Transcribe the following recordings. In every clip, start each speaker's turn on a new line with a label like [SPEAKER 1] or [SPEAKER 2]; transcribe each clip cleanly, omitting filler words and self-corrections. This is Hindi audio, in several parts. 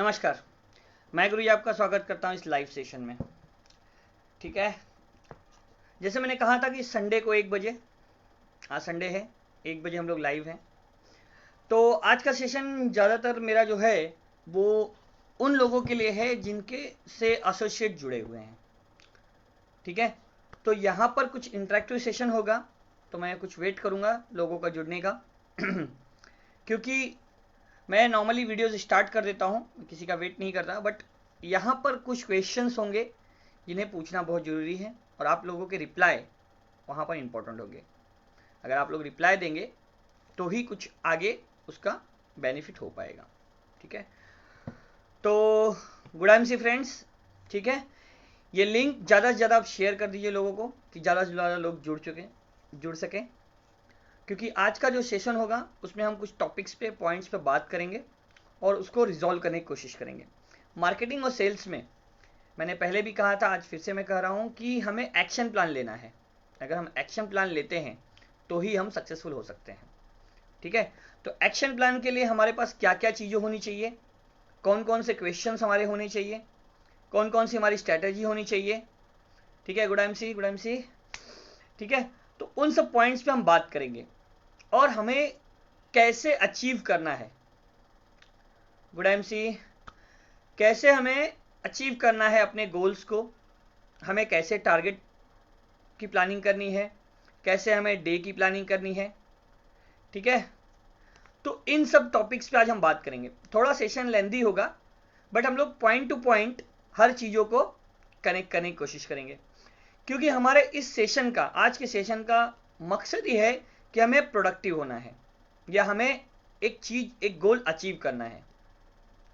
[SPEAKER 1] नमस्कार। मैं गुरु जी आपका स्वागत करता हूं इस लाइव सेशन में। ठीक है, जैसे मैंने कहा था कि संडे को 1 बजे, आज संडे है, 1 बजे हम लोग लाइव हैं। तो आज का सेशन ज़्यादातर मेरा जो है वो उन लोगों के लिए है जिनके से एसोसिएट जुड़े हुए हैं। ठीक है, तो यहाँ पर कुछ इंटरेक्टिव सेशन होगा, तो मैं कुछ वेट करूँगा लोगों का जुड़ने का क्योंकि मैं नॉर्मली वीडियोस स्टार्ट कर देता हूँ, किसी का वेट नहीं करता, बट यहाँ पर कुछ क्वेश्चंस होंगे जिन्हें पूछना बहुत ज़रूरी है और आप लोगों के रिप्लाई वहाँ पर इम्पोर्टेंट होंगे। अगर आप लोग रिप्लाई देंगे तो ही कुछ आगे उसका बेनिफिट हो पाएगा। ठीक है, तो गुड एम सी फ्रेंड्स। ठीक है, ये लिंक ज़्यादा से ज़्यादा आप शेयर कर दीजिए लोगों को कि ज़्यादा से ज़्यादा लोग जुड़ सकें, क्योंकि आज का जो सेशन होगा उसमें हम कुछ टॉपिक्स पे, पॉइंट्स पे बात करेंगे और उसको रिजॉल्व करने की कोशिश करेंगे। मार्केटिंग और सेल्स में मैंने पहले भी कहा था, आज फिर से मैं कह रहा हूँ कि हमें एक्शन प्लान लेना है। अगर हम एक्शन प्लान लेते हैं तो ही हम सक्सेसफुल हो सकते हैं। ठीक है, तो एक्शन प्लान के लिए हमारे पास क्या क्या चीज़ें होनी चाहिए, कौन कौन से क्वेश्चंस हमारे होने चाहिए, कौन कौन सी हमारी स्ट्रैटेजी होनी चाहिए। ठीक है, गुड एम सी। ठीक है, तो उन सब पॉइंट्स पे हम बात करेंगे और हमें कैसे अचीव करना है। गुड एम सी, कैसे हमें अचीव करना है अपने गोल्स को, हमें कैसे टारगेट की प्लानिंग करनी है, कैसे हमें डे की प्लानिंग करनी है। ठीक है, तो इन सब टॉपिक्स पे आज हम बात करेंगे। थोड़ा सेशन लेंदी होगा, बट हम लोग पॉइंट टू पॉइंट हर चीज़ों को कनेक्ट करने की कोशिश करेंगे, क्योंकि हमारे इस सेशन का, आज के सेशन का मकसद ये है कि हमें प्रोडक्टिव होना है या हमें एक चीज़, एक गोल अचीव करना है।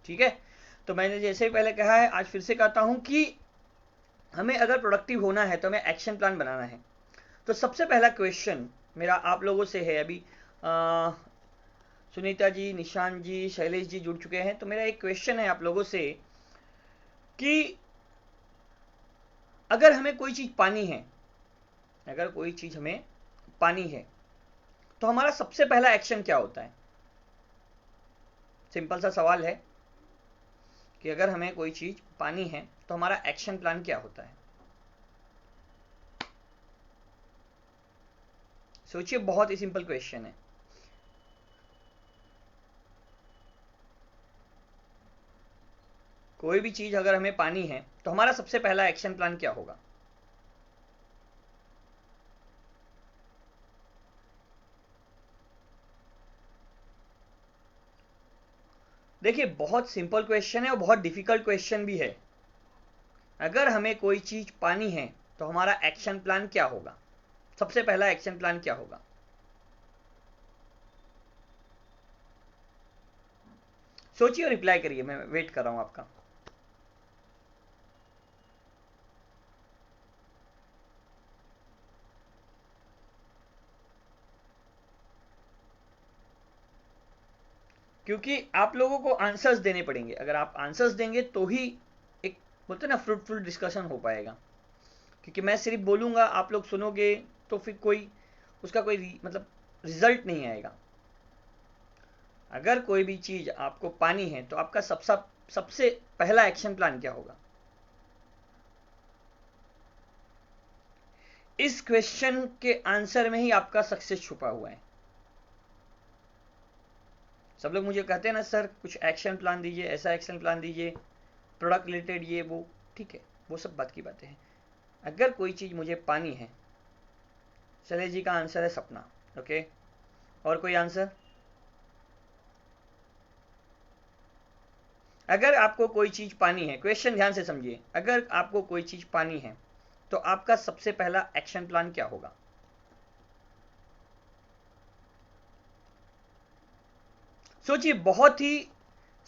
[SPEAKER 1] ठीक है, तो मैंने जैसे ही पहले कहा है, आज फिर से कहता हूं कि हमें अगर प्रोडक्टिव होना है तो हमें एक्शन प्लान बनाना है। तो सबसे पहला क्वेश्चन मेरा आप लोगों से है। अभी सुनीता जी, निशांत जी, शैलेश जी जुड़ चुके हैं, तो मेरा एक क्वेश्चन है आप लोगों से कि अगर हमें कोई चीज़ पानी है, अगर कोई चीज़ हमें पानी है तो हमारा सबसे पहला एक्शन क्या होता है। सिंपल सा सवाल है कि अगर हमें कोई चीज़ पानी है तो हमारा एक्शन प्लान क्या होता है। सोचिए, बहुत ही सिंपल क्वेश्चन है। कोई भी चीज़ अगर हमें पानी है तो हमारा सबसे पहला एक्शन प्लान क्या होगा। देखिए, बहुत सिंपल क्वेश्चन है और बहुत डिफिकल्ट क्वेश्चन भी है। अगर हमें कोई चीज़ पानी है तो हमारा एक्शन प्लान क्या होगा, सबसे पहला एक्शन प्लान क्या होगा। सोचिए और रिप्लाई करिए, मैं वेट कर रहा हूं आपका। क्योंकि आप लोगों को आंसर्स देने पड़ेंगे। अगर आप आंसर्स देंगे तो ही एक, बोलते ना, फ्रूटफुल डिस्कशन हो पाएगा। क्योंकि मैं सिर्फ बोलूंगा, आप लोग सुनोगे, तो फिर कोई उसका कोई मतलब रिजल्ट नहीं आएगा। अगर कोई भी चीज़ आपको पानी है तो आपका सबसे पहला एक्शन प्लान क्या होगा। इस क्वेश्चन के आंसर में ही आपका सक्सेस छुपा हुआ है। सब लोग मुझे कहते हैं ना, सर कुछ एक्शन प्लान दीजिए, ऐसा एक्शन प्लान दीजिए, प्रोडक्ट रिलेटेड, ये वो। ठीक है, वो सब बात की बातें हैं। अगर कोई चीज़ मुझे पानी है, शैलेश जी का आंसर है सपना। ओके, और कोई आंसर। अगर आपको कोई चीज़ पानी है, क्वेश्चन ध्यान से समझिए, अगर आपको कोई चीज़ पानी है तो आपका सबसे पहला एक्शन प्लान क्या होगा। सोचिए, बहुत ही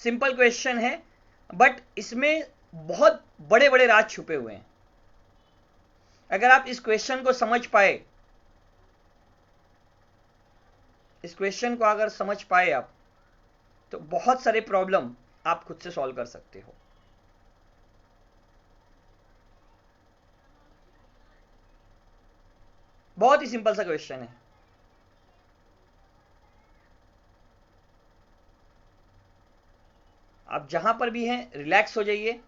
[SPEAKER 1] सिंपल क्वेश्चन है, बट इसमें बहुत बड़े बड़े राज छुपे हुए हैं। अगर आप इस क्वेश्चन को समझ पाए, इस क्वेश्चन को अगर समझ पाए आप, तो बहुत सारे प्रॉब्लम आप खुद से सॉल्व कर सकते हो। बहुत ही सिंपल सा क्वेश्चन है। आप जहां पर भी हैं रिलैक्स हो जाइए,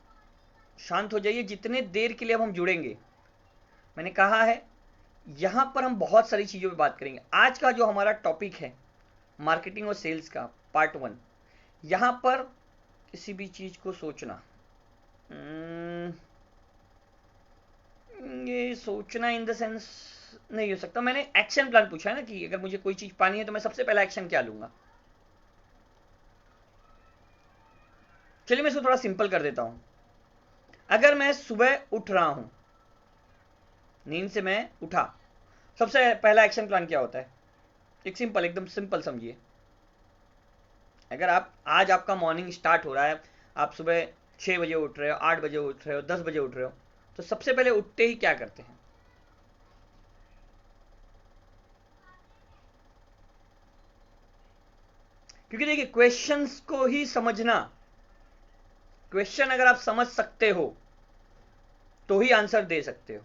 [SPEAKER 1] शांत हो जाइए। जितने देर के लिए अब हम जुड़ेंगे, मैंने कहा है यहां पर हम बहुत सारी चीज़ों पे बात करेंगे। आज का जो हमारा टॉपिक है मार्केटिंग और सेल्स का पार्ट 1, यहां पर किसी भी चीज़ को सोचना, ये सोचना इन द सेंस नहीं हो सकता। मैंने एक्शन प्लान पूछा है ना कि अगर मुझे कोई चीज़ पानी है तो मैं सबसे पहला एक्शन क्या लूंगा। चलिए मैं इसको थोड़ा सिंपल कर देता हूं। अगर मैं सुबह उठ रहा हूं, नींद से मैं उठा, सबसे पहला एक्शन प्लान क्या होता है? एक सिंपल, एकदम सिंपल समझिए। अगर आप आज आपका मॉर्निंग स्टार्ट हो रहा है, आप सुबह 6 बजे उठ रहे हो, 8 बजे उठ रहे हो, 10 बजे उठ रहे हो, तो सबसे पहले उठते ही क्या करते हैं? क्योंकि देखिए क्वेश्चंस को ही समझना, क्वेश्चन अगर आप समझ सकते हो तो ही आंसर दे सकते हो।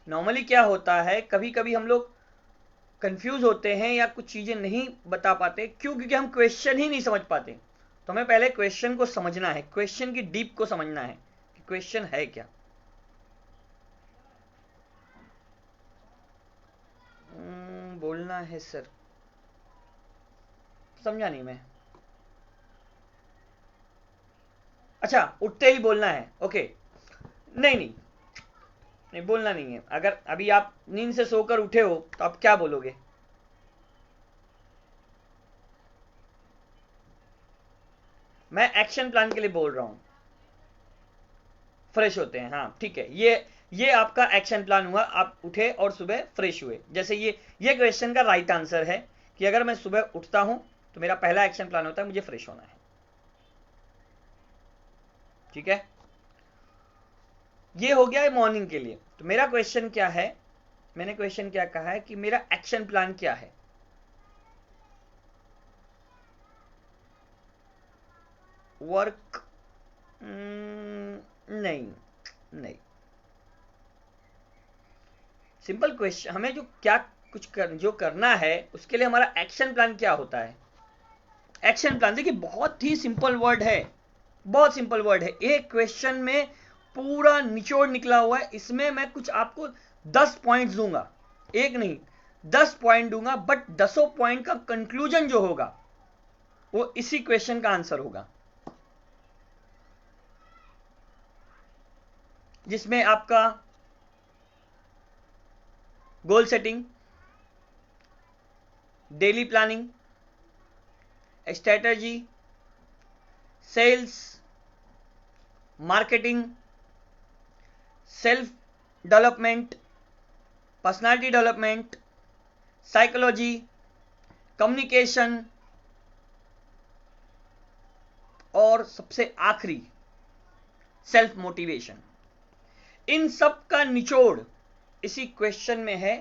[SPEAKER 1] नॉर्मली क्या होता है, कभी कभी हम लोग कंफ्यूज होते हैं या कुछ चीजें नहीं बता पाते। क्यों? क्योंकि हम क्वेश्चन ही नहीं समझ पाते। तो हमें पहले क्वेश्चन को समझना है, क्वेश्चन की डीप को समझना है कि क्वेश्चन है क्या। बोलना है सर, समझा नहीं मैं। अच्छा, उठते ही बोलना है, ओके। नहीं नहीं नहीं, बोलना नहीं है। अगर अभी आप नींद से सोकर उठे हो तो आप क्या बोलोगे? मैं एक्शन प्लान के लिए बोल रहा हूं। फ्रेश होते हैं, हाँ ठीक है। ये आपका एक्शन प्लान हुआ, आप उठे और सुबह फ्रेश हुए। जैसे ये क्वेश्चन का राइट आंसर है कि अगर मैं सुबह उठता हूं तो मेरा पहला एक्शन प्लान होता है मुझे फ्रेश होना है। ठीक है, ये हो गया है मॉर्निंग के लिए। तो मेरा क्वेश्चन क्या है, मैंने क्वेश्चन क्या कहा है कि मेरा एक्शन प्लान क्या है? वर्क, नहीं नहीं, सिंपल क्वेश्चन। हमें जो क्या जो करना है उसके लिए हमारा एक्शन प्लान क्या होता है? एक्शन प्लान देखिए बहुत ही सिंपल वर्ड है, बहुत सिंपल वर्ड है। एक क्वेश्चन में पूरा निचोड़ निकला हुआ है। इसमें मैं कुछ आपको 10 पॉइंट्स दूंगा, एक नहीं 10 पॉइंट दूंगा, बट 10 पॉइंट का कंक्लूजन जो होगा वो इसी क्वेश्चन का आंसर होगा, जिसमें आपका goal setting, daily planning, strategy, sales, marketing, self development, personality development, psychology, communication, और सबसे आखिरी सेल्फ मोटिवेशन। इन सब का निचोड़ इसी क्वेश्चन में है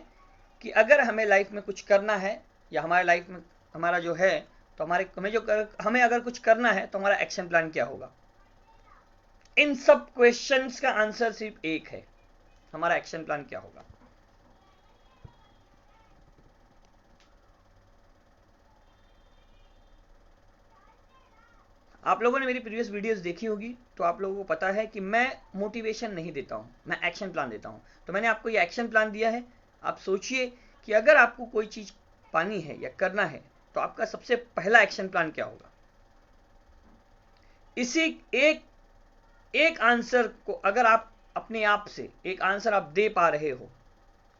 [SPEAKER 1] कि अगर हमें लाइफ में कुछ करना है, या हमारे लाइफ में हमारा जो है, तो हमें अगर कुछ करना है तो हमारा एक्शन प्लान क्या होगा। इन सब क्वेश्चंस का आंसर सिर्फ एक है, हमारा एक्शन प्लान क्या होगा। आप लोगों ने मेरी प्रीवियस वीडियोस देखी होगी तो आप लोगों को पता है कि मैं मोटिवेशन नहीं देता हूं, मैं एक्शन प्लान देता हूं। तो मैंने आपको ये एक्शन प्लान दिया है। आप सोचिए कि अगर आपको कोई चीज पानी है या करना है तो आपका सबसे पहला एक्शन प्लान क्या होगा। इसी एक एक आंसर को अगर आप अपने आप से एक आंसर आप दे पा रहे हो,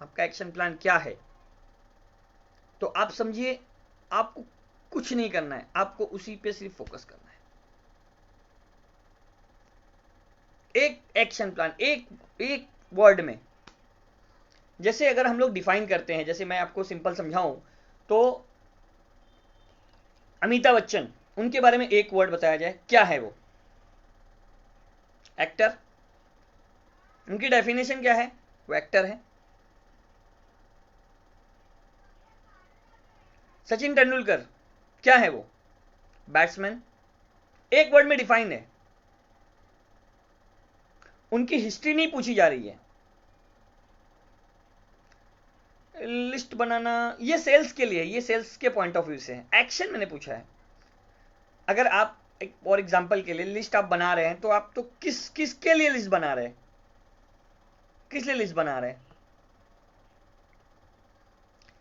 [SPEAKER 1] आपका एक्शन प्लान क्या है, तो आप समझिए आपको कुछ नहीं करना है, आपको उसी पे सिर्फ फोकस करना है। एक एक्शन प्लान, एक वर्ड में। जैसे अगर हम लोग डिफाइन करते हैं, जैसे मैं आपको सिंपल समझाऊं तो अमिताभ बच्चन, उनके बारे में एक वर्ड बताया जाए, क्या है वो? एक्टर। उनकी डेफिनेशन क्या है? वो एक्टर है। सचिन तेंदुलकर क्या है वो? बैट्समैन। एक वर्ड में डिफाइन है। उनकी हिस्ट्री नहीं पूछी जा रही है। लिस्ट बनाना ये सेल्स के लिए, ये सेल्स के पॉइंट ऑफ व्यू से है। एक्शन मैंने पूछा है। अगर आप एक और एग्जांपल के लिए लिस्ट आप बना रहे हैं, तो आप तो किसके लिए लिस्ट बना रहे हैं? किस लिए लिस्ट बना रहे हैं?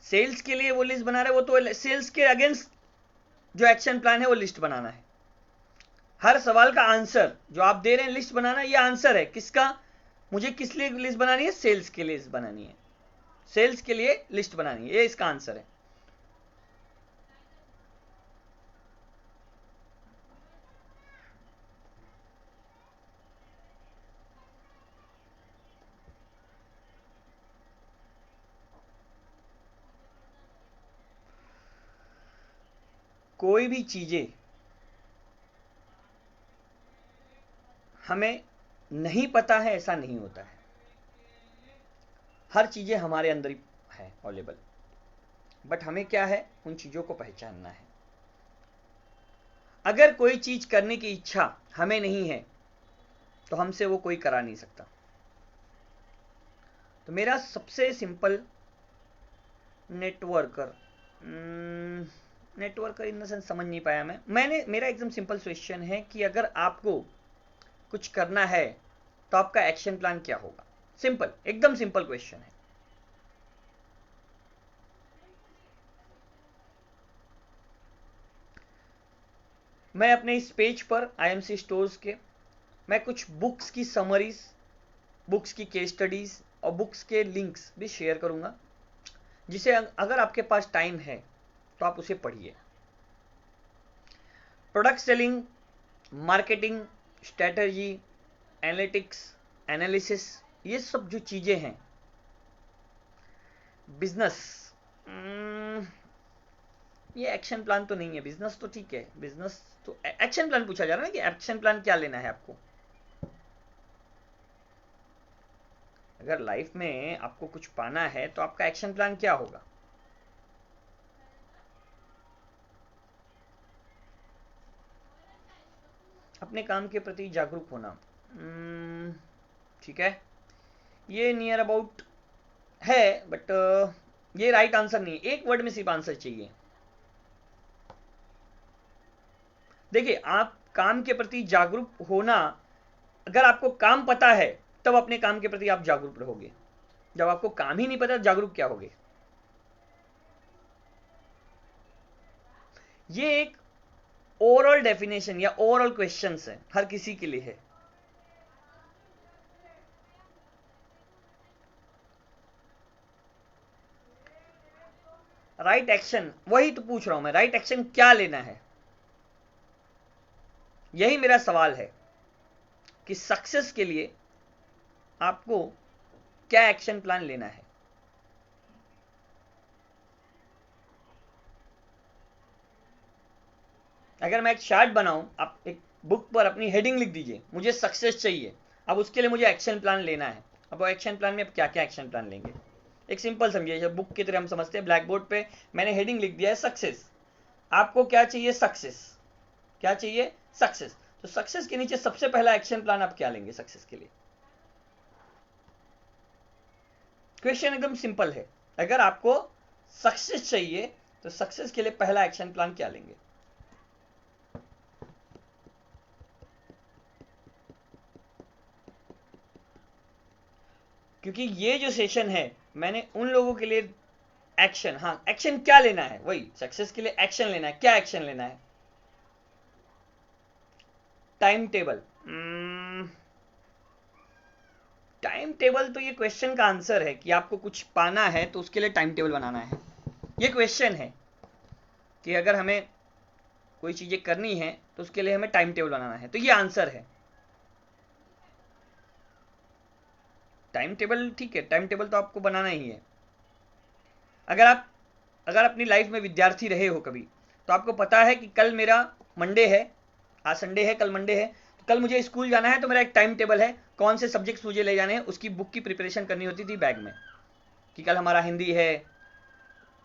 [SPEAKER 1] सेल्स के लिए वो लिस्ट बना रहे हैं, वो तो सेल्स के अगेंस्ट जो एक्शन प्लान है वो लिस्ट बनाना है। हर सवाल का आंसर जो आप दे रहे हैं लिस्ट बनाना, ये आंसर है किसका? मुझे किस लिए लिस्ट बनानी है? सेल्स के लिए लिस्ट बनानी है, सेल्स के लिए लिस्ट बनानी है, ये इसका आंसर है। कोई भी चीजें हमें नहीं पता है ऐसा नहीं होता है, हर चीजें हमारे अंदर ही है अवेलेबल, बट हमें क्या है, उन चीजों को पहचानना है। अगर कोई चीज करने की इच्छा हमें नहीं है तो हमसे वो कोई करा नहीं सकता। तो मेरा सबसे simple networker in the sense समझ नहीं पाया मेरा एकदम सिंपल क्वेश्चन है कि अगर आपको कुछ करना है तो आपका एक्शन प्लान क्या होगा? सिंपल, एकदम सिंपल क्वेश्चन है। मैं अपने इस पेज पर आईएमसी स्टोर्स के मैं कुछ बुक्स की समरीज, बुक्स की केस स्टडीज और बुक्स के लिंक्स भी शेयर करूंगा, जिसे अगर आपके पास टाइम है तो आप उसे पढ़िए। Product selling, marketing, strategy, analytics, analysis, ये सब जो चीजें हैं, बिजनेस, ये एक्शन प्लान तो नहीं है। बिजनेस तो ठीक है, बिजनेस तो एक्शन प्लान पूछा जा रहा है ना कि एक्शन प्लान क्या लेना है आपको। अगर लाइफ में आपको कुछ पाना है तो आपका एक्शन प्लान क्या होगा? अपने काम के प्रति जागरूक होना, ठीक है, ये नियर अबाउट है, बट ये राइट आंसर नहीं है। एक वर्ड में सिर्फ आंसर चाहिए। देखिए, आप काम के प्रति जागरूक होना, अगर आपको काम पता है तब अपने काम के प्रति आप जागरूक रहोगे। जब आपको काम ही नहीं पता, जागरूक क्या होगे? ये एक ओवरऑल डेफिनेशन या ओवरऑल क्वेश्चन है, हर किसी के लिए है। राइट एक्शन, वही तो पूछ रहा हूं मैं, राइट एक्शन क्या लेना है, यही मेरा सवाल है कि सक्सेस के लिए आपको क्या एक्शन प्लान लेना है। अगर मैं एक चार्ट बनाऊं, आप एक बुक पर अपनी हेडिंग लिख दीजिए, मुझे सक्सेस चाहिए, अब उसके लिए मुझे एक्शन प्लान लेना है। अब वो एक्शन प्लान में अब क्या क्या एक्शन प्लान लेंगे? एक सिंपल समझिए, जब बुक की तरह हम समझते हैं, ब्लैक बोर्ड पे मैंने हेडिंग लिख दिया है सक्सेस। आपको क्या चाहिए? सक्सेस। क्या चाहिए? सक्सेस। तो सक्सेस के नीचे सबसे पहला एक्शन प्लान आप क्या लेंगे सक्सेस के लिए? क्वेश्चन एकदम सिंपल है। अगर आपको सक्सेस चाहिए तो सक्सेस के लिए पहला एक्शन प्लान क्या लेंगे? क्योंकि ये जो सेशन है, मैंने उन लोगों के लिए एक्शन, हाँ एक्शन क्या लेना है, वही सक्सेस के लिए एक्शन लेना है। क्या एक्शन लेना है? Time table. टाइम टेबल तो ये क्वेश्चन का आंसर है कि आपको कुछ पाना है तो उसके लिए टाइम टेबल बनाना है। ये क्वेश्चन है कि अगर हमें कोई चीजें करनी है तो उसके लिए हमें टाइम टेबल बनाना है, तो ये आंसर है। टाइम टेबल ठीक है, टाइम टेबल तो आपको बनाना ही है। अगर अपनी लाइफ में विद्यार्थी रहे हो कभी, तो आपको पता है कि कल मेरा मंडे है, आज संडे है, कल मंडे है, तो कल मुझे स्कूल जाना है, तो मेरा एक टाइम टेबल है, कौन से सब्जेक्ट्स मुझे ले जाने हैं, उसकी बुक की प्रिपरेशन करनी होती थी बैग में, कि कल हमारा हिंदी है,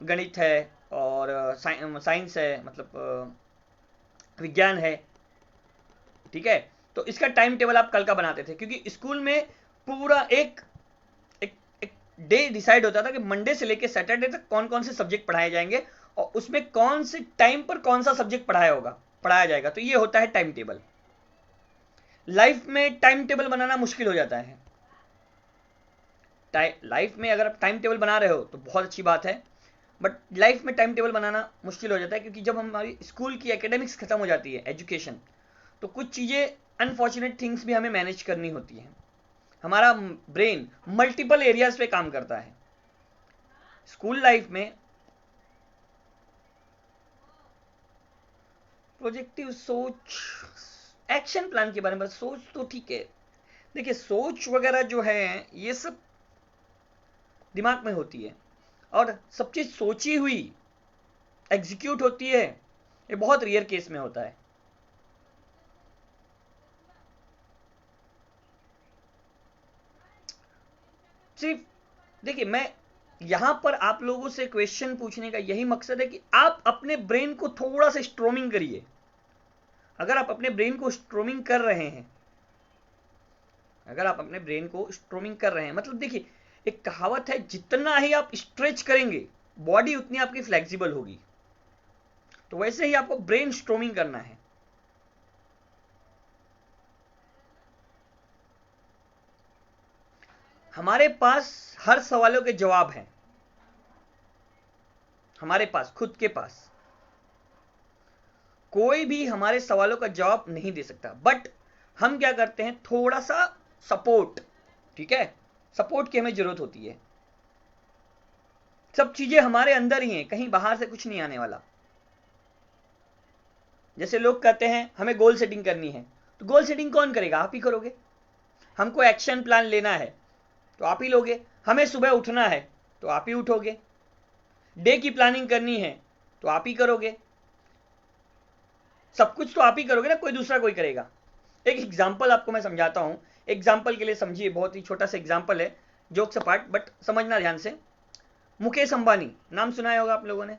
[SPEAKER 1] गणित है और साइंस है, मतलब विज्ञान है, ठीक है। तो इसका टाइम टेबल आप कल का बनाते थे, क्योंकि स्कूल में पूरा एक डे डिसाइड होता था कि मंडे से लेकर सैटरडे तक कौन कौन से सब्जेक्ट पढ़ाए जाएंगे और उसमें कौन से टाइम पर कौन सा सब्जेक्ट पढ़ाया होगा। पढ़ाया जाएगा। तो ये होता है टाइम टेबल। लाइफ में टाइम टेबल बनाना मुश्किल हो जाता है। लाइफ में अगर आप टाइम टेबल बना रहे हो तो बहुत अच्छी बात है, बट लाइफ में टाइम टेबल बनाना मुश्किल हो जाता है, क्योंकि जब हमारी स्कूल की एकेडमिक्स खत्म हो जाती है, एजुकेशन, तो कुछ चीज़ें अनफॉर्चुनेट थिंग्स भी हमें मैनेज करनी होती हैं। हमारा ब्रेन मल्टीपल एरियाज पे काम करता है। स्कूल लाइफ में प्रोजेक्टिव सोच, एक्शन प्लान के बारे में सोच तो ठीक है। देखिए सोच वगैरह जो है ये सब दिमाग में होती है, और सब चीज सोची हुई एग्जीक्यूट होती है, ये बहुत रेयर केस में होता है। सिर्फ देखिए, मैं यहां पर आप लोगों से क्वेश्चन पूछने का यही मकसद है कि आप अपने ब्रेन को थोड़ा सा स्ट्रोमिंग करिए। अगर आप अपने ब्रेन को स्ट्रोमिंग कर रहे हैं, अगर आप अपने ब्रेन को स्ट्रोमिंग कर रहे हैं, मतलब देखिए एक कहावत है, जितना ही आप स्ट्रेच करेंगे बॉडी उतनी आपकी फ्लेक्सिबल होगी। तो वैसे ही आपको ब्रेन स्ट्रोमिंग करना है। हमारे पास हर सवालों के जवाब हैं, हमारे पास खुद के पास कोई भी हमारे सवालों का जवाब नहीं दे सकता, बट हम क्या करते हैं, थोड़ा सा सपोर्ट, ठीक है, सपोर्ट की हमें जरूरत होती है। सब चीजें हमारे अंदर ही हैं, कहीं बाहर से कुछ नहीं आने वाला। जैसे लोग कहते हैं हमें गोल सेटिंग करनी है, तो गोल सेटिंग कौन करेगा, आप ही करोगे। हमको एक्शन प्लान लेना है तो आप ही लोगे। हमें सुबह उठना है तो आप ही उठोगे। डे की प्लानिंग करनी है तो आप ही करोगे। सब कुछ तो आप ही करोगे ना, कोई दूसरा कोई करेगा। एक एग्जाम्पल आपको मैं समझाता हूं, एग्जाम्पल के लिए समझिए, बहुत ही छोटा सा एग्जाम्पल है, जोक्स अपार्ट, बट समझना ध्यान से। मुकेश अंबानी नाम सुना होगा आप लोगों ने,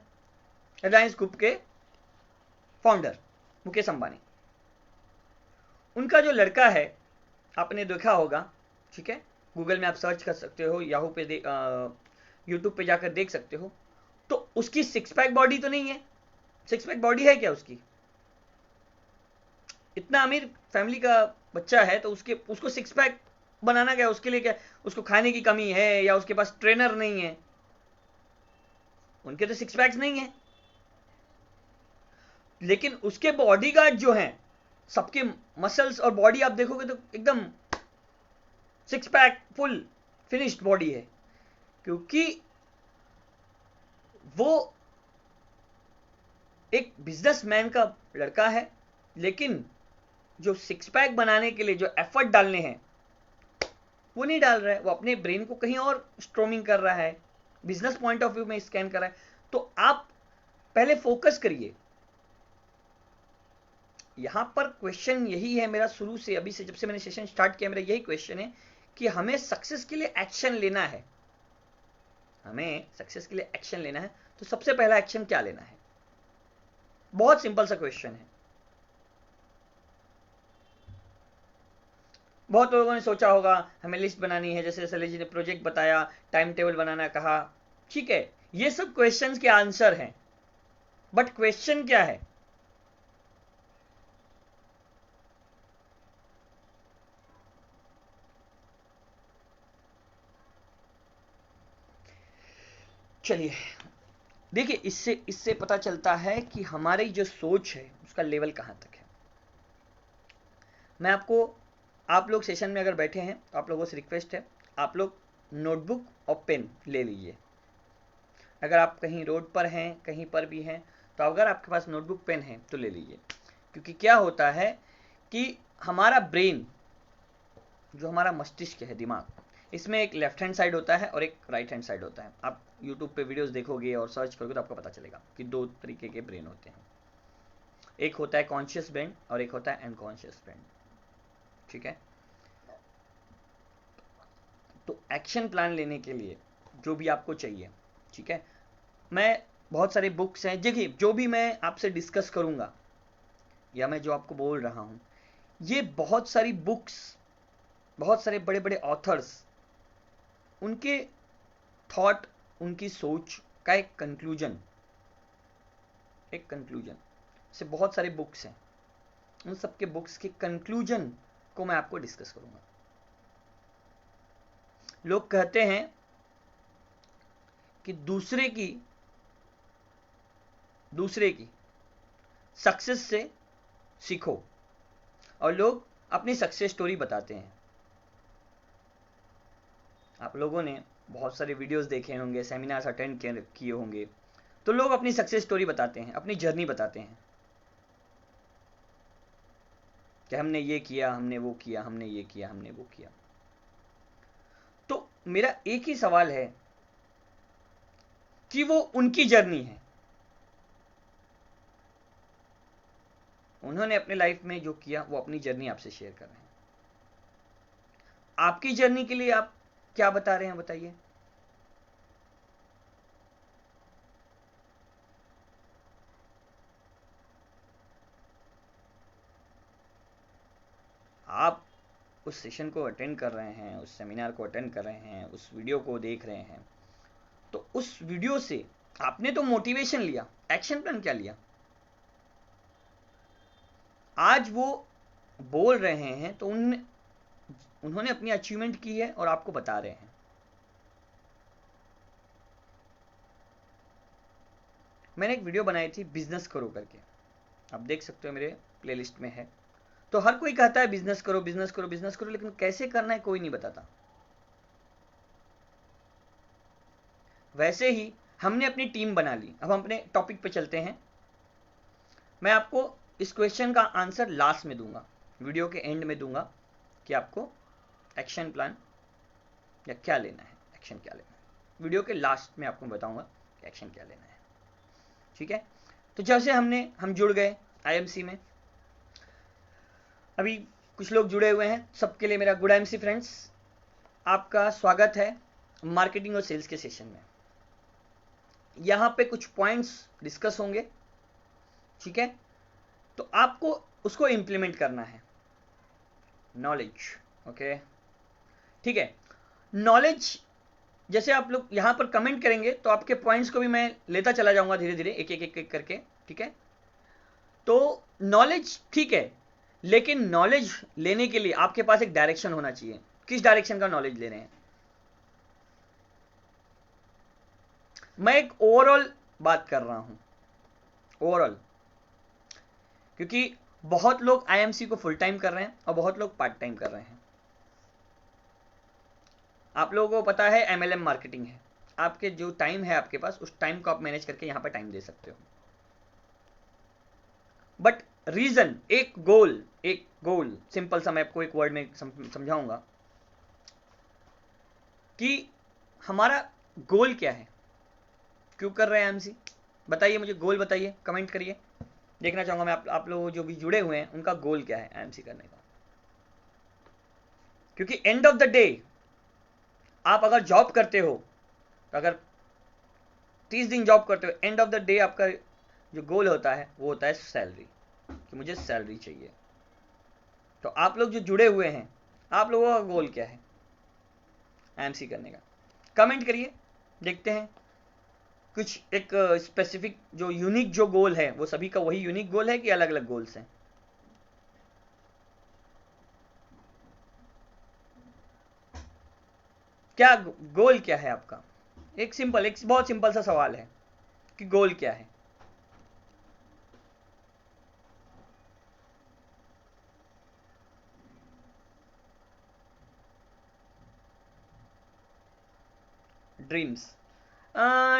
[SPEAKER 1] रिलायंस ग्रुप के फाउंडर मुकेश अंबानी। उनका जो लड़का है, आपने देखा होगा, ठीक है, गूगल में आप सर्च कर सकते हो, याहू पे यूट्यूब पे जाकर देख सकते हो। तो उसकी सिक्स पैक बॉडी तो नहीं है, सिक्स पैक बॉडी है क्या उसकी? इतना अमीर फैमिली का बच्चा है तो उसको सिक्स पैक बनाना क्या, उसके लिए क्या उसको खाने की कमी है या उसके पास ट्रेनर नहीं है? उनके तो सिक्स पैक्स नहीं है, लेकिन उसके बॉडीगार्ड जो हैं, सबके मसल्स और बॉडी आप देखोगे तो एकदम six pack full finished body है, क्योंकि वो एक बिजनेसमैन का लड़का है। लेकिन जो सिक्स पैक बनाने के लिए जो एफर्ट डालने हैं वो नहीं डाल रहा है, वो अपने ब्रेन को कहीं और स्ट्रोमिंग कर रहा है, बिजनेस पॉइंट ऑफ व्यू में स्कैन कर रहा है। तो आप पहले फोकस करिए। यहां पर क्वेश्चन यही है मेरा, शुरू से अभी से जब से मैंने सेशन स्टार्ट किया, मेरा यही क्वेश्चन है कि हमें सक्सेस के लिए एक्शन लेना है। हमें सक्सेस के लिए एक्शन लेना है, तो सबसे पहला एक्शन क्या लेना है? बहुत सिंपल सा क्वेश्चन है। बहुत लोगों ने सोचा होगा हमें लिस्ट बनानी है, जैसे सलील जी ने प्रोजेक्ट बताया, टाइम टेबल बनाना कहा, ठीक है, ये सब क्वेश्चंस के आंसर हैं, बट क्वेश्चन क्या है? चलिए देखिए, इससे इससे पता चलता है कि हमारी जो सोच है उसका लेवल कहां तक है। मैं आपको, आप लोग सेशन में अगर बैठे हैं तो आप लोगों से रिक्वेस्ट है, आप लोग नोटबुक और पेन ले लीजिए। अगर आप कहीं रोड पर हैं, कहीं पर भी हैं, तो अगर आपके पास नोटबुक पेन है तो ले लीजिए। क्योंकि क्या होता है कि हमारा ब्रेन, जो हमारा मस्तिष्क है, दिमाग, इसमें एक लेफ्ट हैंड साइड होता है और एक राइट हैंड साइड होता है। आप यूट्यूब पे वीडियोस देखोगे और सर्च करोगे तो आपको पता चलेगा कि दो तरीके के ब्रेन होते हैं। एक होता है कॉन्शियस ब्रेन और एक होता है अनकॉन्शियस ब्रेन, ठीक है। तो एक्शन प्लान लेने के लिए जो भी आपको चाहिए, ठीक है, मैं बहुत सारे बुक्स हैं, देखिए जो भी मैं आपसे डिस्कस करूंगा या मैं जो आपको बोल रहा हूं, ये बहुत सारी बुक्स, बहुत सारे बड़े बड़े ऑथर्स, उनके थॉट, उनकी सोच का एक कंक्लूजन से बहुत सारे बुक्स हैं, उन सबके बुक्स के कंक्लूजन को मैं आपको डिस्कस करूंगा। लोग कहते हैं कि दूसरे की सक्सेस से सीखो, और लोग अपनी सक्सेस स्टोरी बताते हैं। आप लोगों ने बहुत सारे वीडियोस देखे होंगे, सेमिनार्स अटेंड किए होंगे, तो लोग अपनी सक्सेस स्टोरी बताते हैं, अपनी जर्नी बताते हैं कि हमने ये किया, हमने वो किया, हमने ये किया, हमने वो किया। तो मेरा एक ही सवाल है कि वो उनकी जर्नी है, उन्होंने अपने लाइफ में जो किया वो अपनी जर्नी आपसे शेयर कर रहे हैं। आपकी जर्नी के लिए आप क्या बता रहे हैं, बताइए। आप उस सेशन को अटेंड कर रहे हैं, उस सेमिनार को अटेंड कर रहे हैं, उस वीडियो को देख रहे हैं, तो उस वीडियो से आपने तो मोटिवेशन लिया, एक्शन प्लान क्या लिया? आज वो बोल रहे हैं तो उन्होंने अपनी अचीवमेंट की है और आपको बता रहे हैं। मैंने एक वीडियो बनाई थी बिजनेस करो करके, आप देख सकते हो, मेरे प्लेलिस्ट में है। तो हर कोई कहता है बिजनेस करो, बिजनेस करो, बिजनेस करो, लेकिन कैसे करना है कोई नहीं बताता। वैसे ही हमने अपनी टीम बना ली। अब हम अपने टॉपिक पे चलते हैं। मैं आपको इस क्वेश्चन का आंसर लास्ट में दूंगा, वीडियो के एंड में दूंगा कि आपको एक्शन प्लान या क्या लेना है, एक्शन क्या लेना है। वीडियो के लास्ट में आपको बताऊंगा कि एक्शन क्या लेना है, ठीक है। तो जैसे हम जुड़ गए आईएमसी में, अभी कुछ लोग जुड़े हुए हैं, सबके लिए मेरा गुड आईएमसी फ्रेंड्स, आपका स्वागत है मार्केटिंग और सेल्स के सेशन में। यहां पे कुछ पॉइंट्स डिस्कस होंगे, ठीक है। तो आपको उसको इंप्लीमेंट करना है, नॉलेज, ओके, ठीक है। नॉलेज जैसे आप लोग यहां पर कमेंट करेंगे तो आपके पॉइंट्स को भी मैं लेता चला जाऊंगा धीरे धीरे, एक एक करके, ठीक है। तो नॉलेज ठीक है, लेकिन नॉलेज लेने के लिए आपके पास एक डायरेक्शन होना चाहिए। किस डायरेक्शन का नॉलेज ले रहे हैं? मैं एक ओवरऑल बात कर रहा हूं, ओवरऑल, क्योंकि बहुत लोग आईएमसी को फुल टाइम कर रहे हैं और बहुत लोग पार्ट टाइम कर रहे हैं। आप लोगों को पता है एमएलएम मार्केटिंग है, आपके जो टाइम है आपके पास, उस टाइम को आप मैनेज करके यहां पर टाइम दे सकते हो। बट रीजन, एक गोल सिंपल सा मैं आपको एक वर्ड में समझाऊंगा कि हमारा गोल क्या है, क्यों कर रहे हैं एमसी, बताइए मुझे, गोल बताइए, कमेंट करिए, देखना चाहूंगा मैं आप लोग जो भी जुड़े हुए हैं उनका गोल क्या है एमसी करने का। क्योंकि एंड ऑफ द डे आप अगर जॉब करते हो, तो अगर 30 दिन जॉब करते हो, एंड ऑफ द डे आपका जो गोल होता है वो होता है सैलरी, कि मुझे सैलरी चाहिए। तो आप लोग जो जुड़े हुए हैं, आप लोगों का गोल क्या है एमसी करने का, कमेंट करिए, देखते हैं। कुछ एक स्पेसिफिक जो यूनिक जो गोल है वो सभी का वही यूनिक गोल है कि अलग अलग गोल्स हैं? क्या गोल क्या है आपका? एक बहुत सिंपल सा सवाल है कि गोल क्या है। ड्रीम्स,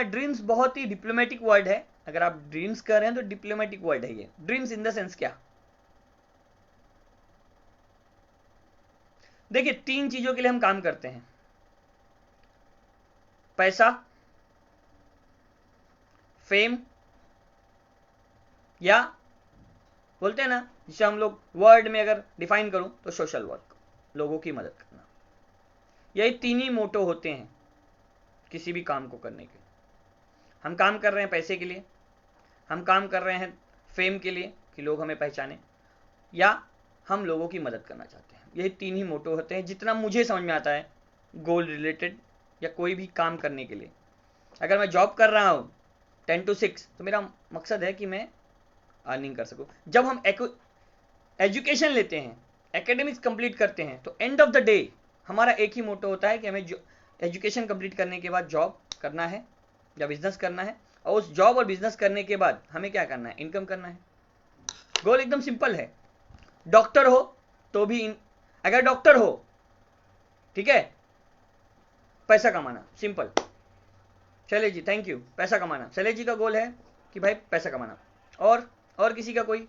[SPEAKER 1] ड्रीम्स बहुत ही डिप्लोमेटिक वर्ड है। अगर आप ड्रीम्स कर रहे हैं तो डिप्लोमेटिक वर्ड है ये। ड्रीम्स इन द सेंस क्या? देखिए, 3 चीजों के लिए हम काम करते हैं, पैसा, फेम, या बोलते हैं ना, जिसे हम लोग वर्ड में अगर डिफाइन करूं तो सोशल वर्क, लोगों की मदद करना। यही 3 ही मोटो होते हैं किसी भी काम को करने के। हम काम कर रहे हैं पैसे के लिए, हम काम कर रहे हैं फेम के लिए कि लोग हमें पहचाने, या हम लोगों की मदद करना चाहते हैं। यही 3 ही मोटो होते हैं जितना मुझे समझ में आता है गोल रिलेटेड या कोई भी काम करने के लिए। अगर मैं जॉब कर रहा हूँ 10 to 6, तो मेरा मकसद है कि मैं अर्निंग कर सकूँ। जब हम एजुकेशन लेते हैं, एकेडमिक्स कंप्लीट करते हैं, तो एंड ऑफ द डे हमारा एक ही मोटो होता है कि हमें एजुकेशन कंप्लीट करने के बाद जॉब करना है या बिजनेस करना है, और उस जॉब और बिजनेस करने के बाद हमें क्या करना है, इनकम करना है। गोल एकदम सिंपल है। डॉक्टर हो तो भी अगर डॉक्टर हो, ठीक है, पैसा कमाना, simple. Shailesh ji thank you. पैसा कमाना, शैलेश जी का गोल है कि भाई पैसा कमाना। और किसी का कोई?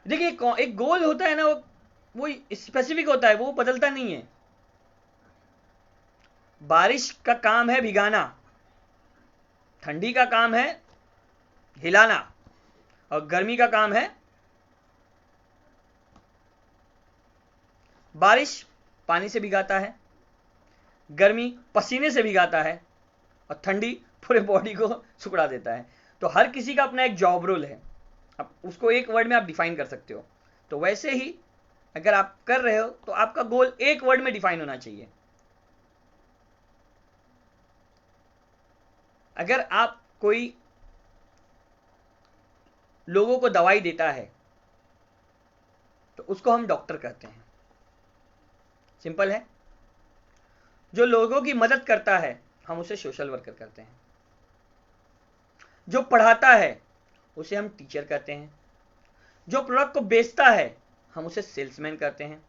[SPEAKER 1] देखिए एक गोल होता है ना, वो स्पेसिफिक होता है, वो बदलता नहीं है। बारिश का काम है भिगाना, ठंडी का काम है हिलाना, और गर्मी का काम है, बारिश पानी से भिगाता है, गर्मी पसीने से भिगाता है, और ठंडी पूरे बॉडी को सुखड़ा देता है। तो हर किसी का अपना एक जॉब रोल है, अब उसको एक वर्ड में आप डिफाइन कर सकते हो। तो वैसे ही अगर आप कर रहे हो तो आपका गोल एक वर्ड में डिफाइन होना चाहिए। अगर आप कोई लोगों को दवाई देता है तो उसको हम डॉक्टर कहते हैं, सिंपल है। जो लोगों की मदद करता है हम उसे सोशल वर्कर कहते हैं। जो पढ़ाता है उसे हम टीचर कहते हैं। जो प्रोडक्ट को बेचता है हम उसे सेल्समैन कहते हैं।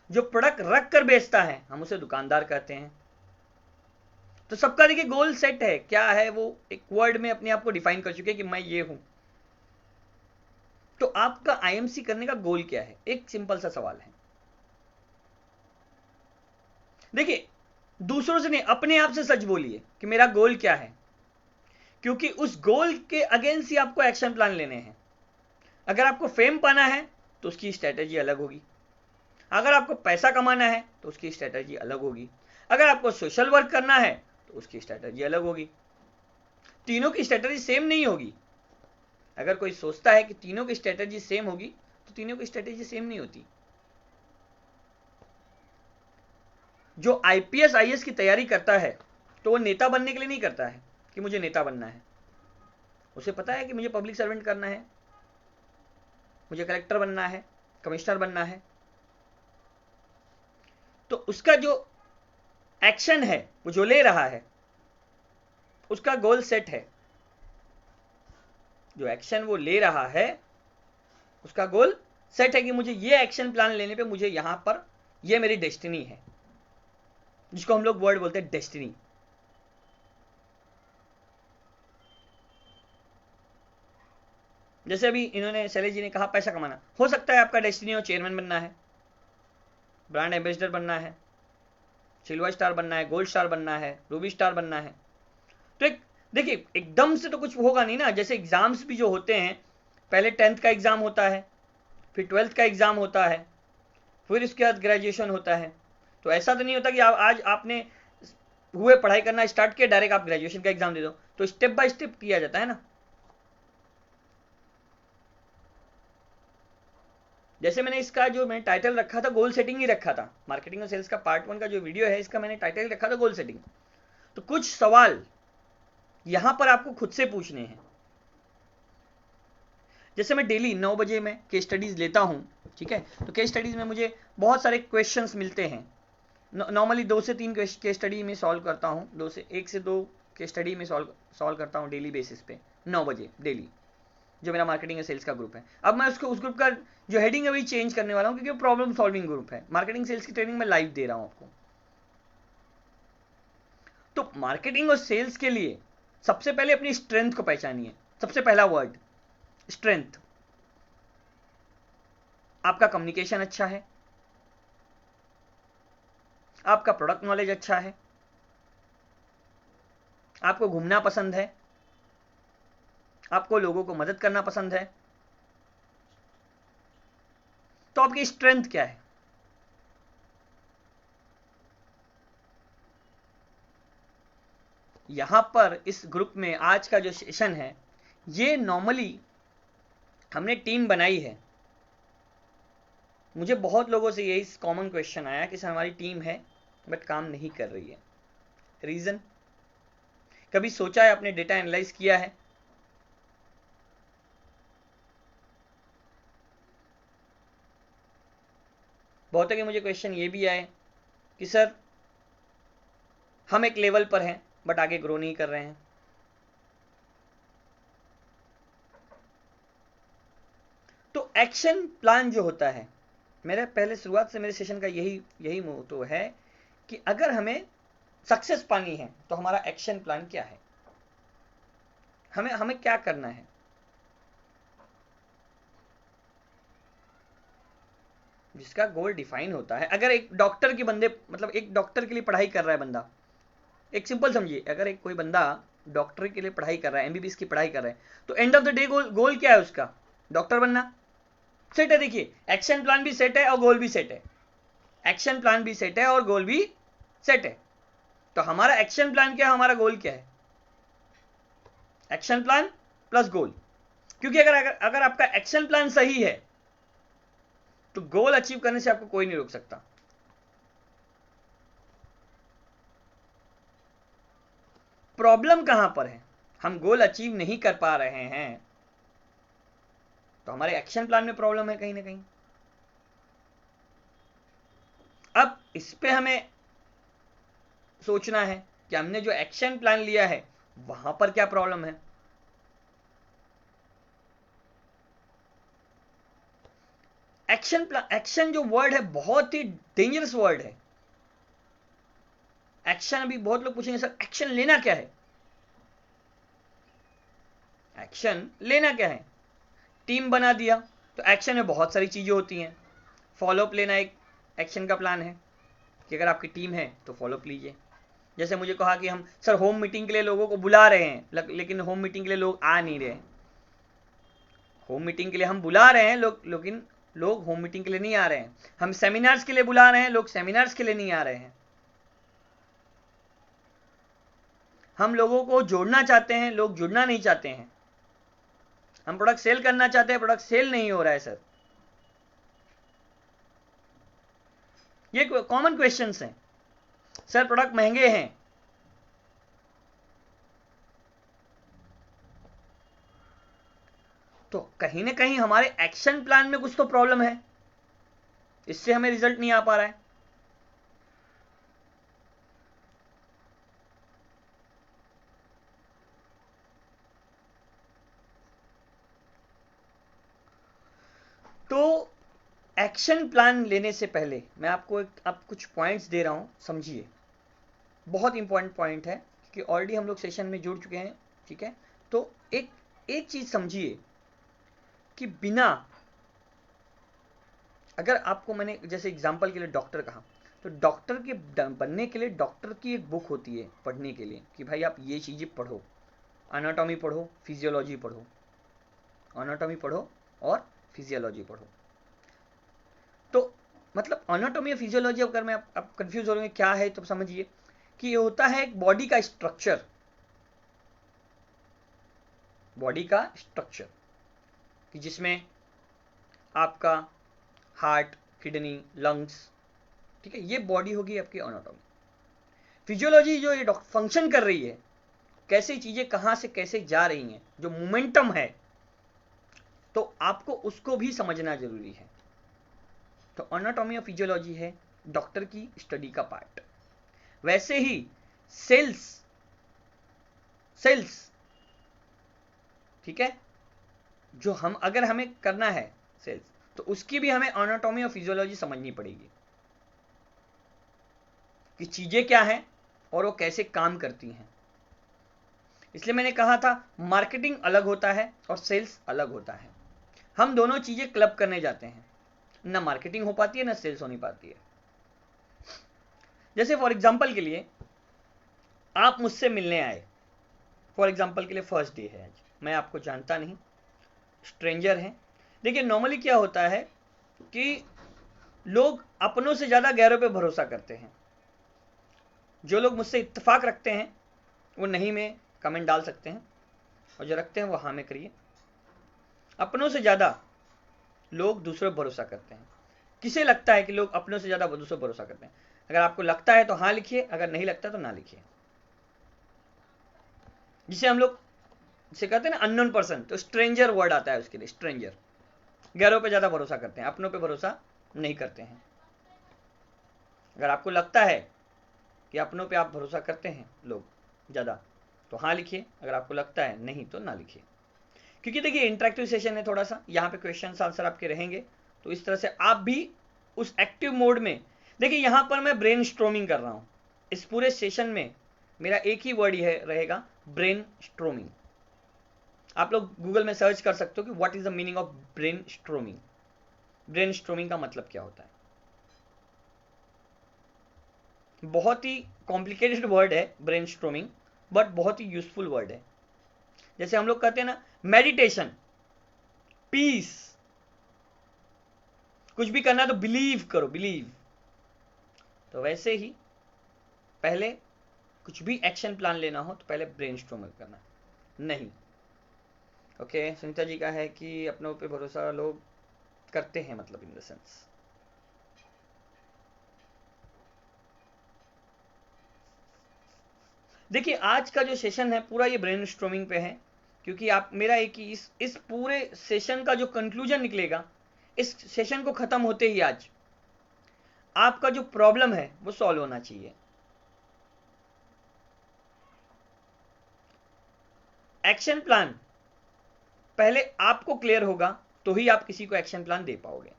[SPEAKER 1] जो प्रोडक्ट रख कर बेचता है हम उसे दुकानदार कहते हैं। तो सबका देखिए गोल सेट है, क्या है वो एक वर्ड में अपने आप को डिफाइन कर चुके हैं कि मैं ये हूं। तो आपका आईएमसी करने का गोल क्या है, एक सिंपल सा सवाल है। देखिए दूसरों से नहीं, अपने आप से सच बोलिए कि मेरा गोल क्या है, क्योंकि उस गोल के अगेंस्ट ही आपको एक्शन प्लान लेने हैं। अगर आपको फेम पाना है तो उसकी स्ट्रेटेजी अलग होगी। अगर आपको पैसा कमाना है तो उसकी स्ट्रेटेजी अलग होगी। अगर आपको सोशल वर्क करना है तो उसकी स्ट्रेटेजी अलग होगी। तीनों की स्ट्रेटेजी सेम नहीं होगी। अगर कोई सोचता है कि तीनों की स्ट्रेटेजी सेम होगी तो तीनों की स्ट्रेटेजी सेम नहीं होती। जो आईपीएस आईएएस की तैयारी करता है तो वो नेता बनने के लिए नहीं करता है कि मुझे नेता बनना है। उसे पता है कि मुझे पब्लिक सर्वेंट करना है, मुझे कलेक्टर बनना है, कमिश्नर बनना है। तो उसका जो एक्शन है, वो जो ले रहा है, उसका गोल सेट है। जो एक्शन वो ले रहा है उसका गोल सेट है कि मुझे ये एक्शन प्लान लेने पे मुझे यहां पर, ये मेरी डेस्टिनी है, जिसको हम लोग वर्ड बोलते हैं डेस्टिनी। जैसे अभी इन्होंने शैलेश जी ने कहा पैसा कमाना, हो सकता है आपका डेस्टिनी हो चेयरमैन बनना है, ब्रांड एम्बेसडर बनना है, सिल्वर स्टार बनना है, गोल्ड स्टार बनना है, रूबी स्टार बनना है। तो एक देखिए एकदम से तो कुछ होगा नहीं ना। जैसे एग्जाम्स भी जो होते हैं, पहले 10th का एग्जाम होता है, फिर 12th का एग्जाम होता है, फिर इसके बाद ग्रेजुएशन होता है। तो ऐसा तो नहीं होता कि आज आपने हुए पढ़ाई करना स्टार्ट किया डायरेक्ट आप ग्रेजुएशन का एग्जाम दे दो। तो स्टेप बाय स्टेप किया जाता है ना। जैसे मैंने इसका जो मैंने टाइटल रखा था गोल सेटिंग ही रखा था, मार्केटिंग और सेल्स का पार्ट 1 का जो वीडियो है इसका मैंने टाइटल रखा था गोल सेटिंग। तो कुछ सवाल यहां पर आपको खुद से पूछने हैं। जैसे मैं डेली 9 बजे में केस स्टडीज लेता हूं, ठीक है, तो केस स्टडीज में मुझे बहुत सारे क्वेश्चंस मिलते हैं। नॉर्मली 2 से 3 केस स्टडी में सॉल्व करता हूं, 1 से 2 केस स्टडी में सॉल्व करता हूं डेली बेसिस पे 9 बजे डेली, जो मेरा मार्केटिंग और सेल्स का ग्रुप है। अब मैं उसको उस ग्रुप का जो हेडिंग है वही चेंज करने वाला हूं, क्योंकि प्रॉब्लम सॉल्विंग ग्रुप है। मार्केटिंग सेल्स की ट्रेनिंग मैं लाइव दे रहा हूं आपको। तो मार्केटिंग और सेल्स के लिए सबसे पहले अपनी स्ट्रेंथ को पहचानिए। सबसे पहला वर्ड स्ट्रेंथ। आपका कम्युनिकेशन अच्छा है, आपका प्रोडक्ट नॉलेज अच्छा है, आपको घूमना पसंद है, आपको लोगों को मदद करना पसंद है। तो आपकी स्ट्रेंथ क्या है? यहां पर इस ग्रुप में आज का जो सेशन है, ये नॉर्मली हमने टीम बनाई है। मुझे बहुत लोगों से यही कॉमन क्वेश्चन आया कि सर हमारी टीम है बट काम नहीं कर रही है। रीजन? कभी सोचा है, अपने डेटा एनालाइज किया है? बहुत है कि मुझे क्वेश्चन ये भी आए कि सर हम एक लेवल पर हैं बट आगे ग्रो नहीं कर रहे हैं। तो एक्शन प्लान जो होता है, मेरे पहले शुरुआत से मेरे सेशन का यही मोटो है कि अगर हमें सक्सेस पानी है तो हमारा एक्शन प्लान क्या है, हमें क्या करना है। जिसका गोल डिफाइन होता है, अगर एक डॉक्टर के बंदे मतलब एक डॉक्टर के लिए पढ़ाई कर रहा है बंदा, एक सिंपल समझिए, अगर एक कोई बंदा डॉक्टर के लिए पढ़ाई कर रहा है, एमबीबीएस की पढ़ाई कर रहा है, तो एंड ऑफ द डे गोल क्या है उसका, डॉक्टर बनना। सेट है, देखिए एक्शन प्लान भी सेट है और गोल भी सेट है, एक्शन प्लान भी सेट है और गोल भी सेट है। तो हमारा एक्शन प्लान क्या है, हमारा गोल क्या है, एक्शन प्लान प्लस गोल। क्योंकि अगर आपका एक्शन प्लान सही है तो गोल अचीव करने से आपको कोई नहीं रोक सकता। प्रॉब्लम कहां पर है, हम गोल अचीव नहीं कर पा रहे हैं तो हमारे एक्शन प्लान में प्रॉब्लम है कहीं ना कहीं। अब इस पे हमें सोचना है कि हमने जो एक्शन प्लान लिया है वहां पर क्या प्रॉब्लम है। एक्शन जो वर्ड है बहुत ही डेंजरस वर्ड है। एक्शन, अभी बहुत लोग पूछेंगे सर एक्शन लेना क्या है, एक्शन लेना क्या है। टीम बना दिया तो एक्शन में बहुत सारी चीजें होती हैं। फॉलोअप लेना एक एक्शन का प्लान है कि अगर आपकी टीम है तो फॉलोअप लीजिए। जैसे मुझे कहा कि हम सर होम मीटिंग के लिए लोगों को बुला रहे हैं लेकिन होम मीटिंग के लिए लोग आ नहीं रहे। होम मीटिंग के लिए हम बुला रहे हैं लेकिन लोग होम मीटिंग के लिए नहीं आ रहे हैं। हम सेमिनार्स के लिए बुला रहे हैं, लोग सेमिनार्स के लिए नहीं आ रहे हैं। हम लोगों को जोड़ना चाहते हैं, लोग जुड़ना नहीं चाहते हैं। हम प्रोडक्ट सेल करना चाहते हैं, प्रोडक्ट सेल नहीं हो रहा है सर। ये कॉमन क्वेश्चंस हैं। सर प्रोडक्ट महंगे हैं, तो कहीं ना कहीं हमारे एक्शन प्लान में कुछ तो प्रॉब्लम है, इससे हमें रिजल्ट नहीं आ पा रहा है। तो एक्शन प्लान लेने से पहले मैं आपको अब कुछ पॉइंट्स दे रहा हूं, समझिए। बहुत इंपॉर्टेंट पॉइंट है कि ऑलरेडी हम लोग सेशन में जुड़ चुके हैं, ठीक है। तो एक चीज समझिए कि बिना, अगर आपको मैंने जैसे एग्जांपल के लिए डॉक्टर कहा, तो डॉक्टर के बनने के लिए डॉक्टर की एक बुक होती है पढ़ने के लिए कि भाई आप ये चीजें पढ़ो, एनाटॉमी पढ़ो, फिजियोलॉजी पढ़ो, एनाटॉमी पढ़ो और फिजियोलॉजी पढ़ो। तो मतलब एनाटॉमी और फिजियोलॉजी, अगर मैं आप कंफ्यूज हो रहे हैं क्या है तो समझिए कि ये होता है एक बॉडी का स्ट्रक्चर, बॉडी का स्ट्रक्चर कि जिसमें आपका हार्ट, किडनी, लंग्स, ठीक है, ये बॉडी होगी आपकी एनाटॉमी। फिजियोलॉजी जो ये फंक्शन कर रही है, कैसे चीजें कहां से कैसे जा रही हैं, जो मोमेंटम है, तो आपको उसको भी समझना जरूरी है। तो एनाटॉमी और फिजियोलॉजी है डॉक्टर की स्टडी का पार्ट। वैसे ही सेल्स, ठीक है, जो अगर हमें करना है सेल्स, तो उसकी भी हमें एनाटॉमी और फिजियोलॉजी समझनी पड़ेगी कि चीजें क्या हैं और वो कैसे काम करती हैं। इसलिए मैंने कहा था मार्केटिंग अलग होता है और सेल्स अलग होता है। हम दोनों चीजें क्लब करने जाते हैं, ना मार्केटिंग हो पाती है ना सेल्स होनी पाती है। जैसे फॉर एग्जांपल के लिए आप मुझसे मिलने आए, फॉर एग्जांपल के लिए फर्स्ट डे है आज, मैं आपको जानता नहीं, स्ट्रेंजर हैं। देखिए नॉर्मली क्या होता है कि लोग अपनों से ज्यादा गैरों पे भरोसा करते हैं। जो लोग मुझसे इत्तेफाक रखते हैं वो नहीं में कमेंट डाल सकते हैं, और जो रखते हैं वो हाँ में करिए। अपनों से ज्यादा लोग दूसरों पर भरोसा करते हैं। किसे लगता है कि लोग अपनों से ज्यादा दूसरों पर भरोसा करते हैं? अगर आपको लगता है तो हाँ लिखिए, अगर नहीं लगता तो ना लिखिए। जिसे हम लोग जिसे कहते हैं ना अननोन पर्सन, तो स्ट्रेंजर वर्ड आता है उसके लिए, स्ट्रेंजर। गैरों पे ज्यादा भरोसा करते हैं, अपनों पे भरोसा नहीं करते हैं। अगर आपको लगता है कि अपनों पे आप भरोसा करते हैं लोग ज़्यादा, तो हाँ लिखिए। अगर आपको लगता है नहीं तो ना लिखिए। क्योंकि देखिए इंटरेक्टिव सेशन है थोड़ा सा, यहाँ पे क्वेश्चन आंसर आपके रहेंगे, तो इस तरह से आप भी उस एक्टिव मोड में, देखिए यहाँ पर मैं ब्रेन स्ट्रोमिंग कर रहा हूँ। इस पूरे सेशन में मेरा एक ही वर्ड ही है रहेगा, ब्रेन स्ट्रोमिंग। आप लोग गूगल में सर्च कर सकते हो कि what is the meaning of brain storming. Brain storming का मतलब क्या होता है। बहुत ही कॉम्प्लिकेटेड वर्ड है ब्रेन स्ट्रोमिंग, बट बहुत ही यूजफुल वर्ड है। जैसे हम लोग कहते हैं ना मेडिटेशन, पीस, कुछ भी करना तो बिलीव करो, बिलीव। तो वैसे ही पहले कुछ भी एक्शन प्लान लेना हो तो पहले ब्रेन स्ट्रोमिंग करना। नहीं ओके, सुनीता जी का है कि अपनों पे भरोसा लोग करते हैं, मतलब इन द सेंस। देखिए आज का जो सेशन है पूरा ये ब्रेन स्ट्रोमिंग पे है, क्योंकि आप मेरा एक ही इस पूरे सेशन का जो कंक्लूजन निकलेगा, इस सेशन को खत्म होते ही आज आपका जो प्रॉब्लम है वो सॉल्व होना चाहिए। एक्शन प्लान पहले आपको क्लियर होगा तो ही आप किसी को एक्शन प्लान दे पाओगे,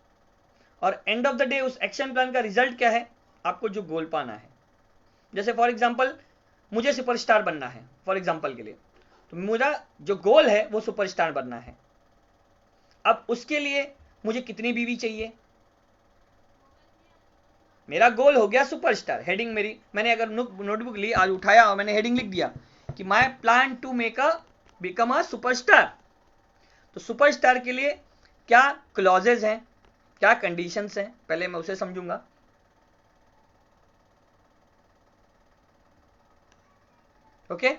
[SPEAKER 1] और एंड ऑफ द डे उस एक्शन प्लान का रिजल्ट क्या है, आपको जो गोल पाना है। जैसे फॉर एग्जांपल मुझे सुपरस्टार बनना है, फॉर एग्जांपल के लिए, तो मेरा जो गोल है वो सुपरस्टार बनना है। अब उसके लिए मुझे कितनी बीवी चाहिए, मेरा गोल हो गया सुपरस्टार, हेडिंग मेरी, मैंने अगर नोटबुक ली, आज उठाया और मैंने हेडिंग लिख दिया कि my plan to make a become a superstar. तो सुपरस्टार के लिए क्या क्लॉजेज हैं, क्या कंडीशंस हैं, पहले मैं उसे समझूंगा। ओके,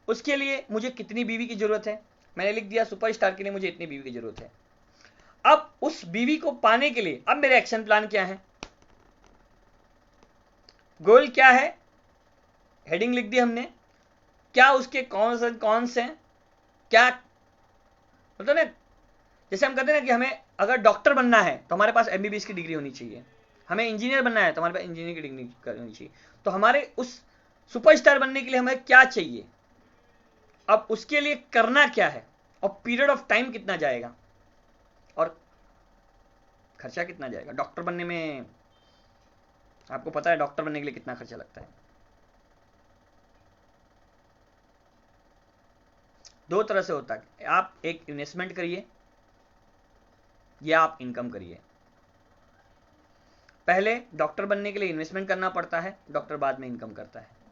[SPEAKER 1] उसके लिए मुझे कितनी बीवी की जरूरत है, मैंने लिख दिया सुपरस्टार के लिए मुझे इतनी बीवी की जरूरत है। अब उस बीवी को पाने के लिए अब मेरे एक्शन प्लान क्या है, गोल क्या है, हेडिंग लिख दी हमने, क्या उसके कौन से हैं, क्या मतलब ना, जैसे हम कहते हैं ना कि हमें अगर डॉक्टर बनना है तो हमारे पास एमबीबीएस की डिग्री होनी चाहिए, हमें इंजीनियर बनना है तो हमारे पास इंजीनियर की डिग्री होनी चाहिए। तो हमारे उस सुपरस्टार बनने के लिए हमें क्या चाहिए, अब उसके लिए करना क्या है, और पीरियड ऑफ टाइम कितना जाएगा, और खर्चा कितना जाएगा। डॉक्टर बनने में आपको पता है डॉक्टर बनने के लिए कितना खर्चा लगता है। दो तरह से होता है, आप एक इन्वेस्टमेंट करिए या आप इनकम करिए। पहले डॉक्टर बनने के लिए इन्वेस्टमेंट करना पड़ता है, डॉक्टर बाद में इनकम करता है।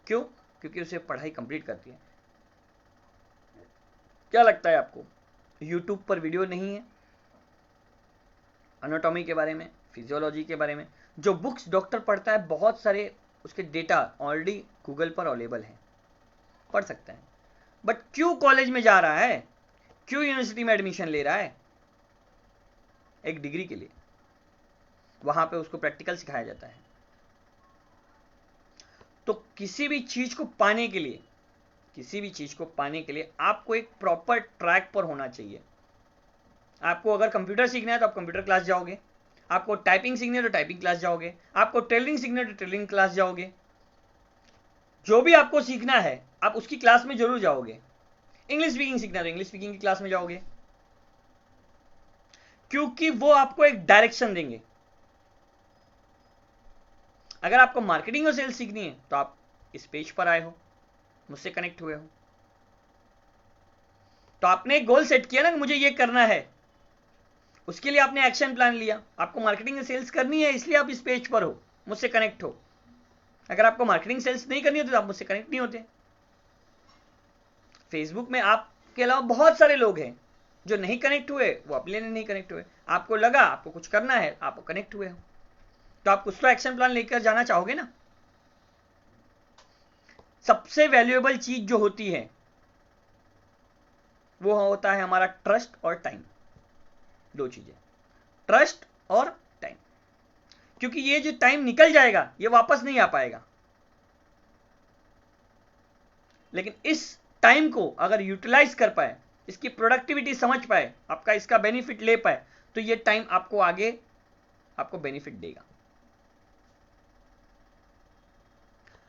[SPEAKER 1] क्यों? क्योंकि उसे पढ़ाई कंप्लीट करती है। क्या लगता है आपको, यूट्यूब पर वीडियो नहीं है एनाटॉमी के बारे में, फिजियोलॉजी के बारे में, जो बुक्स डॉक्टर पढ़ता है बहुत सारे उसके डेटा ऑलरेडी गूगल पर अवेलेबल है, पढ़ सकते हैं। बट क्यों कॉलेज में जा रहा है, क्यों यूनिवर्सिटी में एडमिशन ले रहा है, एक डिग्री के लिए, वहां पे उसको प्रैक्टिकल सिखाया जाता है। तो किसी भी चीज को पाने के लिए, किसी भी चीज को पाने के लिए आपको एक प्रॉपर ट्रैक पर होना चाहिए। आपको अगर कंप्यूटर सीखना है तो आप कंप्यूटर क्लास जाओगे, आपको टाइपिंग सीखनी है तो टाइपिंग क्लास जाओगे, आपको टेलरिंग सीखना है तो टेलरिंग क्लास जाओगे। जो भी आपको सीखना है आप उसकी क्लास में जरूर जाओगे। इंग्लिश स्पीकिंग सीखना है तो इंग्लिश स्पीकिंग की क्लास में जाओगे, क्योंकि वो आपको एक डायरेक्शन देंगे। अगर आपको मार्केटिंग और सेल्स सीखनी है तो आप इस पेज पर आए हो, मुझसे कनेक्ट हुए हो, तो आपने एक गोल सेट किया ना कि मुझे ये करना है, उसके लिए आपने एक्शन प्लान लिया। आपको मार्केटिंग और सेल्स करनी है इसलिए आप इस पेज पर हो, मुझसे कनेक्ट हो। अगर आपको मार्केटिंग सेल्स नहीं करनी होती तो आप मुझसे कनेक्ट नहीं होते। फेसबुक में आपके अलावा बहुत सारे लोग हैं जो नहीं कनेक्ट हुए, वो अपने लिए नहीं कनेक्ट हुए। आपको लगा आपको कुछ करना है, आप कनेक्ट हुए हो, तो आप कुछ तो एक्शन प्लान लेकर जाना चाहोगे ना। सबसे वैल्यूएबल चीज जो होती है वो होता है हमारा ट्रस्ट और टाइम। दो चीजें, ट्रस्ट और टाइम, क्योंकि ये जो टाइम निकल जाएगा ये वापस नहीं आ पाएगा। लेकिन इस टाइम को अगर यूटिलाइज कर पाए, इसकी प्रोडक्टिविटी समझ पाए, आपका इसका बेनिफिट ले पाए, तो ये टाइम आपको आगे आपको बेनिफिट देगा।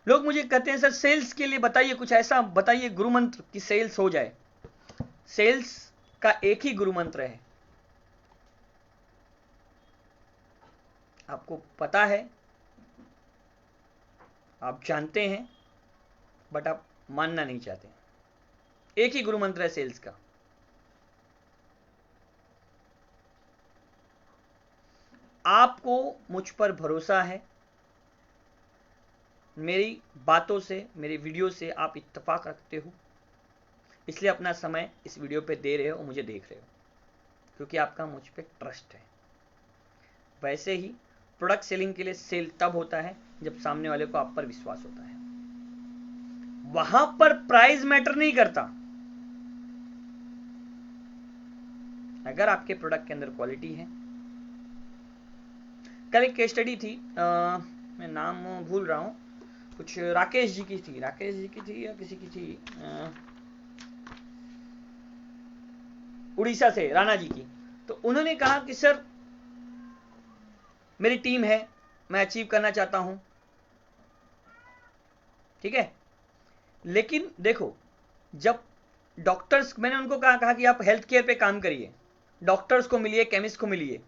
[SPEAKER 1] लोग मुझे कहते हैं सर सेल्स के लिए बताइए, कुछ ऐसा बताइए गुरु मंत्र कि सेल्स हो जाए। सेल्स का एक ही गुरु मंत्र है, आपको पता है, आप जानते हैं, बट आप मानना नहीं चाहते। एक ही गुरु मंत्र है सेल्स का, आपको मुझ पर भरोसा है, मेरी बातों से, मेरी वीडियो से आप इत्तेफाक रखते हो, इसलिए अपना समय इस वीडियो पे दे रहे हो, मुझे देख रहे हो, क्योंकि आपका मुझ पे ट्रस्ट है। वैसे ही प्रोडक्ट सेलिंग के लिए सेल तब होता है जब सामने वाले को आप पर विश्वास होता है। वहां पर प्राइस मैटर नहीं करता। अगर आपके प्रोडक्ट के अंदर क्वालिटी है, कल एक केस स्टडी थी, मैं नाम भूल रहा हूं, कुछ राकेश जी की थी, राकेश जी की थी या किसी की थी, उड़ीसा से राणा जी की। तो उन्होंने कहा कि सर मेरी टीम है, मैं अचीव करना चाहता हूं, ठीक है, लेकिन देखो जब डॉक्टर्स, मैंने उनको कहा कि आप हेल्थ केयर पे काम करिए, डॉक्टर्स को मिलिए, केमिस्ट को मिलिए,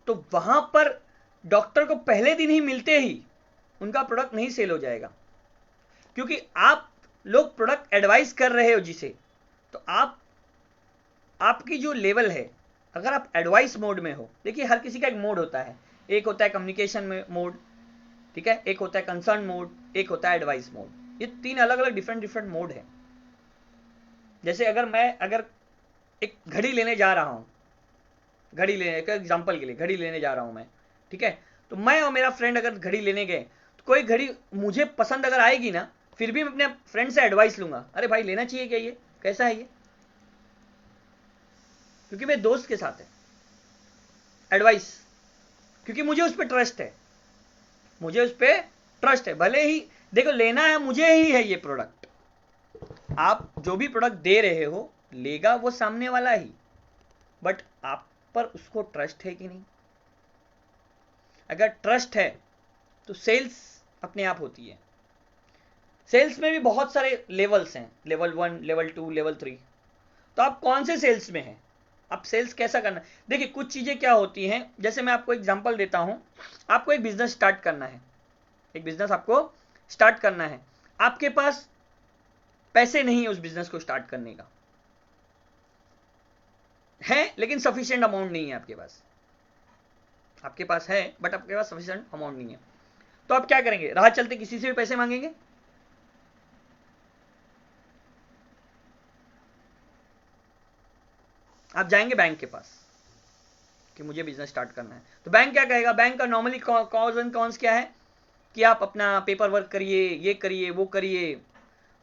[SPEAKER 1] तो वहां पर डॉक्टर को पहले दिन ही मिलते ही उनका प्रोडक्ट नहीं सेल हो जाएगा, क्योंकि आप लोग प्रोडक्ट एडवाइस कर रहे हो जिसे, तो आपकी जो लेवल है, अगर आप एडवाइस मोड में हो, देखिए हर किसी का एक मोड होता है, एक होता है कम्युनिकेशन में मोड, ठीक है, एक होता है कंसर्न मोड, एक होता है एडवाइस मोड। ये तीन अलग अलग डिफरेंट मोड है। जैसे अगर एक घड़ी लेने जा रहा हूं, घड़ी लेने का एग्जांपल के लिए घड़ी लेने जा रहा हूं मैं, ठीक है, तो मैं और मेरा फ्रेंड अगर घड़ी लेने गए, तो कोई घड़ी मुझे पसंद अगर आएगी ना, फिर भी मैं अपने फ्रेंड से एडवाइस लूंगा, अरे भाई लेना चाहिए क्या, ये कैसा है ये, क्योंकि मेरे दोस्त के साथ है एडवाइस, क्योंकि मुझे उस पर ट्रस्ट है, मुझे उस पर ट्रस्ट है। भले ही देखो लेना है मुझे ही है ये प्रोडक्ट, आप जो भी प्रोडक्ट दे रहे हो लेगा वो सामने वाला ही, बट आप पर उसको ट्रस्ट है कि नहीं। अगर ट्रस्ट है तो सेल्स अपने आप होती है। सेल्स में भी बहुत सारे लेवल्स हैं, लेवल 1, लेवल 2, लेवल 3। तो आप कौन से सेल्स में हैं, आप सेल्स कैसा करना। देखिए कुछ चीजें क्या होती हैं, जैसे मैं आपको एग्जांपल देता हूं, आपको एक बिजनेस स्टार्ट करना है, एक बिजनेस आपको स्टार्ट करना है, आपके पास पैसे नहीं है उस बिजनेस को स्टार्ट करने का, है लेकिन सफिशिएंट अमाउंट नहीं है आपके पास, आपके पास है बट आपके पास सफिशिएंट अमाउंट नहीं है, तो आप क्या करेंगे, राह चलते किसी से भी पैसे मांगेंगे, आप जाएंगे बैंक के पास कि मुझे बिजनेस स्टार्ट करना है, तो बैंक क्या कहेगा, बैंक का नॉर्मली कॉज एंड कॉन्स क्या है कि आप अपना पेपर वर्क करिए, ये करिए, वो करिए,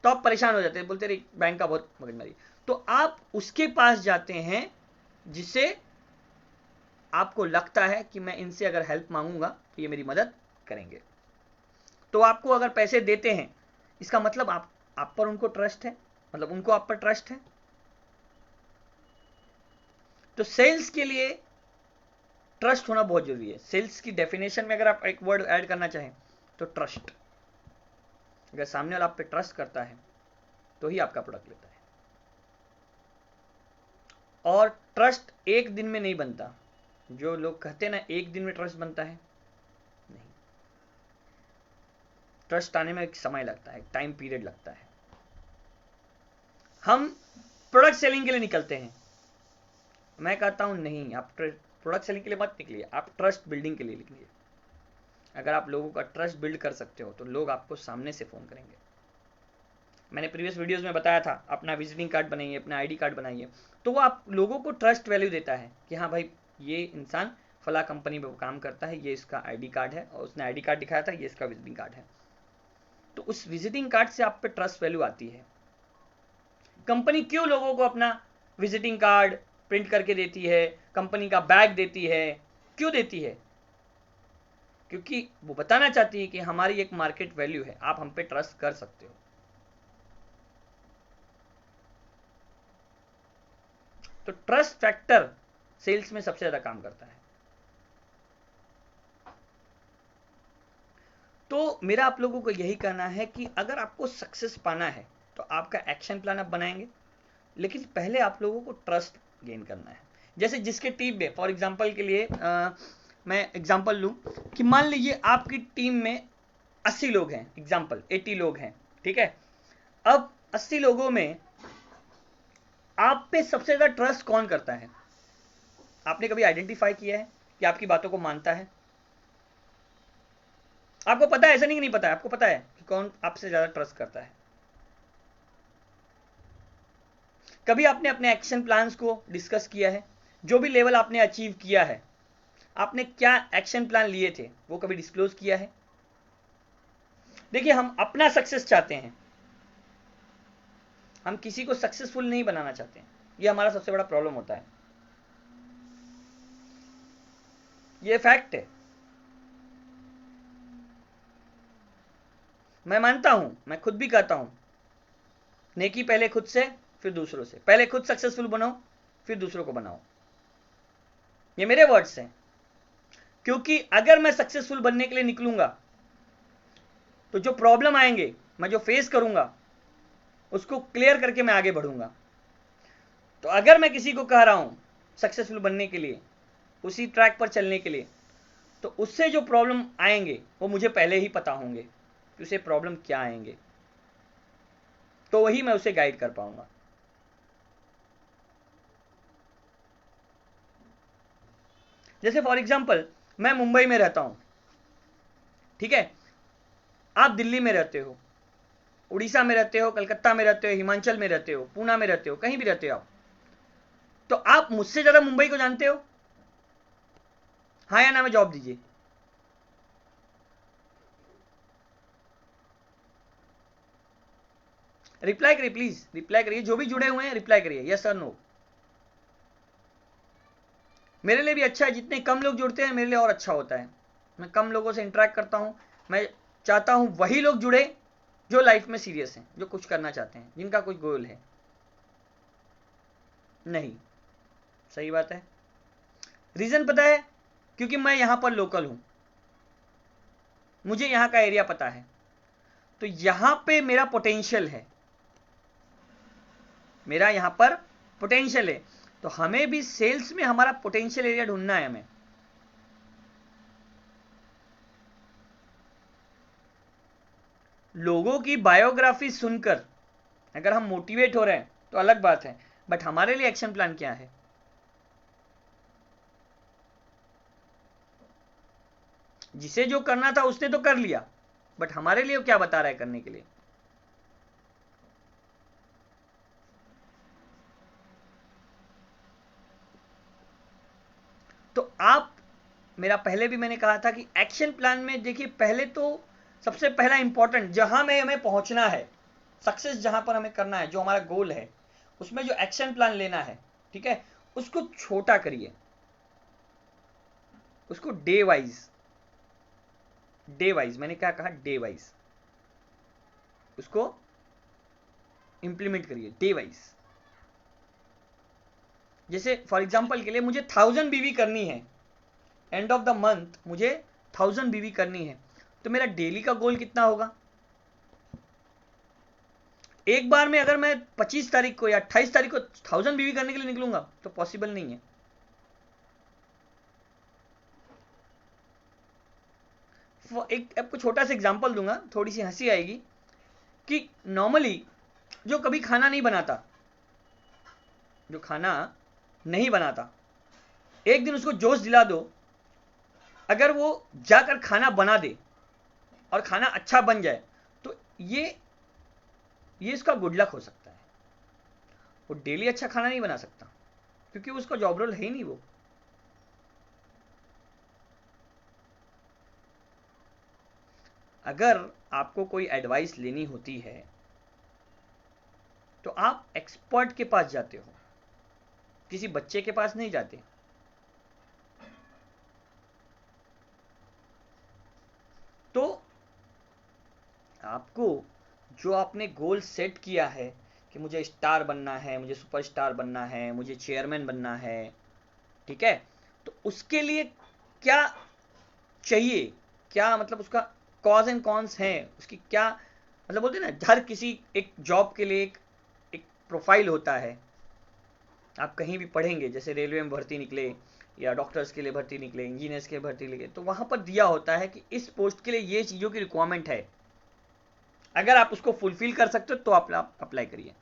[SPEAKER 1] तो आप परेशान हो जाते हैं, बोलते रहे बैंक का बहुत मगजमारी। तो आप उसके पास जाते हैं जिसे आपको लगता है कि मैं इनसे अगर हेल्प मांगूंगा तो ये मेरी मदद करेंगे, तो आपको अगर पैसे देते हैं इसका मतलब आप पर उनको ट्रस्ट है, मतलब उनको आप पर ट्रस्ट है। तो सेल्स के लिए ट्रस्ट होना बहुत जरूरी है। सेल्स की डेफिनेशन में अगर आप एक वर्ड ऐड करना चाहें तो ट्रस्ट, अगर सामने वाला आप पे ट्रस्ट करता है तो ही आपका प्रोडक्ट लेता है। और ट्रस्ट एक दिन में नहीं बनता, जो लोग कहते हैं ना एक दिन में ट्रस्ट बनता है, नहीं, ट्रस्ट आने में एक समय लगता है, एक टाइम पीरियड लगता है। हम प्रोडक्ट सेलिंग के लिए निकलते हैं, मैं कहता हूं नहीं, आप प्रोडक्ट सेलिंग के लिए मत निकलिए, आप ट्रस्ट बिल्डिंग के लिए निकलिए। अगर आप लोगों का ट्रस्ट बिल्ड कर सकते हो तो लोग आपको सामने से फोन करेंगे। मैंने प्रीवियस वीडियोस में बताया था, अपना विजिटिंग कार्ड बनाइए, अपना आईडी कार्ड बनाइए, तो वो आप लोगों को ट्रस्ट वैल्यू देता है कि हाँ भाई ये इंसान फला कंपनी में काम करता है, ये इसका आईडी कार्ड है, और उसने आईडी कार्ड दिखाया था, ये इसका विजिटिंग कार्ड है। तो उस विजिटिंग कार्ड से आप पे ट्रस्ट वैल्यू आती है। कंपनी क्यों लोगों को अपना विजिटिंग कार्ड प्रिंट करके देती है, कंपनी का बैग देती है, क्यों देती है, क्योंकि वो बताना चाहती है कि हमारी एक मार्केट वैल्यू है, आप हम पे ट्रस्ट कर सकते हो। तो ट्रस्ट फैक्टर सेल्स में सबसे ज्यादा काम करता है। तो तो मेरा आप लोगों को यही कहना है कि अगर आपको सक्सेस पाना है तो आपका एक्शन प्लान आप बनाएंगे, लेकिन पहले आप लोगों को ट्रस्ट गेन करना है। जैसे जिसके टीम में, फॉर एग्जांपल के लिए मैं एग्जांपल लूं कि मान लीजिए आपकी टीम में 80 लोग हैं, एग्जांपल 80 लोग हैं, ठीक है। अब 80 लोगों में आप पे सबसे ज्यादा ट्रस्ट कौन करता है? आपने कभी आइडेंटिफाई किया है कि आपकी बातों को मानता है? आपको पता है, ऐसा नहीं कि नहीं पता है, आपको पता है कि कौन आपसे ज्यादा ट्रस्ट करता है। कभी आपने अपने एक्शन प्लान्स को डिस्कस किया है? जो भी लेवल आपने अचीव किया है, आपने क्या एक्शन प्लान लिए थे, वो कभी डिस्क्लोज किया है? देखिए, हम अपना सक्सेस चाहते हैं, हम किसी को सक्सेसफुल नहीं बनाना चाहते हैं। ये हमारा सबसे बड़ा प्रॉब्लम होता है, ये फैक्ट है। मैं मानता हूं, मैं खुद भी कहता हूं, नेकी पहले खुद से फिर दूसरों से। पहले खुद सक्सेसफुल बनो फिर दूसरों को बनाओ। ये मेरे वर्ड्स हैं, क्योंकि अगर मैं सक्सेसफुल बनने के लिए निकलूंगा तो जो प्रॉब्लम आएंगे, मैं जो फेस करूंगा, उसको क्लियर करके मैं आगे बढ़ूंगा। तो अगर मैं किसी को कह रहा हूं सक्सेसफुल बनने के लिए, उसी ट्रैक पर चलने के लिए, तो उससे जो प्रॉब्लम आएंगे वो मुझे पहले ही पता होंगे कि उसे प्रॉब्लम क्या आएंगे, तो वही मैं उसे गाइड कर पाऊंगा। जैसे फॉर एग्जांपल, मैं मुंबई में रहता हूं, ठीक है, आप दिल्ली में रहते हो, उड़ीसा में रहते हो, कलकत्ता में रहते हो, हिमाचल में रहते हो, पूना में रहते हो, कहीं भी रहते हो आप, तो आप मुझसे ज्यादा मुंबई को जानते हो? हाँ या ना में जवाब दीजिए। रिप्लाई करिए प्लीज, रिप्लाई करिए, जो भी जुड़े हुए हैं रिप्लाई करिए, यस और नो। मेरे लिए भी अच्छा है, जितने कम लोग जुड़ते हैं मेरे लिए और अच्छा होता है। मैं कम लोगों से इंटरेक्ट करता हूं, मैं चाहता हूं वही लोग जुड़े जो लाइफ में सीरियस हैं, जो कुछ करना चाहते हैं, जिनका कोई गोल है। नहीं, सही बात है। रीजन पता है? क्योंकि मैं यहां पर लोकल हूं, मुझे यहां का एरिया पता है, तो यहां पे मेरा पोटेंशियल है, मेरा यहां पर पोटेंशियल है। तो हमें भी सेल्स में हमारा पोटेंशियल एरिया ढूंढना है। हमें लोगों की बायोग्राफी सुनकर अगर हम मोटिवेट हो रहे हैं तो अलग बात है, बट हमारे लिए एक्शन प्लान क्या है? जिसे जो करना था उसने तो कर लिया, बट हमारे लिए क्या बता रहा है करने के लिए? तो आप, मेरा पहले भी मैंने कहा था कि एक्शन प्लान में देखिए, पहले तो सबसे पहला इंपॉर्टेंट, जहां में हमें पहुंचना है, सक्सेस जहां पर हमें करना है, जो हमारा गोल है, उसमें जो एक्शन प्लान लेना है, ठीक है, उसको छोटा करिए, उसको डे वाइज, डे वाइज, मैंने क्या कहा, डे वाइज उसको इंप्लीमेंट करिए, डे वाइज। जैसे फॉर एग्जांपल के लिए मुझे 1000 बीवी करनी है, एंड ऑफ द मंथ मुझे 1000 बीवी करनी है, तो मेरा डेली का गोल कितना होगा? एक बार में अगर मैं 25 तारीख को या 28 तारीख को 1000 बीवी करने के लिए निकलूंगा तो पॉसिबल नहीं है। एक आपको छोटा सा एग्जांपल दूंगा, थोड़ी सी हंसी आएगी, कि नॉर्मली जो कभी खाना नहीं बनाता, जो खाना नहीं बनाता, एक दिन उसको जोश दिला दो, अगर वो जाकर खाना बना दे और खाना अच्छा बन जाए, तो ये इसका गुड लक हो सकता है। वो डेली अच्छा खाना नहीं बना सकता, क्योंकि उसका जॉब रोल है ही नहीं वो। अगर आपको कोई एडवाइस लेनी होती है तो आप एक्सपर्ट के पास जाते हो, किसी बच्चे के पास नहीं जाते। तो आपको जो आपने गोल सेट किया है कि मुझे स्टार बनना है, मुझे सुपरस्टार बनना है, मुझे चेयरमैन बनना है, ठीक है, तो उसके लिए क्या चाहिए, क्या मतलब उसका कॉज एंड कॉन्स हैं, उसकी क्या मतलब बोलते हैं ना, हर किसी एक जॉब के लिए एक प्रोफाइल होता है। आप कहीं भी पढ़ेंगे, जैसे रेलवे में भर्ती निकले या डॉक्टर्स के लिए भर्ती निकले, इंजीनियर्स के लिए भर्ती निकले, तो वहां पर दिया होता है कि इस पोस्ट के लिए ये चीज़ों की रिक्वायरमेंट है, अगर आप उसको फुलफिल कर सकते हो तो आप अप्लाई करिए।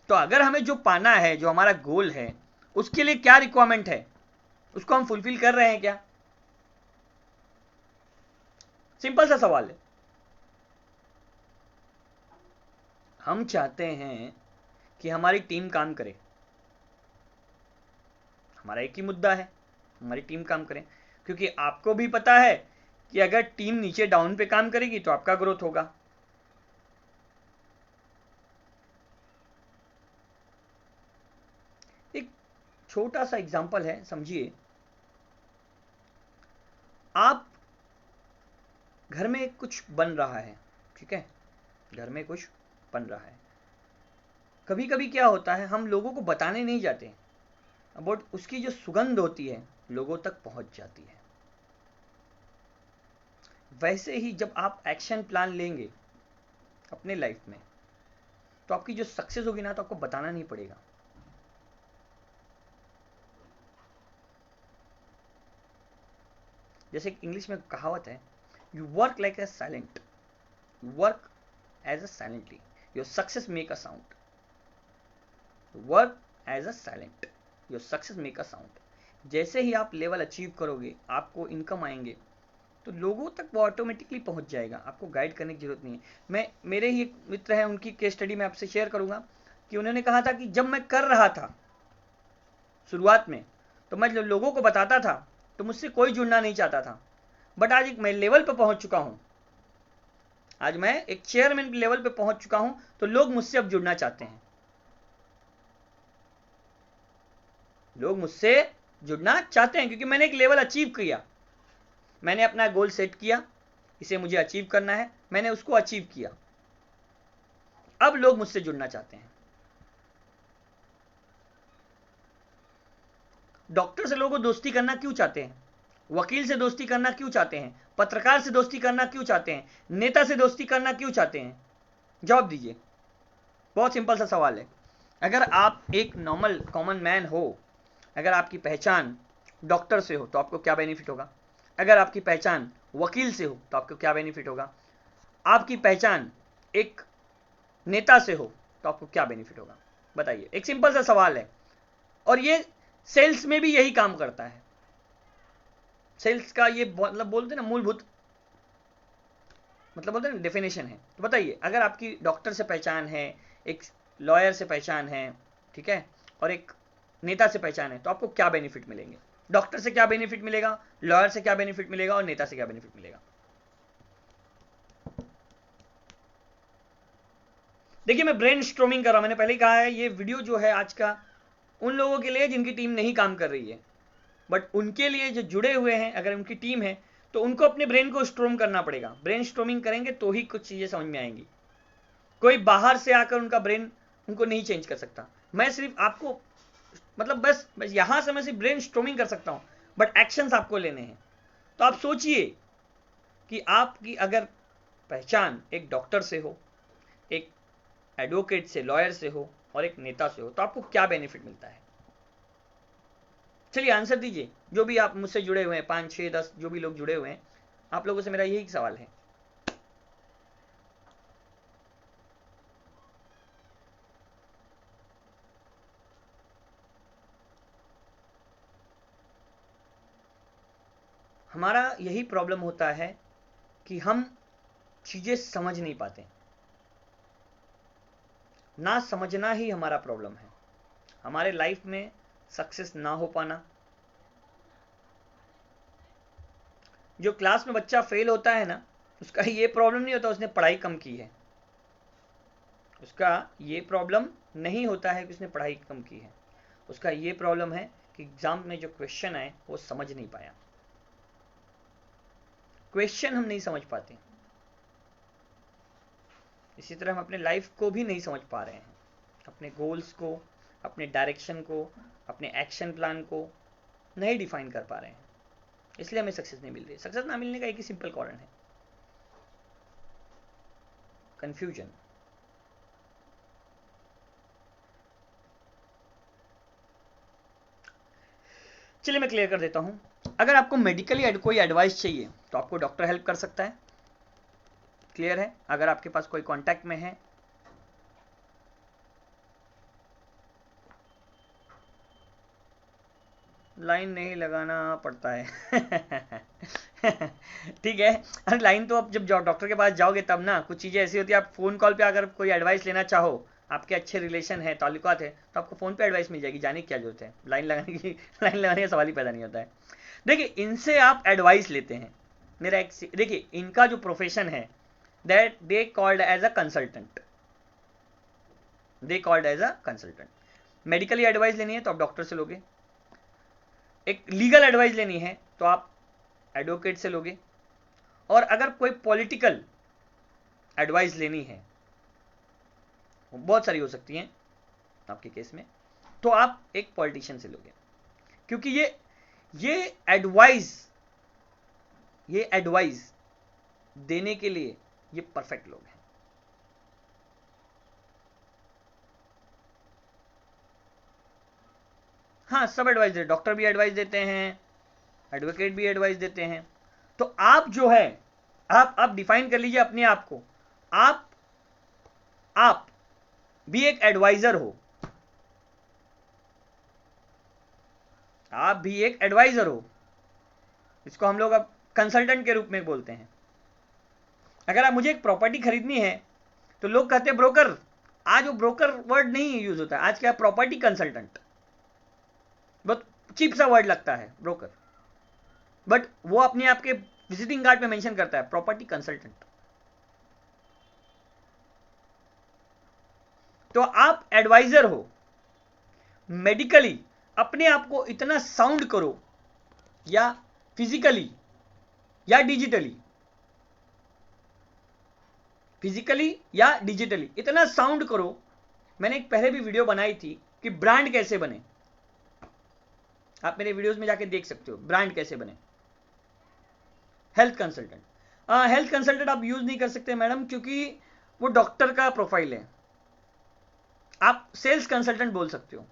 [SPEAKER 1] तो अगर हमें जो पाना है, जो हमारा गोल है, उसके लिए क्या रिक्वायरमेंट है, उसको हम फुलफिल कर रहे हैं क्या? सिंपल सा सवाल है। हम चाहते हैं कि हमारी टीम काम करे, हमारा एक ही मुद्दा है, हमारी टीम काम करे, क्योंकि आपको भी पता है कि अगर टीम नीचे डाउन पे काम करेगी तो आपका ग्रोथ होगा। एक छोटा सा एग्जांपल है, समझिए। आप घर में कुछ बन रहा है, ठीक है, घर में कुछ बन रहा है, कभी कभी क्या होता है, हम लोगों को बताने नहीं जाते, बट उसकी जो सुगंध होती है लोगों तक पहुंच जाती है। वैसे ही जब आप एक्शन प्लान लेंगे अपने लाइफ में, तो आपकी जो सक्सेस होगी ना, तो आपको बताना नहीं पड़ेगा। जैसे इंग्लिश में कहावत है, you work like a silent, you work as a silently, your success make a sound. Work as a silent, your success make a sound. जैसे ही आप लेवल अचीव करोगे, आपको इनकम आएंगे, तो लोगों तक वो ऑटोमेटिकली पहुंच जाएगा, आपको गाइड करने की जरूरत नहीं है। मैं मेरे ही एक मित्र हैं, उनकी केस स्टडी मैं आपसे शेयर करूंगा कि उन्होंने कहा था कि जब मैं कर रहा था शुरुआत में, तो मैं लोगों को बताता था तो मुझसे कोई जुड़ना नहीं चाहता था, बट आज एक मैं लेवल पे पहुंच चुका हूं, आज मैं एक चेयरमैन के लेवल पे पहुंच चुका हूं, तो लोग मुझसे अब जुड़ना चाहते हैं, लोग मुझसे जुड़ना चाहते हैं, क्योंकि मैंने एक लेवल अचीव किया, मैंने अपना गोल सेट किया, इसे मुझे अचीव करना है, मैंने उसको अचीव किया, अब लोग मुझसे जुड़ना चाहते हैं। डॉक्टर से लोगों दोस्ती करना क्यों चाहते हैं, वकील से दोस्ती करना क्यों चाहते हैं, पत्रकार से दोस्ती करना क्यों चाहते हैं, नेता से दोस्ती करना क्यों चाहते हैं? जवाब दीजिए। बहुत सिंपल सा सवाल है। अगर आप एक नॉर्मल कॉमन मैन हो, अगर आपकी पहचान डॉक्टर से हो तो आपको क्या बेनिफिट होगा, अगर आपकी पहचान वकील से हो तो आपको क्या बेनिफिट होगा, आपकी पहचान एक नेता से हो तो आपको क्या बेनिफिट होगा? बताइए, एक सिंपल सा सवाल है। और ये सेल्स में भी यही काम करता है। सेल्स का ये मतलब बोलते हैं ना मूलभूत, मतलब बोलते हैं ना डेफिनेशन है। तो बताइए, अगर आपकी डॉक्टर से पहचान है, एक लॉयर से पहचान है, ठीक है, और एक नेता से पहचान है, तो आपको क्या बेनिफिट मिलेंगे? डॉक्टर से क्या बेनिफिट मिलेगा, लॉयर से क्या बेनिफिट मिलेगा, और नेता से क्या बेनिफिट मिलेगा? देखिए, मैं ब्रेन स्ट्रोमिंग कर रहा हूं, मैंने पहले ही कहा है, ये वीडियो जो है आज का उन लोगों के लिए जिनकी टीम नहीं काम कर रही है, बट उनके लिए जो जुड़े हुए हैं, अगर उनकी टीम है, तो उनको अपने ब्रेन को स्ट्रोम करना पड़ेगा। ब्रेन स्ट्रोमिंग करेंगे तो ही कुछ चीजें समझ में आएंगी। कोई बाहर से आकर उनका ब्रेन उनको नहीं चेंज कर सकता। मैं सिर्फ आपको मतलब बस यहां से मैं सिर्फ ब्रेन स्ट्रोमिंग कर सकता हूं, बट एक्शंस आपको लेने हैं। तो आप सोचिए कि आपकी अगर पहचान एक डॉक्टर से हो, एक एडवोकेट से, लॉयर से हो, और एक नेता से हो, तो आपको क्या बेनिफिट मिलता है? चलिए आंसर दीजिए। जो भी आप मुझसे जुड़े हुए हैं, 5 6 10 जो भी लोग जुड़े हुए हैं, आप लोगों से मेरा यही सवाल है। हमारा यही प्रॉब्लम होता है कि हम चीजें समझ नहीं पाते, ना समझना ही हमारा प्रॉब्लम है। हमारे लाइफ में सक्सेस ना हो पाना, जो क्लास में बच्चा फेल होता है ना, उसका ये प्रॉब्लम नहीं होता उसने पढ़ाई कम की है, उसका ये प्रॉब्लम नहीं होता है कि उसने पढ़ाई कम की है, उसका ये प्रॉब्लम है कि एग्जाम में जो क्वेश्चन आए वो समझ नहीं पाया। क्वेश्चन हम नहीं समझ पाते, इसी तरह हम अपने लाइफ को भी नहीं समझ पा रहे हैं, अपने गोल्स को, अपने डायरेक्शन को, अपने एक्शन प्लान को नहीं डिफाइन कर पा रहे हैं, इसलिए हमें सक्सेस नहीं मिल रही। सक्सेस ना मिलने का एक ही सिंपल कारण है, कंफ्यूजन। चलिए मैं क्लियर कर देता हूं। अगर आपको मेडिकली कोई एडवाइस चाहिए तो आपको डॉक्टर हेल्प कर सकता है, क्लियर है। अगर आपके पास कोई कांटेक्ट में है, लाइन नहीं लगाना पड़ता है ठीक है। अरे लाइन तो अब जब डॉक्टर के पास जाओगे तब ना, कुछ चीज़ें ऐसी होती है, आप फ़ोन कॉल पे अगर कोई एडवाइस लेना चाहो, आपके अच्छे रिलेशन है, ताल्लुकात है, तो आपको फ़ोन पे एडवाइस मिल जाएगी, जाने की क्या जरूरत है लाइन लगाने की लाइन लगाने का सवाल ही पैदा नहीं होता है। देखिए इनसे आप एडवाइस लेते हैं। मेरा एक देखिए, इनका जो प्रोफेशन है that they called as a consultant, they called as a consultant. Medically advice लेनी है तो आप डॉक्टर से लोगे, एक लीगल एडवाइस लेनी है तो आप एडवोकेट से लोगे, और अगर कोई पॉलिटिकल एडवाइस लेनी है, बहुत सारी हो सकती हैं आपके केस में, तो आप एक पॉलिटिशियन से लोगे, क्योंकि ये एडवाइस देने के लिए ये परफेक्ट लोग हैं। हाँ, सब एडवाइस देते, डॉक्टर भी एडवाइस देते हैं, एडवोकेट भी एडवाइस देते हैं। तो आप जो है, आप डिफाइन कर लीजिए अपने आप को, आप भी एक एडवाइजर हो, आप भी एक एडवाइजर हो। इसको हम लोग अब कंसल्टेंट के रूप में बोलते हैं। अगर आप मुझे एक प्रॉपर्टी खरीदनी है तो लोग कहते हैं ब्रोकर, आज वो ब्रोकर वर्ड नहीं यूज होता, आज क्या प्रॉपर्टी कंसल्टेंट, बहुत चीप सा वर्ड लगता है ब्रोकर, बट वो अपने आप के विजिटिंग कार्ड पे मेंशन करता है प्रॉपर्टी कंसल्टेंट। तो आप एडवाइजर हो, मेडिकली अपने आप को इतना साउंड करो, या फिजिकली या डिजिटली, इतना साउंड करो। मैंने एक पहले भी वीडियो बनाई थी कि ब्रांड कैसे बने, आप मेरे वीडियोस में जाके देख सकते हो ब्रांड कैसे बने। हेल्थ कंसल्टेंट, हेल्थ कंसल्टेंट आप यूज नहीं कर सकते मैडम, क्योंकि वो डॉक्टर का प्रोफाइल है। आप सेल्स कंसल्टेंट बोल सकते हो,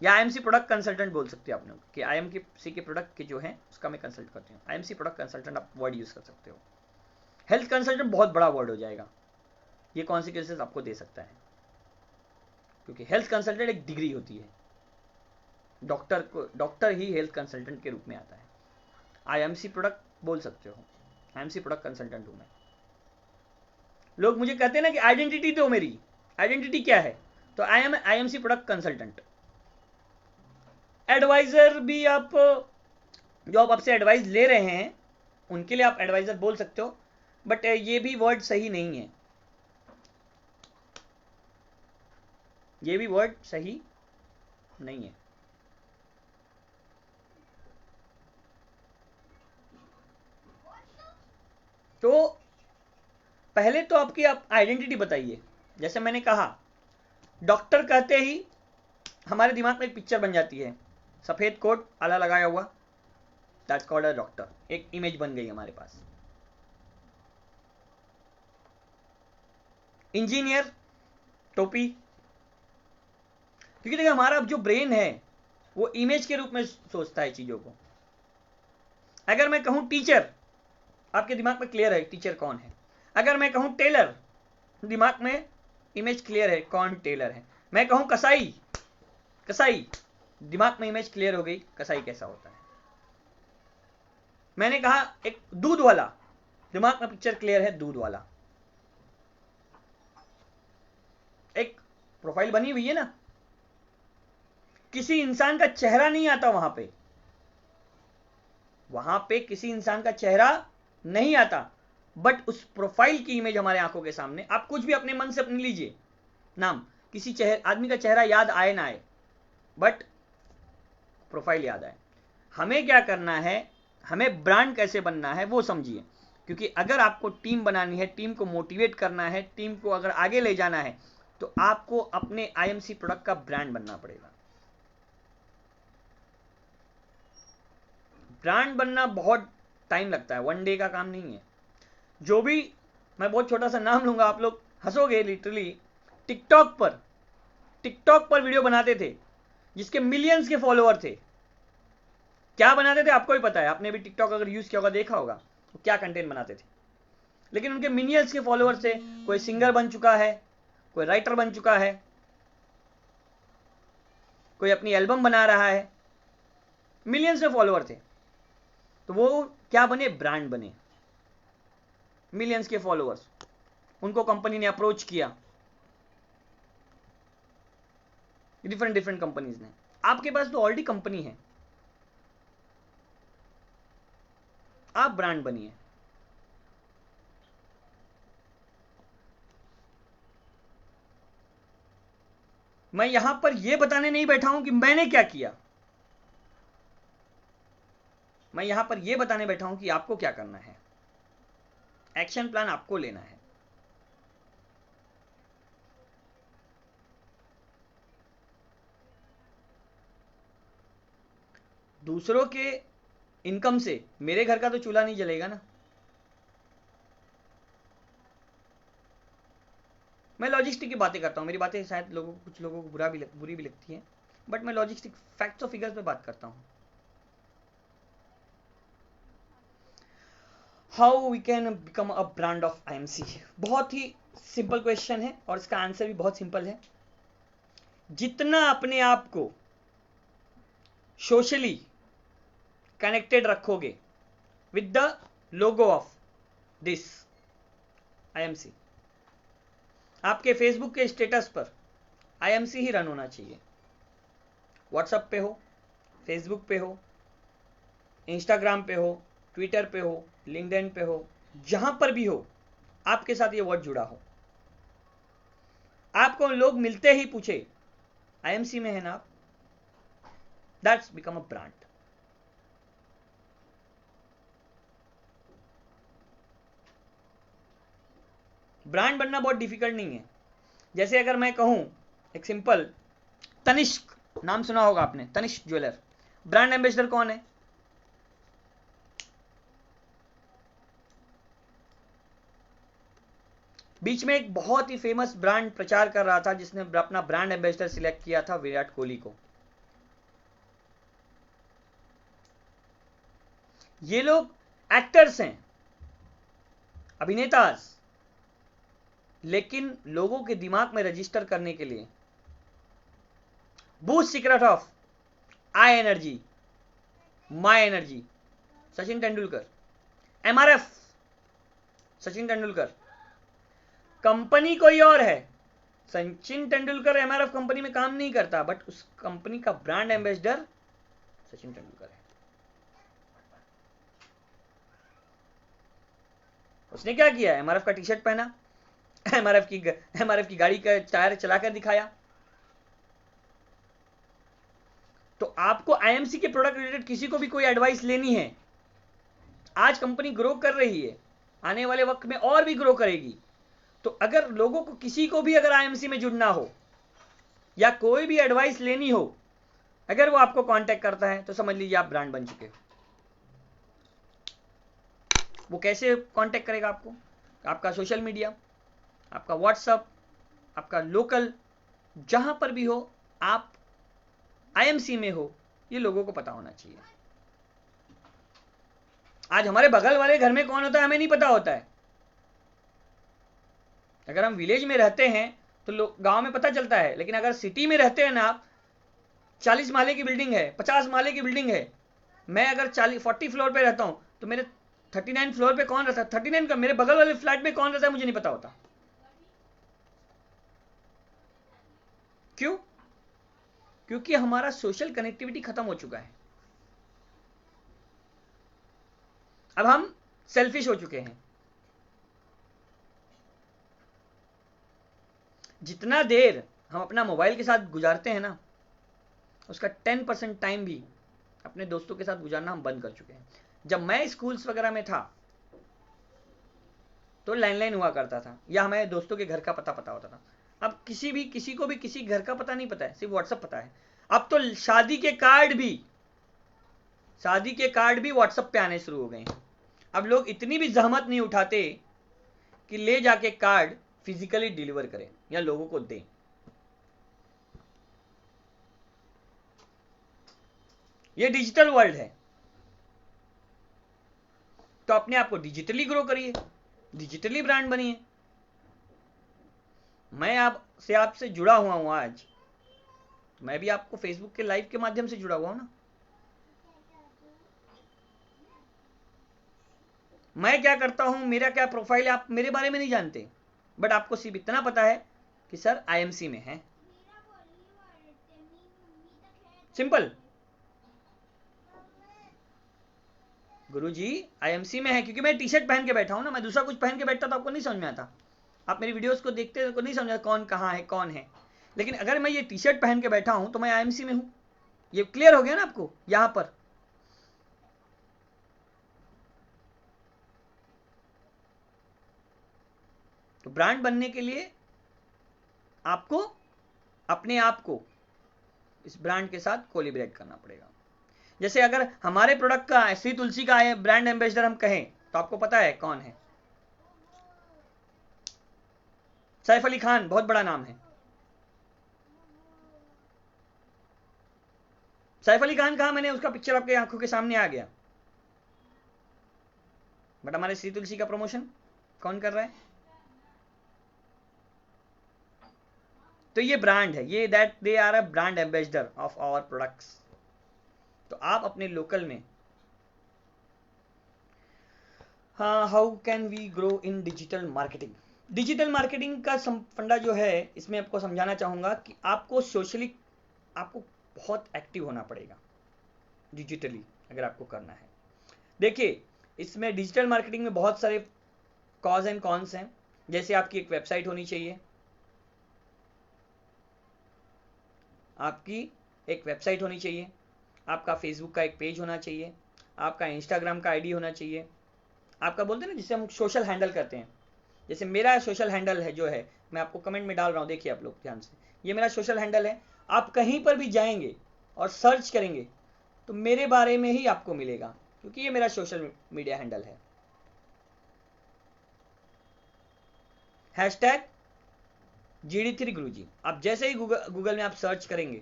[SPEAKER 1] या आईएमसी प्रोडक्ट कंसल्टेंट बोल सकते हो आपने, कि आईएमसी के प्रोडक्ट के जो है उसका मैं कंसल्ट करती हूँ, आईएमसी प्रोडक्ट कंसल्टेंट आप वर्ड यूज कर सकते हो। हेल्थ कंसल्टेंट बहुत बड़ा वर्ड हो जाएगा, ये कॉन्सिक्वेंसेस आपको दे सकता है, क्योंकि हेल्थ कंसल्टेंट एक डिग्री होती है, डॉक्टर ही हेल्थ कंसल्टेंट के रूप में आता है। आईएमसी प्रोडक्ट बोल सकते हो, आईएमसी प्रोडक्ट कंसल्टेंट हूं मैं। लोग मुझे कहते हैं ना कि आइडेंटिटी दो, मेरी आइडेंटिटी क्या है, तो I am IMC product consultant. Advisor भी आप, जो आप आपसे एडवाइस ले रहे हैं उनके लिए आप एडवाइजर बोल सकते हो, बट ये भी वर्ड सही नहीं है, ये भी वर्ड सही नहीं है। तो पहले तो आपकी आप आइडेंटिटी बताइए। जैसे मैंने कहा, डॉक्टर कहते ही हमारे दिमाग में एक पिक्चर बन जाती है, सफेद कोट आला लगाया हुआ, दैट्स कॉल्ड अ डॉक्टर, एक इमेज बन गई हमारे पास। इंजीनियर, टोपी, क्योंकि देखिए हमारा जो ब्रेन है वो इमेज के रूप में सोचता है चीजों को। अगर मैं कहूं टीचर, आपके दिमाग में क्लियर है टीचर कौन है। अगर मैं कहूं टेलर, दिमाग में इमेज क्लियर है कौन टेलर है। मैं कहूं कसाई, कसाई, दिमाग में इमेज क्लियर हो गई कसाई कैसा होता है। मैंने कहा एक दूध वाला, दिमाग में पिक्चर क्लियर है दूध वाला, एक प्रोफाइल बनी हुई है ना। किसी इंसान का चेहरा नहीं आता वहां पे किसी इंसान का चेहरा नहीं आता, बट उस प्रोफाइल की इमेज हमारे आंखों के सामने। आप कुछ भी अपने मन से अपने लीजिए नाम, किसी आदमी का चेहरा याद आए ना आए, बट प्रोफाइल याद आए। हमें क्या करना है, हमें ब्रांड कैसे बनना है वो समझिए, क्योंकि अगर आपको टीम बनानी है, टीम को मोटिवेट करना है, टीम को अगर आगे ले जाना है, तो आपको अपने आईएमसी प्रोडक्ट का ब्रांड बनना पड़ेगा। ब्रांड बनना बहुत टाइम लगता है, वन डे का काम नहीं है। जो भी, मैं बहुत छोटा सा नाम लूंगा, आप लोग हंसोगे लिटरली, टिकटॉक पर वीडियो बनाते थे जिसके मिलियंस के फॉलोअर थे। क्या बनाते थे आपको ही पता है, आपने भी टिकटॉक अगर यूज किया होगा, देखा होगा तो क्या कंटेंट बनाते थे। लेकिन उनके मिलियंस के फॉलोअर थे, कोई सिंगर बन चुका है, कोई राइटर बन चुका है, कोई अपनी एल्बम बना रहा है, मिलियंस में फॉलोअर थे। तो वो क्या बने, ब्रांड बने, मिलियंस के फॉलोअर्स, उनको कंपनी ने अप्रोच किया, डिफरेंट कंपनीज ने। आपके पास तो ऑलरेडी कंपनी है, आप ब्रांड बनिए। मैं यहां पर यह बताने नहीं बैठा हूं कि मैंने क्या किया, मैं यहां पर यह बताने बैठा हूं कि आपको क्या करना है, एक्शन प्लान आपको लेना है। दूसरों के इनकम से मेरे घर का तो चूल्हा नहीं जलेगा ना। मैं लॉजिस्टिक की बातें करता हूं, मेरी बातें शायद कुछ लोगों को बुरी भी लगती हैं, बट मैं लॉजिस्टिक फैक्ट्स और फिगर्स पे बात करता हूं। How we can become a brand of IMC? बहुत ही सिंपल क्वेश्चन है और इसका आंसर भी बहुत सिंपल है। जितना अपने आप को सोशली कनेक्टेड रखोगे with the logo of this IMC, आपके फेसबुक के स्टेटस पर IMC ही रन होना चाहिए। व्हाट्सएप पे हो, फेसबुक पे हो, इंस्टाग्राम पे हो, ट्विटर पे हो, लिंक्डइन पे हो, जहां पर भी हो, आपके साथ ये वर्ड जुड़ा हो। आपको लोग मिलते ही पूछे IMC में है ना आप, that's become a brand. Brand बनना बहुत डिफिकल्ट नहीं है। जैसे अगर मैं कहूं एक सिंपल, तनिष्क नाम सुना होगा आपने, तनिष्क ज्वेलर, ब्रांड एम्बेसडर कौन है? बीच में एक बहुत ही फेमस ब्रांड प्रचार कर रहा था जिसने अपना ब्रांड एम्बेसडर सिलेक्ट किया था विराट कोहली को। ये लोग एक्टर्स हैं, अभिनेताज, लेकिन लोगों के दिमाग में रजिस्टर करने के लिए boost secret of I energy, my energy, Sachin Tendulkar, MRF, Sachin Tendulkar, company कोई और है। सचिन तेंदुलकर MRF कंपनी में काम नहीं करता, बट उस कंपनी का ब्रांड एम्बेसडर सचिन तेंदुलकर है। उसने क्या किया, MRF का टी शर्ट पहना, MRF की गाड़ी का टायर चलाकर दिखाया। तो आपको IMC के प्रोडक्ट रिलेटेड किसी को भी कोई एडवाइस लेनी है, आज कंपनी ग्रो कर रही है, आने वाले वक्त में और भी ग्रो करेगी। तो अगर लोगों को किसी को भी अगर IMC में जुड़ना हो या कोई भी एडवाइस लेनी हो, अगर वो आपको कांटेक्ट करता है तो समझ लीजिए आप ब्रांड बन चुके हो। वो कैसे कांटेक्ट करेगा आपको? आपका सोशल मीडिया, आपका व्हाट्सएप, आपका लोकल, जहां पर भी हो आप IMC में हो, ये लोगों को पता होना चाहिए। आज हमारे बगल वाले घर में कौन होता है हमें नहीं पता होता है। अगर हम विलेज में रहते हैं तो गांव में पता चलता है, लेकिन अगर सिटी में रहते हैं ना आप, 40 माले की बिल्डिंग है, 50 माले की बिल्डिंग है, मैं अगर 40 फ्लोर पे रहता हूं तो मेरे 39 फ्लोर पे कौन रहता है, 39 का मेरे बगल वाले फ्लैट में कौन रहता है मुझे नहीं पता होता। क्यों? क्योंकि हमारा सोशल कनेक्टिविटी खत्म हो चुका है। अब हम सेल्फिश हो चुके हैं। जितना देर हम अपना मोबाइल के साथ गुजारते हैं ना, उसका 10% टाइम भी अपने दोस्तों के साथ गुजारना हम बंद कर चुके हैं। जब मैं स्कूल्स वगैरह में था तो लैंडलाइन हुआ करता था या हमें दोस्तों के घर का पता होता था। अब किसी को भी किसी घर का पता नहीं पता है, सिर्फ व्हाट्सएप पता है। अब तो शादी के कार्ड भी व्हाट्सएप पे आने शुरू हो गए हैं। अब लोग इतनी भी जहमत नहीं उठाते कि ले जाके कार्ड फिजिकली डिलीवर करें या लोगों को दें। ये डिजिटल वर्ल्ड है, तो अपने आप को डिजिटली ग्रो करिए, डिजिटली ब्रांड बनिए। मैं आपसे जुड़ा हुआ हूं आज, मैं भी आपको फेसबुक के लाइव के माध्यम से जुड़ा हुआ हूं ना। मैं क्या करता हूं, मेरा क्या प्रोफाइल है, आप मेरे बारे में नहीं जानते, बट आपको सिर्फ इतना पता है कि सर आईएमसी में है, सिंपल। गुरुजी आईएमसी में है क्योंकि मैं टी शर्ट पहन के बैठा हूं ना, मैं दूसरा कुछ पहन के बैठता तो आपको नहीं समझ में आता, आप मेरी वीडियोस को देखते तो नहीं समझ आता कौन कहाँ है कौन है। लेकिन अगर मैं ये टी शर्ट पहन के बैठा हूं तो मैं आईएमसी में हूं, ये क्लियर हो गया ना आपको। यहां पर तो ब्रांड बनने के लिए आपको अपने आप को इस ब्रांड के साथ कोलिब्रेट करना पड़ेगा। जैसे अगर हमारे प्रोडक्ट का श्री तुलसी का ब्रांड एम्बेसडर हम कहें तो आपको पता है कौन है, सैफ अली खान, बहुत बड़ा नाम है। सैफ अली खान कहा, मैंने उसका पिक्चर आपके आंखों के सामने आ गया, बट हमारे श्री तुलसी का प्रमोशन कौन कर रहा है? तो ये ब्रांड है, ये that they are a brand ambassador of our products. तो आप अपने लोकल में, हाँ, how can we grow in digital marketing. Digital marketing का फंडा जो है, इसमें आपको समझाना चाहूंगा कि आपको सोशली आपको बहुत एक्टिव होना पड़ेगा डिजिटली अगर आपको करना है। देखिए, इसमें डिजिटल मार्केटिंग में बहुत सारे कॉज एंड कॉन्स हैं। जैसे आपकी एक वेबसाइट होनी चाहिए, आपकी एक वेबसाइट होनी चाहिए, आपका फेसबुक का एक पेज होना चाहिए, आपका इंस्टाग्राम का आईडी होना चाहिए, आपका बोलते हैं ना जिसे हम सोशल हैंडल करते हैं। जैसे मेरा सोशल हैंडल है जो है, मैं आपको कमेंट में डाल रहा हूँ, देखिए आप लोग ध्यान से, ये मेरा सोशल हैंडल है। आप कहीं पर भी जाएंगे और सर्च करेंगे तो मेरे बारे में ही आपको मिलेगा, क्योंकि ये मेरा सोशल मीडिया हैंडल है। हैशटैग GD3 गुरुजी। आप जैसे ही गूगल में आप सर्च करेंगे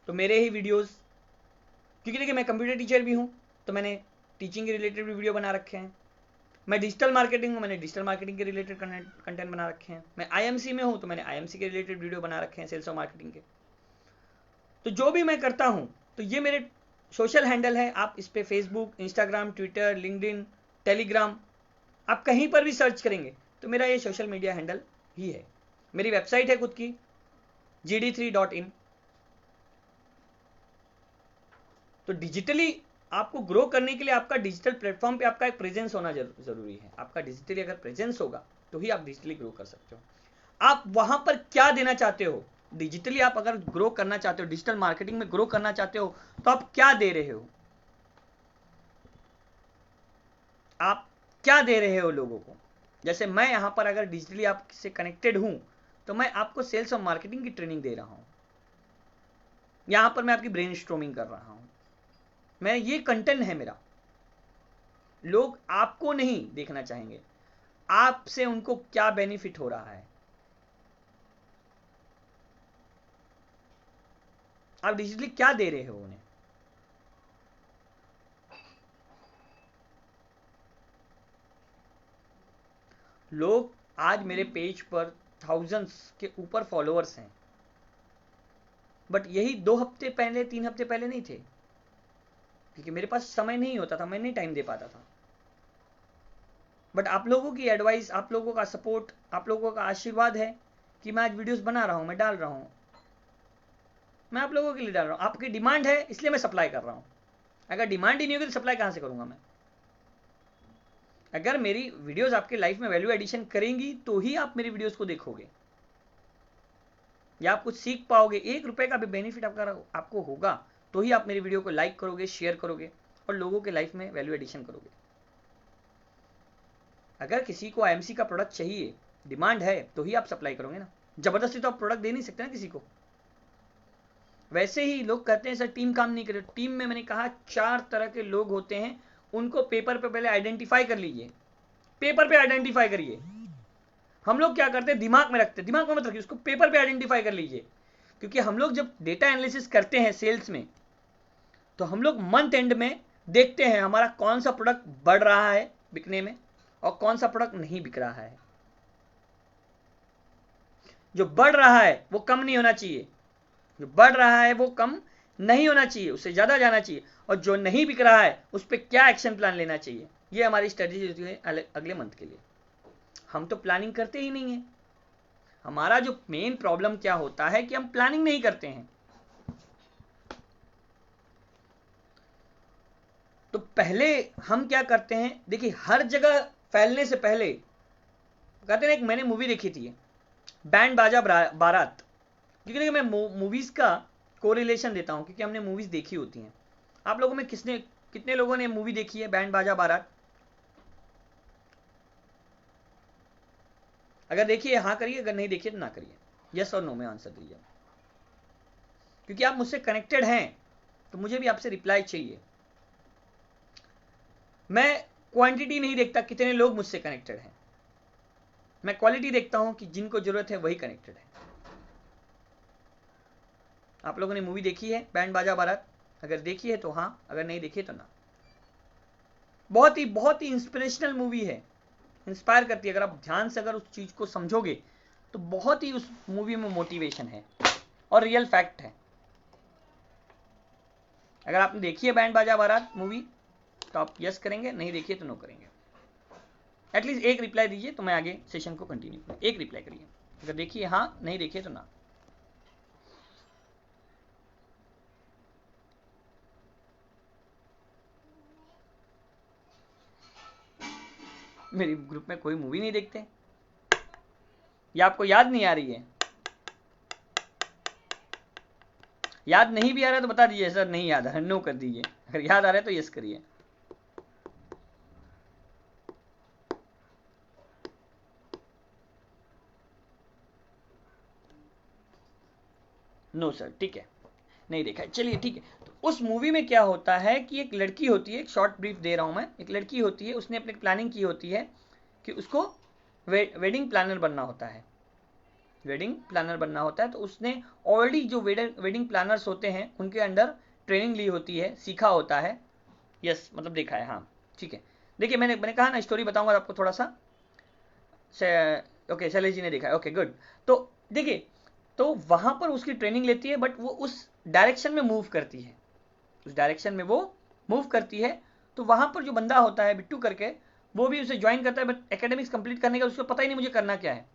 [SPEAKER 1] तो मेरे ही वीडियोस, क्योंकि देखिए मैं कंप्यूटर टीचर भी हूं तो मैंने टीचिंग के रिलेटेड भी वीडियो बना रखे हैं। मैं डिजिटल मार्केटिंग हूं, मैंने डिजिटल मार्केटिंग के रिलेटेड कंटेंट बना रखे हैं। मैं आईएमसी में हूं तो मैंने आईएमसी के रिलेटेड वीडियो बना रखे हैं, सेल्स और मार्केटिंग के। तो जो भी मैं करता हूं तो ये मेरे सोशल हैंडल है। आप इस पे Facebook, Instagram, Twitter, LinkedIn, Telegram, आप कहीं पर भी सर्च करेंगे तो मेरा ये सोशल मीडिया हैंडल ही है। मेरी वेबसाइट है खुद की gd3.in। तो डिजिटली आपको ग्रो करने के लिए आपका डिजिटल प्लेटफॉर्म पे आपका एक प्रेजेंस होना जरूरी है। आपका डिजिटली अगर प्रेजेंस होगा तो ही आप डिजिटली ग्रो कर सकते हो। आप वहां पर क्या देना चाहते हो, डिजिटली आप अगर ग्रो करना चाहते हो, डिजिटल मार्केटिंग में ग्रो करना चाहते हो, तो आप क्या दे रहे हो, आप क्या दे रहे हो लोगों को। जैसे मैं यहां पर अगर डिजिटली आपसे कनेक्टेड हूं तो मैं आपको सेल्स और मार्केटिंग की ट्रेनिंग दे रहा हूं, यहां पर मैं आपकी ब्रेनस्टॉर्मिंग कर रहा हूं, मैं ये कंटेंट है मेरा। लोग आपको नहीं देखना चाहेंगे, आपसे उनको क्या बेनिफिट हो रहा है, आप डिजिटली क्या दे रहे हो उन्हें। लोग आज मेरे पेज पर थाउजेंड्स के ऊपर फॉलोअर्स हैं, बट यही 2 हफ्ते पहले, 3 हफ्ते पहले नहीं थे, क्योंकि मेरे पास समय नहीं होता था, मैं नहीं टाइम दे पाता था। बट आप लोगों की एडवाइस, आप लोगों का सपोर्ट, आप लोगों का आशीर्वाद है कि मैं आज वीडियोस बना रहा हूं, मैं डाल रहा हूं, मैं आप लोगों के लिए डाल रहा हूं। आपकी डिमांड है इसलिए मैं सप्लाई कर रहा हूं। अगर डिमांड ही नहीं होगी तो सप्लाई कहां से करूंगा मैं। अगर मेरी वीडियोस आपके लाइफ में वैल्यू एडिशन करेंगी तो ही आप मेरी वीडियोस को देखोगे या आप कुछ सीख पाओगे। 1 रुपए का भी बेनिफिट आपको होगा तो ही आप मेरी वीडियो को लाइक करोगे, शेयर करोगे और लोगों के लाइफ में वैल्यू एडिशन करोगे। अगर किसी को आईएमसी का प्रोडक्ट चाहिए, डिमांड है, तो ही आप सप्लाई करोगे ना। जबरदस्ती तो आप प्रोडक्ट दे नहीं सकते ना किसी को। वैसे ही लोग कहते हैं सर टीम काम नहीं करे। टीम में मैंने कहा 4 तरह के लोग होते हैं, उनको पेपर पे पहले आइडेंटिफाई कर लीजिए। पेपर पे आइडेंटिफाई करिए। हम लोग क्या करते हैं, दिमाग में रखते हैं, दिमाग में मत रखिए, उसको पेपर पे आइडेंटिफाई कर लीजिए। क्योंकि हम लोग जब डेटा एनालिसिस करते हैं सेल्स में, तो हम लोग मंथ एंड में देखते हैं हमारा कौन सा प्रोडक्ट बढ़ रहा है बिकने में और कौन सा प्रोडक्ट नहीं बिक रहा है। जो बढ़ रहा है वो कम नहीं होना चाहिए, जो बढ़ रहा है वो कम नहीं होना चाहिए, उससे ज्यादा जाना चाहिए, और जो नहीं बिक रहा है उस पर क्या एक्शन प्लान लेना चाहिए, ये हमारी स्ट्रेटेजी होती है अगले मंथ के लिए। हम तो प्लानिंग करते ही नहीं है। हमारा जो मेन प्रॉब्लम क्या होता है कि हम प्लानिंग नहीं करते हैं। तो पहले हम क्या करते हैं, देखिए हर जगह फैलने से पहले कहते हैं, एक मैंने मूवी देखी थी बैंड बाजा बारात, क्योंकि मैं मूवीज का कोरिलेशन देता हूं क्योंकि हमने मूवीज देखी होती हैं। आप लोगों में कितने लोगों ने मूवी देखी है बैंड बाजा बारात? अगर देखिए हाँ करिए, अगर नहीं देखिए तो ना करिए, यस और नो में आंसर दीजिए। क्योंकि आप मुझसे कनेक्टेड हैं तो मुझे भी आपसे रिप्लाई चाहिए। मैं क्वांटिटी नहीं देखता कितने लोग मुझसे कनेक्टेड हैं, मैं क्वालिटी देखता हूं कि जिनको जरूरत है वही कनेक्टेड है। आप लोगों ने मूवी देखी है बैंड बाजा बारात? अगर देखी है तो हाँ, अगर नहीं देखी है तो ना। बहुत ही इंस्पिरेशनल मूवी है, इंस्पायर करती है। अगर आप ध्यान से अगर उस चीज को समझोगे तो बहुत ही उस मूवी में मोटिवेशन है और रियल फैक्ट है। अगर आपने देखी है बैंड बाजा बारात मूवी तो आप यस करेंगे, नहीं देखिए तो नो करेंगे। एटलीस्ट एक रिप्लाई दीजिए तो मैं आगे सेशन को कंटिन्यू करूँ। एक रिप्लाई करिए, अगर देखिए हाँ, नहीं देखिए तो ना। मेरे ग्रुप में कोई मूवी नहीं देखते या आपको याद नहीं आ रही है? याद नहीं भी आ रहा है तो बता दीजिए सर नहीं याद आ रहा है, नो कर दीजिए। अगर याद आ रहा है तो यस करिए। नो सर, ठीक है, नहीं देखा है, चलिए ठीक है। तो उस मूवी में क्या होता है कि एक लड़की होती है, एक शॉर्ट ब्रीफ दे रहा हूं मैं, एक लड़की होती है, उसने अपनी प्लानिंग की होती है कि उसको वेडिंग प्लानर बनना होता है, वेडिंग प्लानर बनना होता है। तो उसने ऑलरेडी जो वेडिंग प्लानर्स होते हैं उनके अंडर ट्रेनिंग ली होती है, सीखा होता है। यस मतलब देखा है, हाँ ठीक है। देखिए मैंने कहा ना स्टोरी बताऊंगा आपको थोड़ा सा। ओके शैलेश जी ने देखा है, ओके गुड। तो देखिए, तो वहां पर उसकी ट्रेनिंग लेती है, बट वो उस डायरेक्शन में मूव करती है, उस डायरेक्शन में वो मूव करती है। तो वहां पर जो बंदा होता है बिट्टू करके, वो भी उसे ज्वाइन करता है, बट एकेडमिक्स कंप्लीट करने का उसको पता ही नहीं मुझे करना क्या है।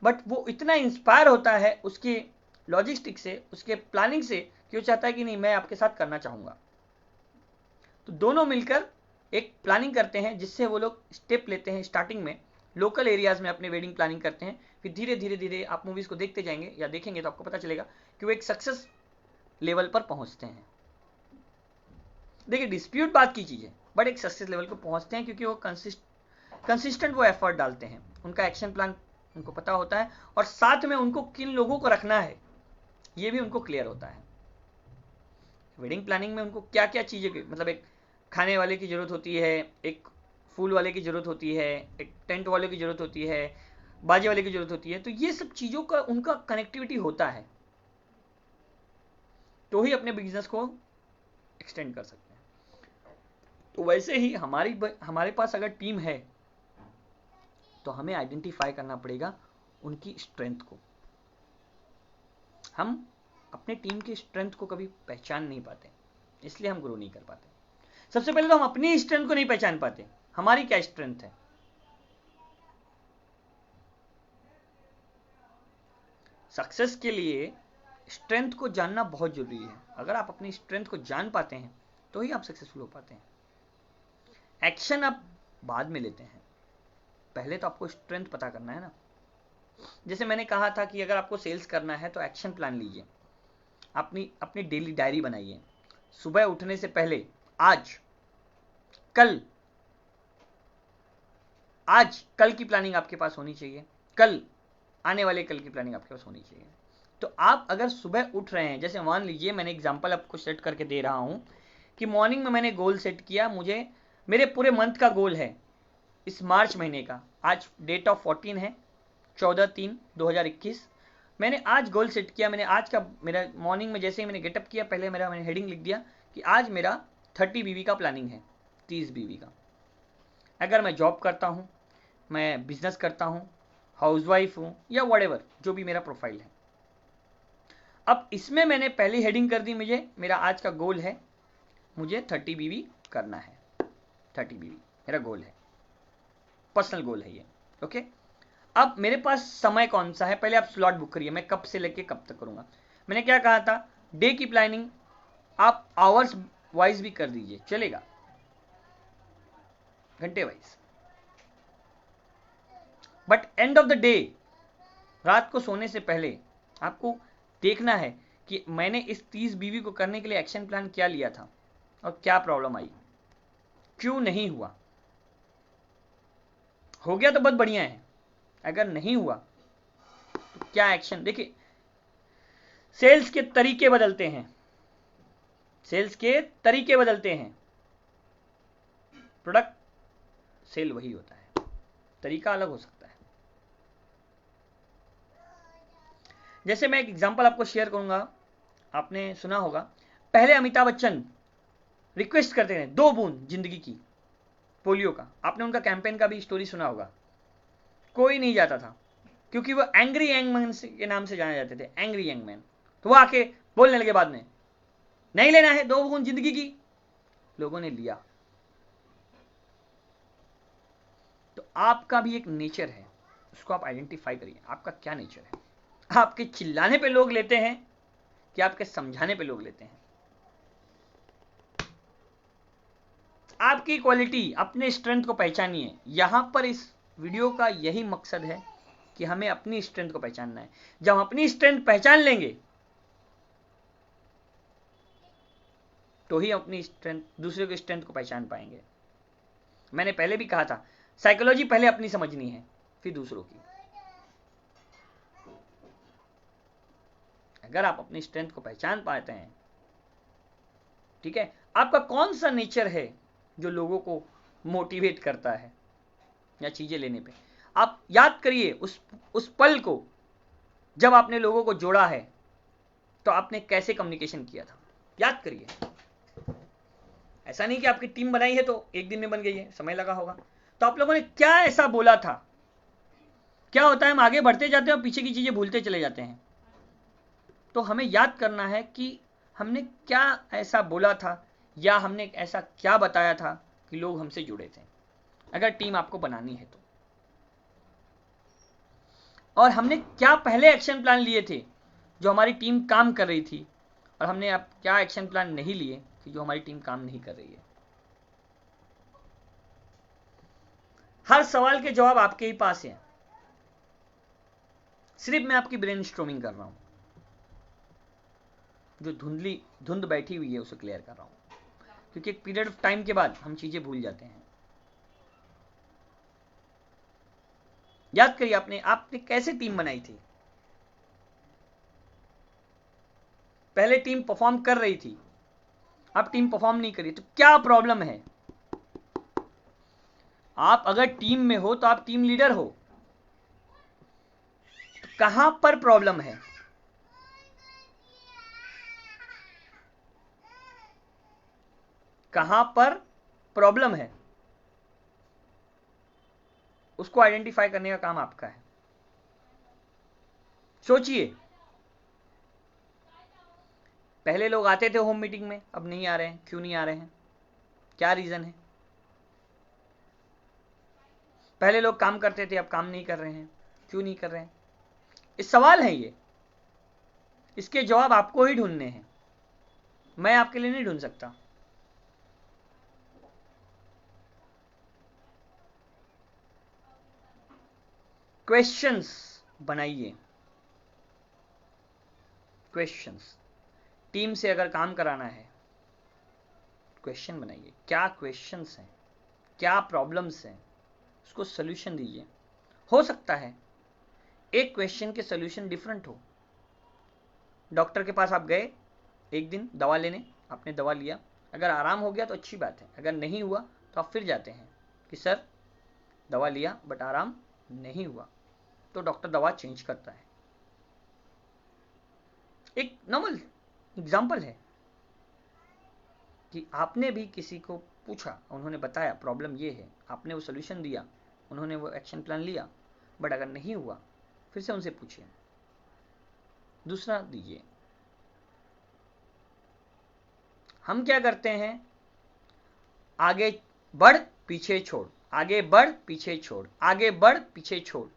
[SPEAKER 1] बट वो इतना इंस्पायर होता है उसके लॉजिस्टिक से, उसके प्लानिंग से, कि वो चाहता है कि नहीं मैं आपके साथ करना चाहूंगा। तो दोनों मिलकर एक प्लानिंग करते हैं जिससे वो लोग स्टेप लेते हैं स्टार्टिंग में, लोकल एरियाज में अपने वेडिंग प्लानिंग करते हैं। फिर धीरे धीरे धीरे आप मूवीज को देखते जाएंगे या देखेंगे तो आपको पता चलेगा कि वो एक सक्सेस लेवल पर पहुंचते हैं। देखिए डिस्प्यूट बात की चीज है, बट एक सक्सेस लेवल को पहुंचते हैं क्योंकि वो कंसिस्टेंट वो एफर्ट डालते हैं, उनका एक्शन प्लान उनको पता होता है, और साथ में उनको किन लोगों को रखना है ये भी उनको क्लियर होता है। वेडिंग प्लानिंग में उनको क्या क्या चीजें, मतलब एक खाने वाले की जरूरत होती है, एक फूल वाले की जरूरत होती है, एक टेंट वाले की जरूरत होती है, बाजे वाले की जरूरत होती है। तो ये सब चीजों का उनका कनेक्टिविटी होता है, तो ही अपने बिजनेस को एक्सटेंड कर सकते हैं। तो वैसे ही हमारे पास अगर टीम है तो हमें आइडेंटिफाई करना पड़ेगा उनकी स्ट्रेंथ को। हम अपने टीम की स्ट्रेंथ को कभी पहचान नहीं पाते, इसलिए हम ग्रो नहीं कर पाते। सबसे पहले तो हम अपनी स्ट्रेंथ को नहीं पहचान पाते, हमारी क्या स्ट्रेंथ है। सक्सेस के लिए स्ट्रेंथ को जानना बहुत जरूरी है। अगर आप अपनी स्ट्रेंथ को जान पाते हैं तो ही आप सक्सेसफुल हो पाते हैं। एक्शन आप बाद में लेते हैं, पहले तो आपको स्ट्रेंथ पता करना है ना। जैसे मैंने कहा था कि अगर आपको सेल्स करना है तो एक्शन प्लान लीजिए, अपनी डेली डायरी बनाइए। सुबह उठने से पहले आज कल की प्लानिंग आपके पास होनी चाहिए, कल आने वाले कल की प्लानिंग आपके पास होनी चाहिए। तो आप अगर सुबह उठ रहे हैं, जैसे मान लीजिए मैंने एग्जांपल आपको सेट करके दे रहा हूं कि मॉर्निंग में मैंने गोल सेट किया, मुझे मेरे पूरे मंथ का गोल है इस मार्च महीने का, आज डेट ऑफ 14 है, 14/3/2021। मैंने आज गोल सेट किया। मैंने आज का मेरा मॉर्निंग में जैसे ही मैंने गेटअप किया, पहले मैंने हेडिंग लिख दिया कि आज मेरा 30 बीवी का प्लानिंग है, 30 बीवी का। अगर मैं जॉब करता हूँ, मैं बिजनेस करता हूँ, हाउसवाइफ हूँ, या व्हाटएवर जो भी मेरा प्रोफाइल है। अब इसमें मैंने पहली हेडिंग कर दी, मेरा आज का गोल है, मुझे 30 बीवी करना है। 30 बीवी मेरा गोल है, पर्सनल गोल है ये। ओके, अब मेरे पास समय कौन सा है, पहले आप स्लॉट बुक करिए, मैं कब से लेके कब तक करूंगा। मैंने क्या कहा था, डे की प्लानिंग आप आवर्स वाइज भी कर दीजिए, चलेगा, घंटे wise. But end of the day, रात को सोने से पहले आपको देखना है कि मैंने इस 30 बीवी को करने के लिए एक्शन प्लान क्या लिया था और क्या प्रॉब्लम आई, क्यों नहीं हुआ। हो गया तो बहुत बढ़िया है, अगर नहीं हुआ तो क्या एक्शन। देखिए, सेल्स के तरीके बदलते हैं, सेल्स के तरीके बदलते हैं, प्रोडक्ट सेल वही होता है, तरीका अलग हो सकता है। जैसे मैं एक एग्जांपल आपको शेयर करूंगा, आपने सुना होगा, पहले अमिताभ बच्चन रिक्वेस्ट करते थे 2 बूंद जिंदगी की, पोलियो का। आपने उनका कैंपेन का भी स्टोरी सुना होगा। कोई नहीं जाता था क्योंकि वो एंग्री यंग मैन के नाम से जाने जाते थे, एंग्री यंग मैन। तो वो आके बोलने लगे बाद में, नहीं लेना है 2 बूंद जिंदगी की, लोगों ने लिया। तो आपका भी एक नेचर है, उसको आप आइडेंटिफाई करिए, आपका क्या नेचर है। आपके चिल्लाने पे लोग लेते हैं कि आपके समझाने पे लोग लेते हैं। आपकी क्वालिटी, अपने स्ट्रेंथ को पहचानिए। यहां पर इस वीडियो का यही मकसद है कि हमें अपनी स्ट्रेंथ को पहचानना है। जब हम अपनी स्ट्रेंथ पहचान लेंगे तो ही अपनी स्ट्रेंथ, दूसरे की स्ट्रेंथ को पहचान पाएंगे। मैंने पहले भी कहा था, साइकोलॉजी पहले अपनी समझनी है, फिर दूसरों की। अगर आप अपनी स्ट्रेंथ को पहचान पाते हैं, ठीक है, आपका कौन सा नेचर है जो लोगों को मोटिवेट करता है या चीजें लेने पे। आप याद करिए उस पल को जब आपने लोगों को जोड़ा है, तो आपने कैसे कम्युनिकेशन किया था, याद करिए। ऐसा नहीं कि आपकी टीम बनाई है तो एक दिन में बन गई है, समय लगा होगा। तो आप लोगों ने क्या ऐसा बोला था। क्या होता है, हम आगे बढ़ते जाते हैं और पीछे की चीजें भूलते चले जाते हैं। तो हमें याद करना है कि हमने क्या ऐसा बोला था, या हमने ऐसा क्या बताया था कि लोग हमसे जुड़े थे, अगर टीम आपको बनानी है तो। और हमने क्या पहले एक्शन प्लान लिए थे जो हमारी टीम काम कर रही थी, और हमने अब क्या एक्शन प्लान नहीं लिए कि जो हमारी टीम काम नहीं कर रही है। हर सवाल के जवाब आपके ही पास हैं, सिर्फ मैं आपकी ब्रेनस्टॉर्मिंग कर रहा हूं, जो धुंध बैठी हुई है उसे क्लियर कर रहा हूं, क्योंकि एक पीरियड ऑफ टाइम के बाद हम चीजें भूल जाते हैं। याद करिए, आपने कैसे टीम बनाई थी। पहले टीम परफॉर्म कर रही थी, अब टीम परफॉर्म नहीं कर रही, तो क्या प्रॉब्लम है। आप अगर टीम में हो तो आप टीम लीडर हो, तो कहां पर प्रॉब्लम है। कहां पर प्रॉब्लम है, उसको आइडेंटिफाई करने का काम आपका है। सोचिए, पहले लोग आते थे होम मीटिंग में, अब नहीं आ रहे हैं, क्यों नहीं आ रहे हैं, क्या रीजन है। पहले लोग काम करते थे, अब काम नहीं कर रहे हैं, क्यों नहीं कर रहे हैं। इस सवाल है ये, इसके जवाब आपको ही ढूंढने हैं, मैं आपके लिए नहीं ढूंढ सकता। क्वेश्चंस बनाइए, क्वेश्चंस। टीम से अगर काम कराना है, क्वेश्चन बनाइए, क्या क्वेश्चंस हैं, क्या प्रॉब्लम्स हैं, उसको सोल्यूशन दीजिए। हो सकता है एक क्वेश्चन के सोल्यूशन डिफरेंट हो। डॉक्टर के पास आप गए एक दिन दवा लेने, आपने दवा लिया, अगर आराम हो गया तो अच्छी बात है, अगर नहीं हुआ तो आप फिर जाते हैं कि सर दवा लिया बट आराम नहीं हुआ, तो डॉक्टर दवा चेंज करता है। एक नॉर्मल एग्जाम्पल है कि आपने भी किसी को पूछा, उन्होंने बताया प्रॉब्लम ये है, आपने वो सोल्यूशन दिया, उन्होंने वो एक्शन प्लान लिया, बट अगर नहीं हुआ फिर से उनसे पूछिए, दूसरा दीजिए। हम क्या करते हैं, आगे बढ़ पीछे छोड़, आगे बढ़ पीछे छोड़, आगे बढ़ पीछे छोड़,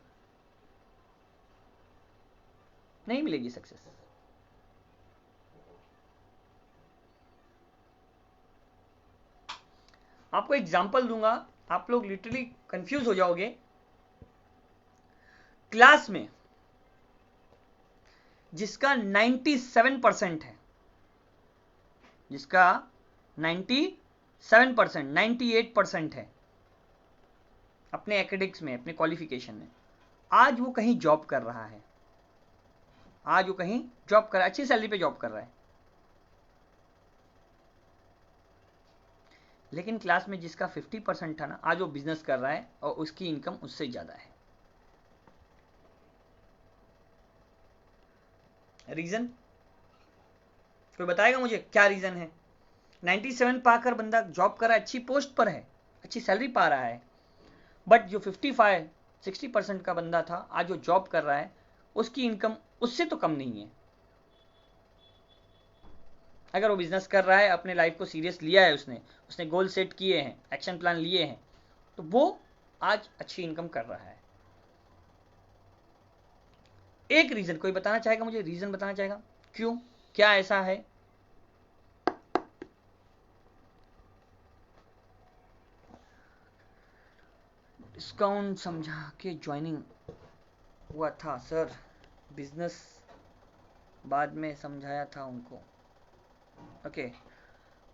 [SPEAKER 1] नहीं मिलेगी सक्सेस। आपको एग्जांपल दूंगा, आप लोग लिटरली कंफ्यूज हो जाओगे। क्लास में जिसका 97% है, जिसका 97%, 98% है अपने एकेडमिक्स में, अपने क्वालिफिकेशन में, आज वो कहीं जॉब कर रहा है, आज वो कहीं जॉब कर रहा है, अच्छी सैलरी पे जॉब कर रहा है। लेकिन क्लास में जिसका 50% था ना, आज वो बिजनेस कर रहा है और उसकी इनकम उससे ज्यादा है। रीजन कोई बताएगा मुझे, क्या रीजन है? 97 पाकर बंदा जॉब कर रहा है, अच्छी पोस्ट पर है, अच्छी सैलरी पा रहा है, बट जो 55-60% का बंदा था, आज जो जॉब कर रहा है, उसकी इनकम उससे तो कम नहीं है। अगर वो बिजनेस कर रहा है, अपने लाइफ को सीरियस लिया है, उसने गोल सेट किए हैं, एक्शन प्लान लिए हैं, तो वो आज अच्छी इनकम कर रहा है। एक रीजन कोई बताना चाहेगा मुझे, रीजन बताना चाहेगा क्यों, क्या ऐसा है? डिस्काउंट समझा के ज्वाइनिंग हुआ था सर, बिजनेस बाद में समझाया था उनको। ओके,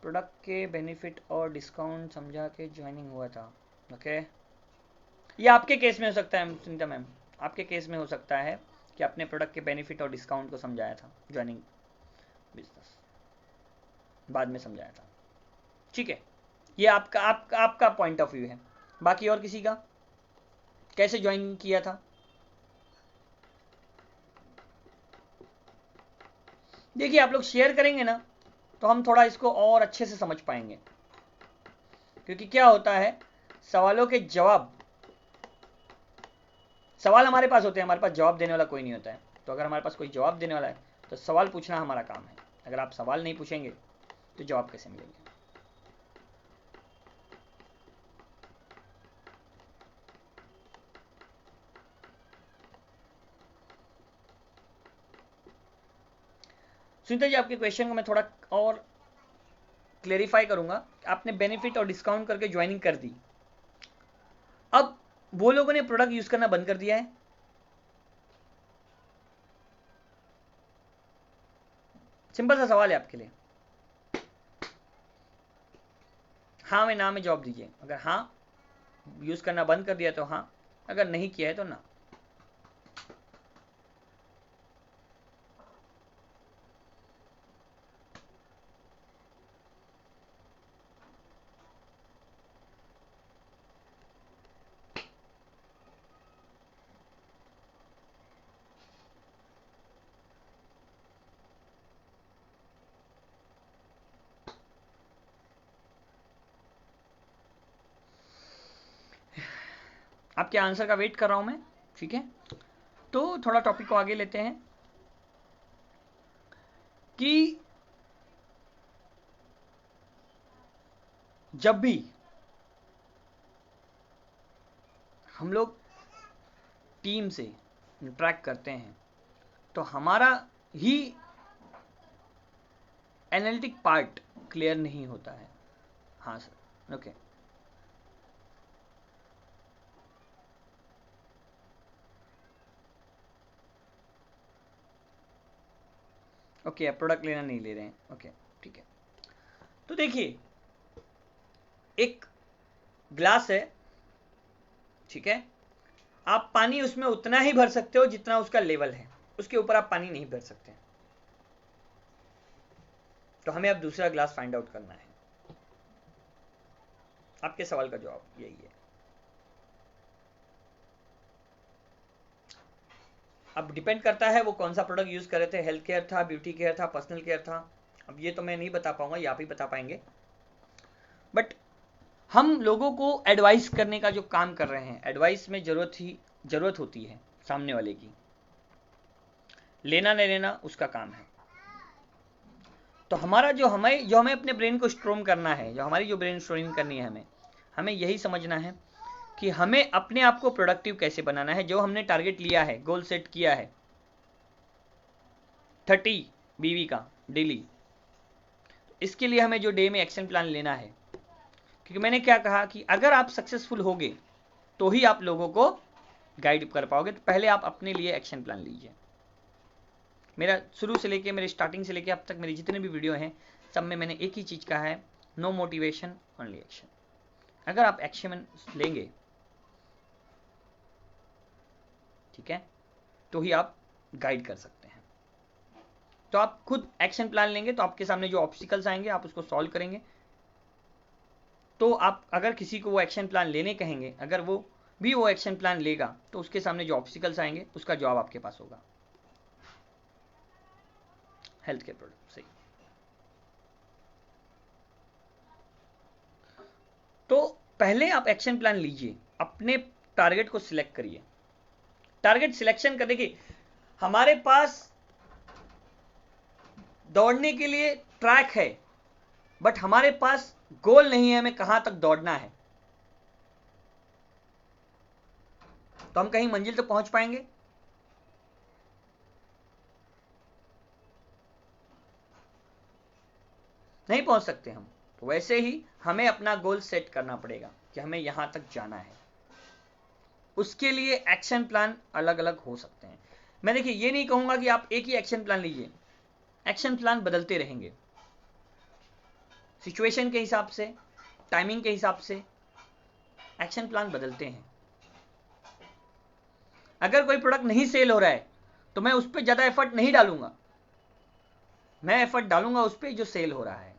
[SPEAKER 1] प्रोडक्ट के बेनिफिट और डिस्काउंट समझा के ज्वाइनिंग हुआ था। ओके, ये आपके केस में हो सकता है सुनीता मैम, आपके केस में हो सकता है कि आपने प्रोडक्ट के बेनिफिट और डिस्काउंट को समझाया था, ज्वाइनिंग बिजनेस बाद में समझाया था। ठीक है, ये आपका पॉइंट ऑफ व्यू है। बाकी और किसी का, कैसे ज्वाइन किया था? देखिए, आप लोग शेयर करेंगे ना तो हम थोड़ा इसको और अच्छे से समझ पाएंगे, क्योंकि क्या होता है, सवालों के जवाब, सवाल हमारे पास होते हैं, हमारे पास जवाब देने वाला कोई नहीं होता है। तो अगर हमारे पास कोई जवाब देने वाला है तो सवाल पूछना हमारा काम है। अगर आप सवाल नहीं पूछेंगे तो जवाब कैसे मिलेंगे? सुनीता जी, आपके क्वेश्चन को मैं थोड़ा और क्लेरिफाई करूंगा। आपने बेनिफिट और डिस्काउंट करके ज्वाइनिंग कर दी, अब वो लोगों ने प्रोडक्ट यूज करना बंद कर दिया है। सिंपल सा सवाल है आपके लिए, हाँ में ना में जवाब दीजिए। अगर हाँ यूज करना बंद कर दिया तो हाँ, अगर नहीं किया है तो ना। आपके आंसर का वेट कर रहा हूं मैं। ठीक है, तो थोड़ा टॉपिक को आगे लेते हैं कि जब भी हम लोग टीम से इंटरेक्ट करते हैं तो हमारा ही एनालिटिक पार्ट क्लियर नहीं होता है। हाँ सर, ओके। ओके, आप प्रोडक्ट लेना नहीं ले रहे हैं, ओके ठीक है। तो देखिए, एक ग्लास है, ठीक है, आप पानी उसमें उतना ही भर सकते हो जितना उसका लेवल है, उसके ऊपर आप पानी नहीं भर सकते। तो हमें अब दूसरा ग्लास फाइंड आउट करना है। आपके सवाल का जवाब यही है। अब डिपेंड करता है वो कौन सा प्रोडक्ट यूज़ कर रहे थे, हेल्थ केयर था, ब्यूटी केयर था, पर्सनल केयर था, अब ये तो मैं नहीं बता पाऊंगा, ये आप ही बता पाएंगे। बट हम लोगों को एडवाइस करने का जो काम कर रहे हैं, एडवाइस में जरूरत होती है सामने वाले की, लेना नहीं लेना उसका काम है। तो हमारा जो हमें अपने ब्रेन को स्ट्रॉन्ग करना है, जो हमारी जो ब्रेन स्ट्रॉमिंग करनी है, हमें यही समझना है कि हमें अपने आप को प्रोडक्टिव कैसे बनाना है। जो हमने टारगेट लिया है, गोल सेट किया है 30 बीवी का डेली, इसके लिए हमें जो डे में एक्शन प्लान लेना है, क्योंकि मैंने क्या कहा कि अगर आप सक्सेसफुल होगे तो ही आप लोगों को गाइड कर पाओगे। तो पहले आप अपने लिए एक्शन प्लान लीजिए। मेरा शुरू से लेके, मेरे स्टार्टिंग से लेके अब तक मेरी जितने भी वीडियो हैं, सब में मैंने एक ही चीज़ कहा है, नो मोटिवेशन ओनली एक्शन। अगर आप एक्शन लेंगे, ठीक है, तो ही आप गाइड कर सकते हैं। तो आप खुद एक्शन प्लान लेंगे तो आपके सामने जो ऑब्स्टिकल्स आएंगे आप उसको सॉल्व करेंगे। तो आप अगर किसी को वो एक्शन प्लान लेने कहेंगे, अगर वो भी वो एक्शन प्लान लेगा, तो उसके सामने जो ऑब्स्टिकल्स आएंगे उसका जवाब आपके पास होगा। हेल्थ केयर प्रोडक्ट सही। तो पहले आप एक्शन प्लान लीजिए, अपने टारगेट को सिलेक्ट करिए। टारगेट सिलेक्शन करने की, हमारे पास दौड़ने के लिए ट्रैक है, बट हमारे पास गोल नहीं है हमें कहां तक दौड़ना है, तो हम कहीं मंजिल तक पहुंच पाएंगे? नहीं पहुंच सकते हम। तो वैसे ही हमें अपना गोल सेट करना पड़ेगा कि हमें यहां तक जाना है। उसके लिए एक्शन प्लान अलग अलग हो सकते हैं। मैं देखिए ये नहीं कहूंगा कि आप एक ही एक्शन प्लान लीजिए, एक्शन प्लान बदलते रहेंगे सिचुएशन के हिसाब से, टाइमिंग के हिसाब से एक्शन प्लान बदलते हैं। अगर कोई प्रोडक्ट नहीं सेल हो रहा है तो मैं उस पर ज्यादा एफर्ट नहीं डालूंगा, मैं एफर्ट डालूंगा उस पर जो सेल हो रहा है।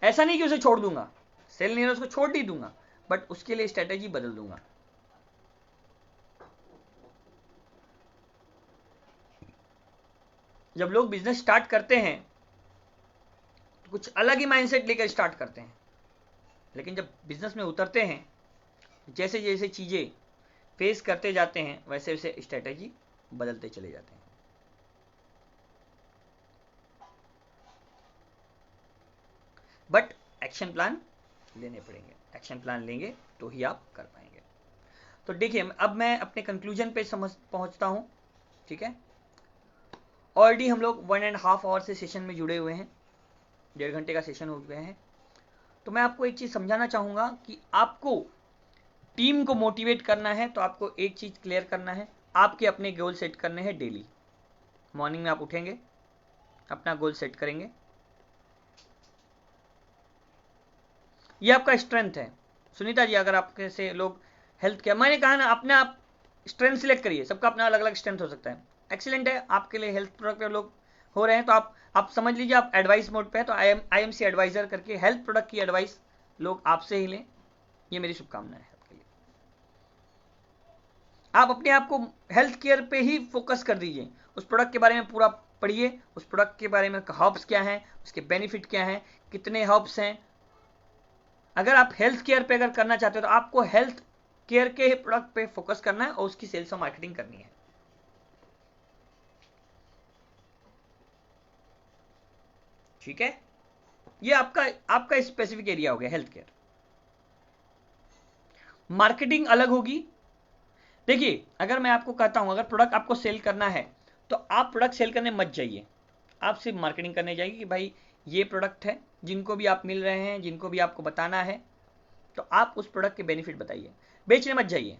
[SPEAKER 1] ऐसा नहीं कि उसे छोड़ दूंगा, सेल नहीं हो रहा उसको छोड़ ही दूंगा, बट उसके लिए स्ट्रेटेजी बदल दूंगा। जब लोग बिजनेस स्टार्ट करते हैं तो कुछ अलग ही माइंडसेट लेकर स्टार्ट करते हैं, लेकिन जब बिजनेस में उतरते हैं, जैसे जैसे चीजें फेस करते जाते हैं, वैसे वैसे स्ट्रेटेजी बदलते चले जाते हैं। बट एक्शन प्लान लेने पड़ेंगे, एक्शन प्लान लेंगे तो ही आप कर पाएंगे। तो देखिए अब मैं अपने कंक्लूजन पे पहुंचता हूं, ठीक है। ऑलरेडी हम लोग 1.5 आवर से सेशन में जुड़े हुए हैं, 1.5 घंटे का सेशन हो गए हैं। तो मैं आपको एक चीज समझाना चाहूंगा कि आपको टीम को मोटिवेट करना है तो आपको एक चीज क्लियर करना है, आपके अपने गोल सेट करने हैं डेली। मॉर्निंग में आप उठेंगे, अपना गोल सेट करेंगे, ये आपका स्ट्रेंथ है। सुनीता जी, अगर आपके से लोग हेल्थ केयर, मैंने कहा ना अपने आप स्ट्रेंथ सिलेक्ट करिए, सबका अपना अलग अलग स्ट्रेंथ हो सकता है। एक्सीलेंट है आपके लिए, हेल्थ प्रोडक्ट पे लोग हो रहे हैं तो आप समझ लीजिए आप एडवाइस मोड पे है, तो IMC एडवाइजर करके हेल्थ प्रोडक्ट की एडवाइस लोग आपसे ही लें, ये मेरी शुभकामनाएं है आपके लिए। आप अपने आप को हेल्थ केयर पे ही फोकस कर दीजिए, उस प्रोडक्ट के बारे में पूरा पढ़िए, उस प्रोडक्ट के बारे में हर्ब्स क्या हैं, उसके बेनिफिट क्या हैं, कितने हर्ब्स हैं। अगर आप हेल्थ केयर पे अगर करना चाहते हो तो आपको हेल्थ केयर के प्रोडक्ट पे फोकस करना है और उसकी सेल्स और मार्केटिंग करनी है, ठीक है। ये आपका स्पेसिफिक एरिया हो गया हेल्थ केयर। मार्केटिंग अलग होगी। देखिए अगर मैं आपको कहता हूं अगर प्रोडक्ट आपको सेल करना है तो आप प्रोडक्ट सेल करने मत जाइए, आप सिर्फ मार्केटिंग करने जाइए कि भाई ये प्रोडक्ट है, जिनको भी आप मिल रहे हैं, जिनको भी आपको बताना है, तो आप उस प्रोडक्ट के बेनिफिट बताइए, बेचने मत जाइए।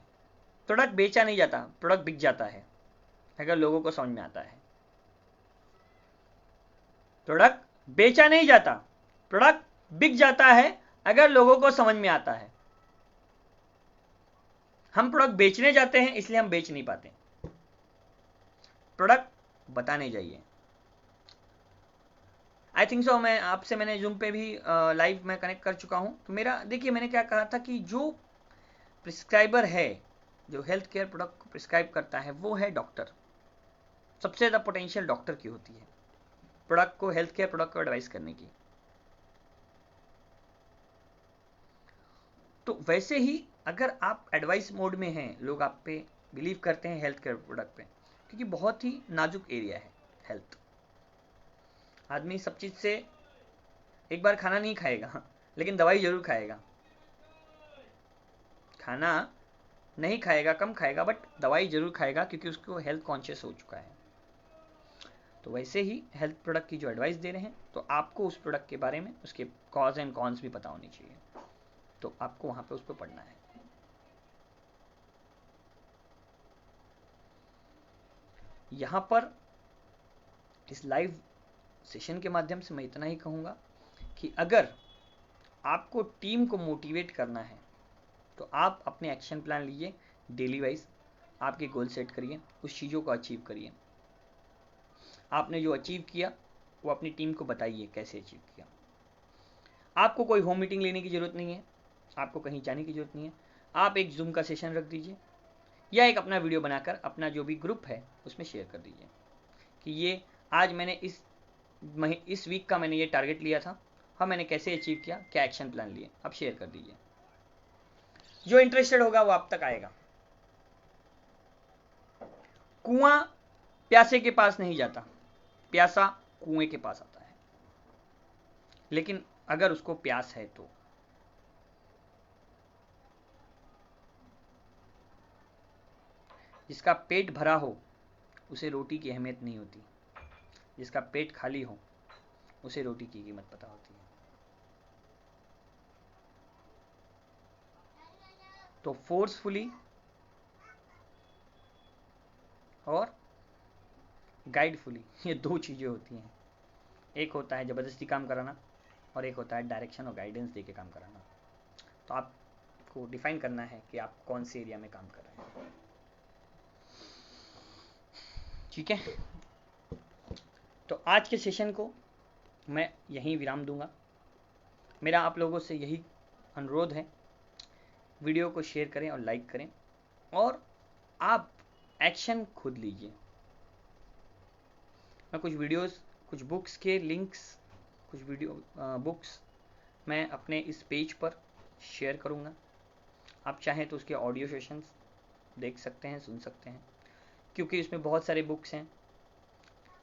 [SPEAKER 1] प्रोडक्ट बेचा नहीं जाता, प्रोडक्ट बिक जाता है अगर लोगों को समझ में आता है। प्रोडक्ट बेचा नहीं जाता, प्रोडक्ट बिक जाता है अगर लोगों को समझ में आता है। हम प्रोडक्ट बेचने जाते हैं इसलिए हम बेच नहीं पाते, प्रोडक्ट बताने जाइए। आई थिंक सो मैंने जूम पे भी लाइव में कनेक्ट कर चुका हूं। तो मेरा देखिए मैंने क्या कहा था कि जो प्रिस्क्राइबर है जो हेल्थ केयर प्रोडक्ट को प्रिस्क्राइब करता है वो है डॉक्टर। सबसे ज़्यादा पोटेंशियल डॉक्टर की होती है प्रोडक्ट को, हेल्थ केयर प्रोडक्ट को एडवाइस करने की। तो वैसे ही अगर आप एडवाइस मोड में हैं, लोग आप पे बिलीव करते हैं हेल्थ केयर प्रोडक्ट पे, क्योंकि बहुत ही नाजुक एरिया है हेल्थ। आदमी सब चीज़ से एक बार खाना नहीं खाएगा, लेकिन दवाई जरूर खाएगा। खाना नहीं खाएगा, कम खाएगा, बट दवाई जरूर खाएगा, क्योंकि उसको हेल्थ कॉन्शियस हो चुका है। तो वैसे ही हेल्थ प्रोडक्ट की जो एडवाइस दे रहे हैं, तो आपको उस प्रोडक्ट के बारे में, उसके कॉज एंड कॉन्स भी पता होनी चाहिए। तो आपको वहां पे उस पर पढ़ना है। यहां पर इस लाइव सेशन के माध्यम से मैं इतना ही कहूंगा कि अगर आपको टीम को मोटिवेट करना है तो आप अपने एक्शन प्लान लीजिए, डेली वाइज आपके गोल सेट करिए, उस चीज़ों को अचीव करिए। आपने जो अचीव किया वो अपनी टीम को बताइए कैसे अचीव किया। आपको कोई होम मीटिंग लेने की ज़रूरत नहीं है, आपको कहीं जाने की ज़रूरत नहीं है। आप एक जूम का सेशन रख दीजिए या एक अपना वीडियो बनाकर अपना जो भी ग्रुप है उसमें शेयर कर दीजिए कि ये आज मैंने इस वीक का मैंने ये टारगेट लिया था, हाँ मैंने कैसे अचीव किया, क्या एक्शन प्लान लिए, आप शेयर कर दीजिए। जो इंटरेस्टेड होगा वो आप तक आएगा। कुआं प्यासे के पास नहीं जाता, प्यासा कुएं के पास आता है। लेकिन अगर उसको प्यास है तो जिसका पेट भरा हो उसे रोटी की अहमियत नहीं होती, जिसका पेट खाली हो उसे रोटी की कीमत पता होती है। तो फोर्सफुली और गाइडफुली, ये दो चीज़ें होती हैं। एक होता है ज़बरदस्ती काम कराना और एक होता है डायरेक्शन और गाइडेंस देके काम कराना। तो आपको डिफाइन करना है कि आप कौन से एरिया में काम कर रहे हैं। ठीक है, तो आज के सेशन को मैं यहीं विराम दूंगा। मेरा आप लोगों से यही अनुरोध है, वीडियो को शेयर करें और लाइक करें, और आप एक्शन खुद लीजिए। मैं कुछ वीडियोस, कुछ बुक्स के लिंक्स, कुछ वीडियो बुक्स मैं अपने इस पेज पर शेयर करूंगा। आप चाहें तो उसके ऑडियो सेशंस देख सकते हैं, सुन सकते हैं, क्योंकि इसमें बहुत सारे बुक्स हैं।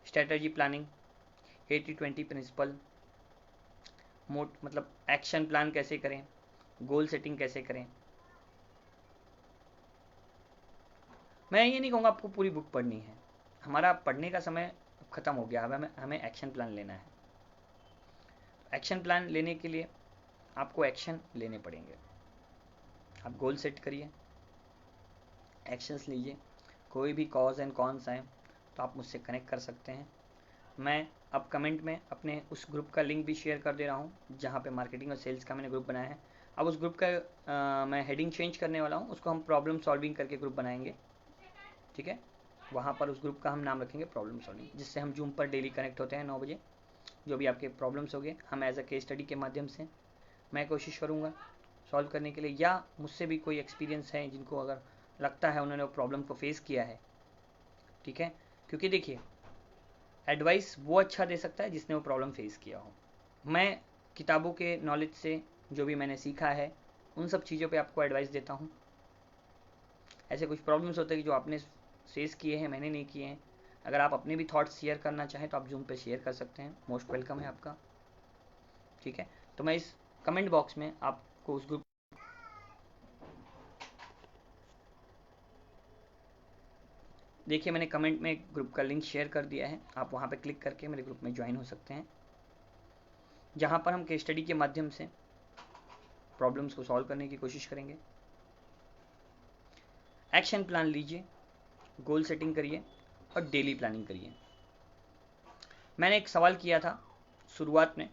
[SPEAKER 1] स्ट्रेटजी प्लानिंग, 80-20 प्रिंसिपल, मतलब एक्शन प्लान कैसे करें, गोल सेटिंग कैसे करें। मैं ये नहीं कहूँगा आपको पूरी बुक पढ़नी है, हमारा पढ़ने का समय ख़त्म हो गया। अब हमें एक्शन प्लान लेना है। एक्शन प्लान लेने के लिए आपको एक्शन लेने पड़ेंगे। आप गोल सेट करिए, एक्शंस लीजिए। कोई भी कॉज एंड कॉन्स आए तो आप मुझसे कनेक्ट कर सकते हैं। मैं अब कमेंट में अपने उस ग्रुप का लिंक भी शेयर कर दे रहा हूँ जहाँ पे मार्केटिंग और सेल्स का मैंने ग्रुप बनाया है। अब उस ग्रुप का मैं हेडिंग चेंज करने वाला हूँ, उसको हम प्रॉब्लम सॉल्विंग करके ग्रुप बनाएंगे। ठीक है, वहाँ पर उस ग्रुप का हम नाम रखेंगे प्रॉब्लम सॉल्विंग, जिससे हम जूम पर डेली कनेक्ट होते हैं 9 बजे। जो भी आपके प्रॉब्लम्स होंगे हम एज अ केस स्टडी के माध्यम से मैं कोशिश करूँगा सॉल्व करने के लिए, या मुझसे भी कोई एक्सपीरियंस है जिनको अगर लगता है उन्होंने वो प्रॉब्लम को फेस किया है। ठीक है, क्योंकि देखिए एडवाइस वो अच्छा दे सकता है जिसने वो प्रॉब्लम फेस किया हो। मैं किताबों के नॉलेज से जो भी मैंने सीखा है उन सब चीज़ों पे आपको एडवाइस देता हूँ। ऐसे कुछ प्रॉब्लम्स होते हैं जो आपने फेस किए हैं, मैंने नहीं किए हैं। अगर आप अपने भी थॉट्स शेयर करना चाहें तो आप जूम पे शेयर कर सकते हैं, मोस्ट वेलकम है आपका। ठीक है, तो मैं इस कमेंट बॉक्स में आपको उस ग्रुप, देखिए मैंने कमेंट में एक ग्रुप का लिंक शेयर कर दिया है, आप वहाँ पे क्लिक करके मेरे ग्रुप में ज्वाइन हो सकते हैं, जहाँ पर हम केस स्टडी के माध्यम से प्रॉब्लम्स को सॉल्व करने की कोशिश करेंगे। एक्शन प्लान लीजिए, गोल सेटिंग करिए और डेली प्लानिंग करिए। मैंने एक सवाल किया था शुरुआत में,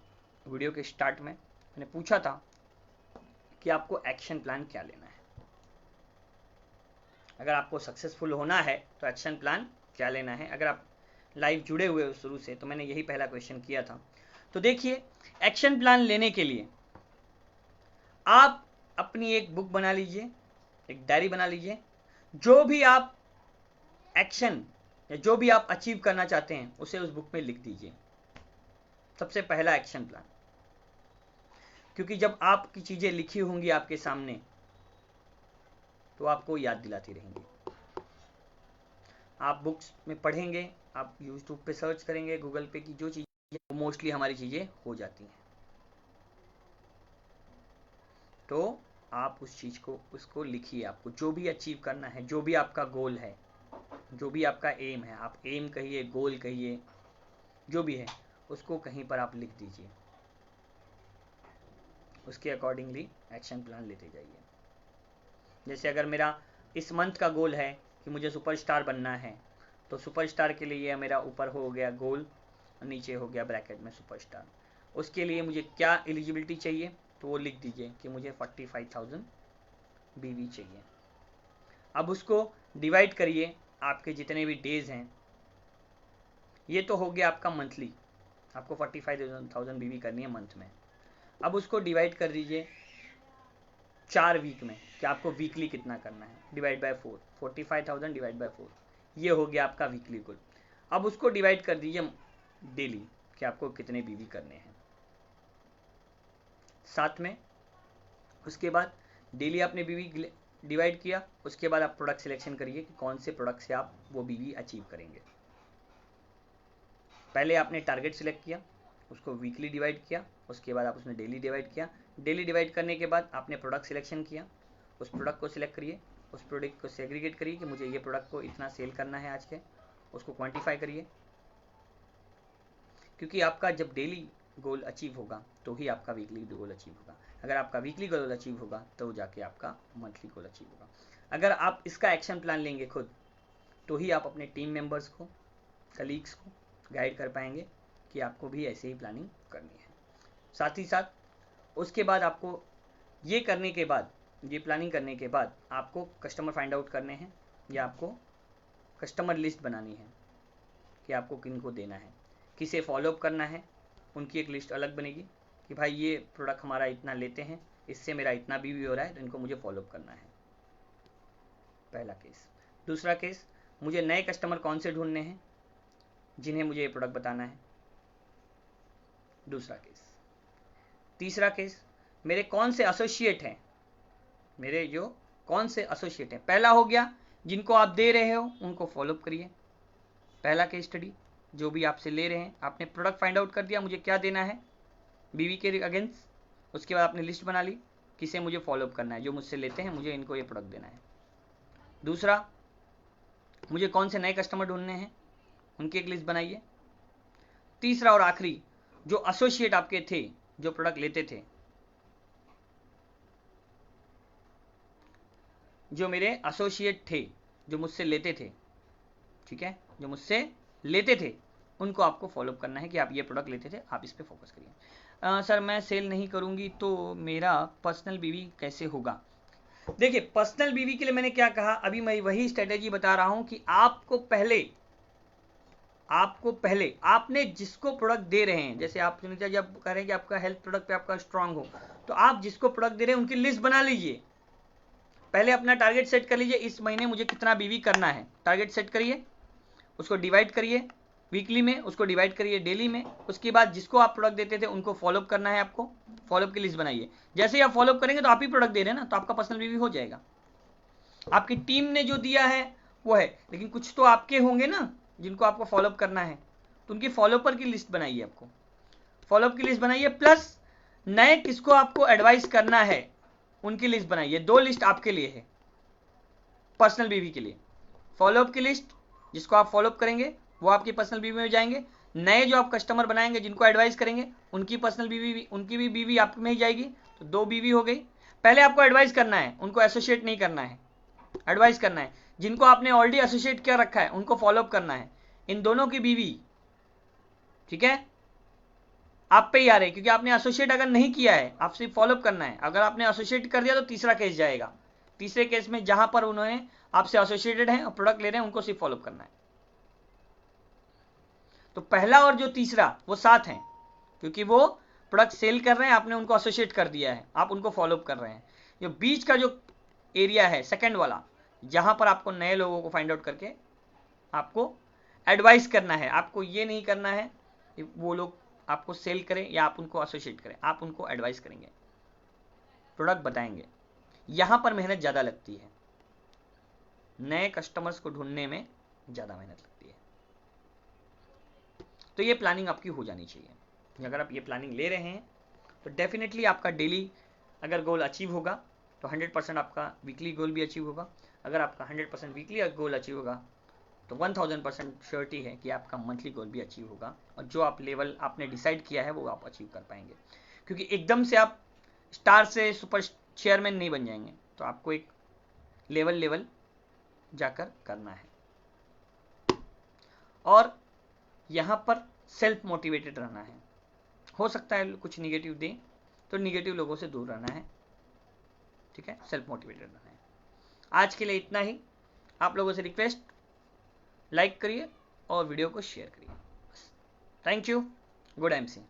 [SPEAKER 1] वीडियो के स्टार्ट में मैंने पूछा था कि आपको एक्शन प्लान क्या लेना है। अगर आपको सक्सेसफुल होना है तो एक्शन प्लान क्या लेना है। अगर आप लाइव जुड़े हुए हो शुरू से तो मैंने यही पहला क्वेश्चन किया था। तो देखिए एक्शन प्लान लेने के लिए आप अपनी एक बुक बना लीजिए, एक डायरी बना लीजिए, जो भी आप एक्शन या जो भी आप अचीव करना चाहते हैं उसे उस बुक में लिख दीजिए, सबसे पहला एक्शन प्लान। क्योंकि जब आपकी चीजें लिखी होंगी आपके सामने तो आपको याद दिलाती रहेंगी। आप बुक्स में पढ़ेंगे, आप यूट्यूब पे सर्च करेंगे, गूगल पे की जो चीजें मोस्टली हमारी चीजें हो जाती हैं। तो आप उस चीज को उसको लिखिए, आपको जो भी अचीव करना है, जो भी आपका गोल है, जो भी आपका एम है, आप एम कहिए, गोल कहिए, जो भी है उसको कहीं पर आप लिख दीजिए, उसके अकॉर्डिंगली एक्शन प्लान लेते जाइए। जैसे अगर मेरा इस मंथ का गोल है कि मुझे सुपरस्टार बनना है, तो सुपरस्टार के लिए मेरा ऊपर हो गया गोल, नीचे हो गया ब्रैकेट में सुपरस्टार। उसके लिए मुझे क्या एलिजिबिलिटी चाहिए, तो वो लिख दीजिए कि मुझे 45,000 बीवी चाहिए। अब उसको डिवाइड करिए, आपके जितने भी डेज हैं, ये तो हो गया आपका मंथली, आपको 45,000 बीवी करनी है मंथ में। अब उसको डिवाइड कर दीजिए 4 वीक में कि आपको वीकली कितना करना है, डिवाइड बाय 4, 45,000 डिवाइड बाय 4, ये हो गया आपका वीकली गोल। अब उसको डिवाइड कर दीजिए डेली कि आपको कितने बीवी करने हैं साथ में। उसके बाद डेली आपने बीवी डिवाइड किया, उसके बाद आप प्रोडक्ट सिलेक्शन करिए कि कौन से प्रोडक्ट से आप वो बीवी अचीव करेंगे। पहले आपने टारगेट सिलेक्ट किया, उसको वीकली डिवाइड किया, उसके बाद आप उसमें डेली डिवाइड किया। डेली डिवाइड करने के बाद आपने प्रोडक्ट सिलेक्शन किया, उस प्रोडक्ट को सिलेक्ट करिए, उस प्रोडक्ट को सेग्रीगेट करिए कि मुझे ये प्रोडक्ट को इतना सेल करना है आज के, उसको क्वांटिफाई करिए। क्योंकि आपका जब डेली गोल अचीव होगा तो ही आपका वीकली गोल अचीव होगा। अगर आपका वीकली गोल अचीव होगा तो जाके आपका मंथली गोल अचीव होगा। अगर आप इसका एक्शन प्लान लेंगे खुद, तो ही आप अपने टीम मेंबर्स को, कलीग्स को गाइड कर पाएंगे कि आपको भी ऐसे ही प्लानिंग करनी है। साथ ही साथ उसके बाद आपको ये करने के बाद, ये प्लानिंग करने के बाद आपको कस्टमर फाइंड आउट करने हैं या आपको कस्टमर लिस्ट बनानी है कि आपको किन को देना है, किसे फॉलोअप करना है। उनकी एक लिस्ट अलग बनेगी कि भाई ये प्रोडक्ट हमारा इतना लेते हैं, इससे मेरा इतना बीवी हो रहा है, तो इनको मुझे फॉलोअप करना है। पहला केस। दूसरा केस, मुझे नए कस्टमर कौन से ढूंढने हैं जिन्हें मुझे ये प्रोडक्ट बताना है, दूसरा केस। तीसरा केस, मेरे कौन से एसोसिएट हैं, मेरे जो कौन से एसोसिएट हैं। पहला हो गया जिनको आप दे रहे हो उनको फॉलोअप करिए, पहला केस स्टडी। जो भी आपसे ले रहे हैं, आपने प्रोडक्ट फाइंड आउट कर दिया मुझे क्या देना है बीवी के अगेंस्ट, उसके बाद आपने लिस्ट बना ली किसे मुझे फॉलोअप करना है, जो मुझसे लेते हैं मुझे इनको ये प्रोडक्ट देना है। दूसरा, मुझे कौन से नए कस्टमर ढूंढने हैं, उनकी एक लिस्ट बनाइए। तीसरा और आखिरी, जो एसोसिएट आपके थे जो प्रोडक्ट लेते थे, जो मेरे एसोसिएट थे जो मुझसे लेते थे, ठीक है, जो मुझसे लेते थे, उनको आपको फॉलोअप करना है कि आप ये प्रोडक्ट लेते थे, आप इस पे फोकस करिए। सर मैं सेल नहीं करूंगी तो मेरा पर्सनल बीवी कैसे होगा। देखिए पर्सनल बीवी के लिए मैंने क्या कहा, अभी मैं वही स्ट्रेटेजी बता रहा हूं कि आपको पहले आपने जिसको प्रोडक्ट दे रहे हैं, जैसे आप सुनीता जब कह रहे हैं कि आपका हेल्थ प्रोडक्ट पे आपका स्ट्रांग हो, तो आप जिसको प्रोडक्ट दे रहे हैं उनकी लिस्ट बना लीजिए। पहले अपना टारगेट सेट कर लीजिए, इस महीने मुझे कितना बीवी करना है, टारगेट सेट करिए, उसको डिवाइड करिए वीकली में, उसको डिवाइड करिए डेली में। उसके बाद जिसको आप प्रोडक्ट देते थे उनको फॉलोअप करना है, आपको फॉलोअप की लिस्ट बनाइए। जैसे ही आप फॉलोअप करेंगे तो आप ही प्रोडक्ट दे रहे हैं ना, तो आपका पर्सनल बीवी हो जाएगा। आपकी टीम ने जो दिया है वो है, लेकिन कुछ तो आपके होंगे ना जिनको आपको फॉलोअप करना है, तो उनकी फॉलोअपर की लिस्ट बनाइए, आपको फॉलोअप की लिस्ट बनाइए, प्लस नए किसको आपको एडवाइस करना है उनकी लिस्ट बनाइए। 2 लिस्ट आपके लिए है पर्सनल बीवी के लिए, फॉलोअप की लिस्ट जिसको आप फॉलोअप करेंगे वो आपकी पर्सनल बीवी में जाएंगे, नए जो आप कस्टमर बनाएंगे जिनको एडवाइस करेंगे उनकी पर्सनल बीवी, उनकी भी बीवी आप में ही जाएगी, तो 2 बीवी हो गई। पहले आपको एडवाइस करना है, उनको एसोसिएट नहीं करना है, एडवाइस करना है। जिनको आपने ऑलरेडी एसोसिएट क्या रखा है उनको फॉलोअप करना है। इन दोनों की बीवी, ठीक है, आप पे ही आ रहे, क्योंकि आपने एसोसिएट अगर नहीं किया है, आप सिर्फ फॉलोअप करना है। अगर आपने एसोसिएट कर दिया तो तीसरा केस जाएगा। तीसरे केस में जहां पर उन्होंने आपसे एसोसिएटेड हैं और प्रोडक्ट ले रहे हैं उनको सिर्फ फॉलोअप करना है। तो पहला और जो तीसरा वो साथ हैं, क्योंकि वो प्रोडक्ट सेल कर रहे हैं, आपने उनको एसोसिएट कर दिया है, आप उनको फॉलोअप कर रहे हैं। जो बीच का जो एरिया है सेकंड वाला, जहां पर आपको नए लोगों को फाइंड आउट करके आपको एडवाइस करना है। आपको ये नहीं करना है कि वो लोग आपको सेल करें या आप उनको एसोसिएट करें, आप उनको एडवाइस करेंगे, प्रोडक्ट बताएंगे। यहां पर मेहनत ज़्यादा लगती है, नए कस्टमर्स को ढूंढने में ज़्यादा मेहनत लगती है। तो ये प्लानिंग आपकी हो जानी चाहिए। अगर आप ये प्लानिंग ले रहे हैं तो डेफिनेटली आपका डेली अगर गोल अचीव होगा तो 100% आपका वीकली गोल भी अचीव होगा। अगर आपका 100% वीकली गोल अचीव होगा तो 1000% श्योरिटी है कि आपका मंथली गोल भी अचीव होगा, और जो आप लेवल आपने डिसाइड किया है वो आप अचीव कर पाएंगे। क्योंकि एकदम से आप स्टार से सुपर चेयरमैन नहीं बन जाएंगे, तो आपको एक लेवल जाकर करना है। और यहाँ पर सेल्फ मोटिवेटेड रहना है। हो सकता है कुछ निगेटिव दें, तो निगेटिव लोगों से दूर रहना है, ठीक है, सेल्फ मोटिवेटेड रहना है। आज के लिए इतना ही। आप लोगों से रिक्वेस्ट, लाइक करिए और वीडियो को शेयर करिए। Thank you. Good MC.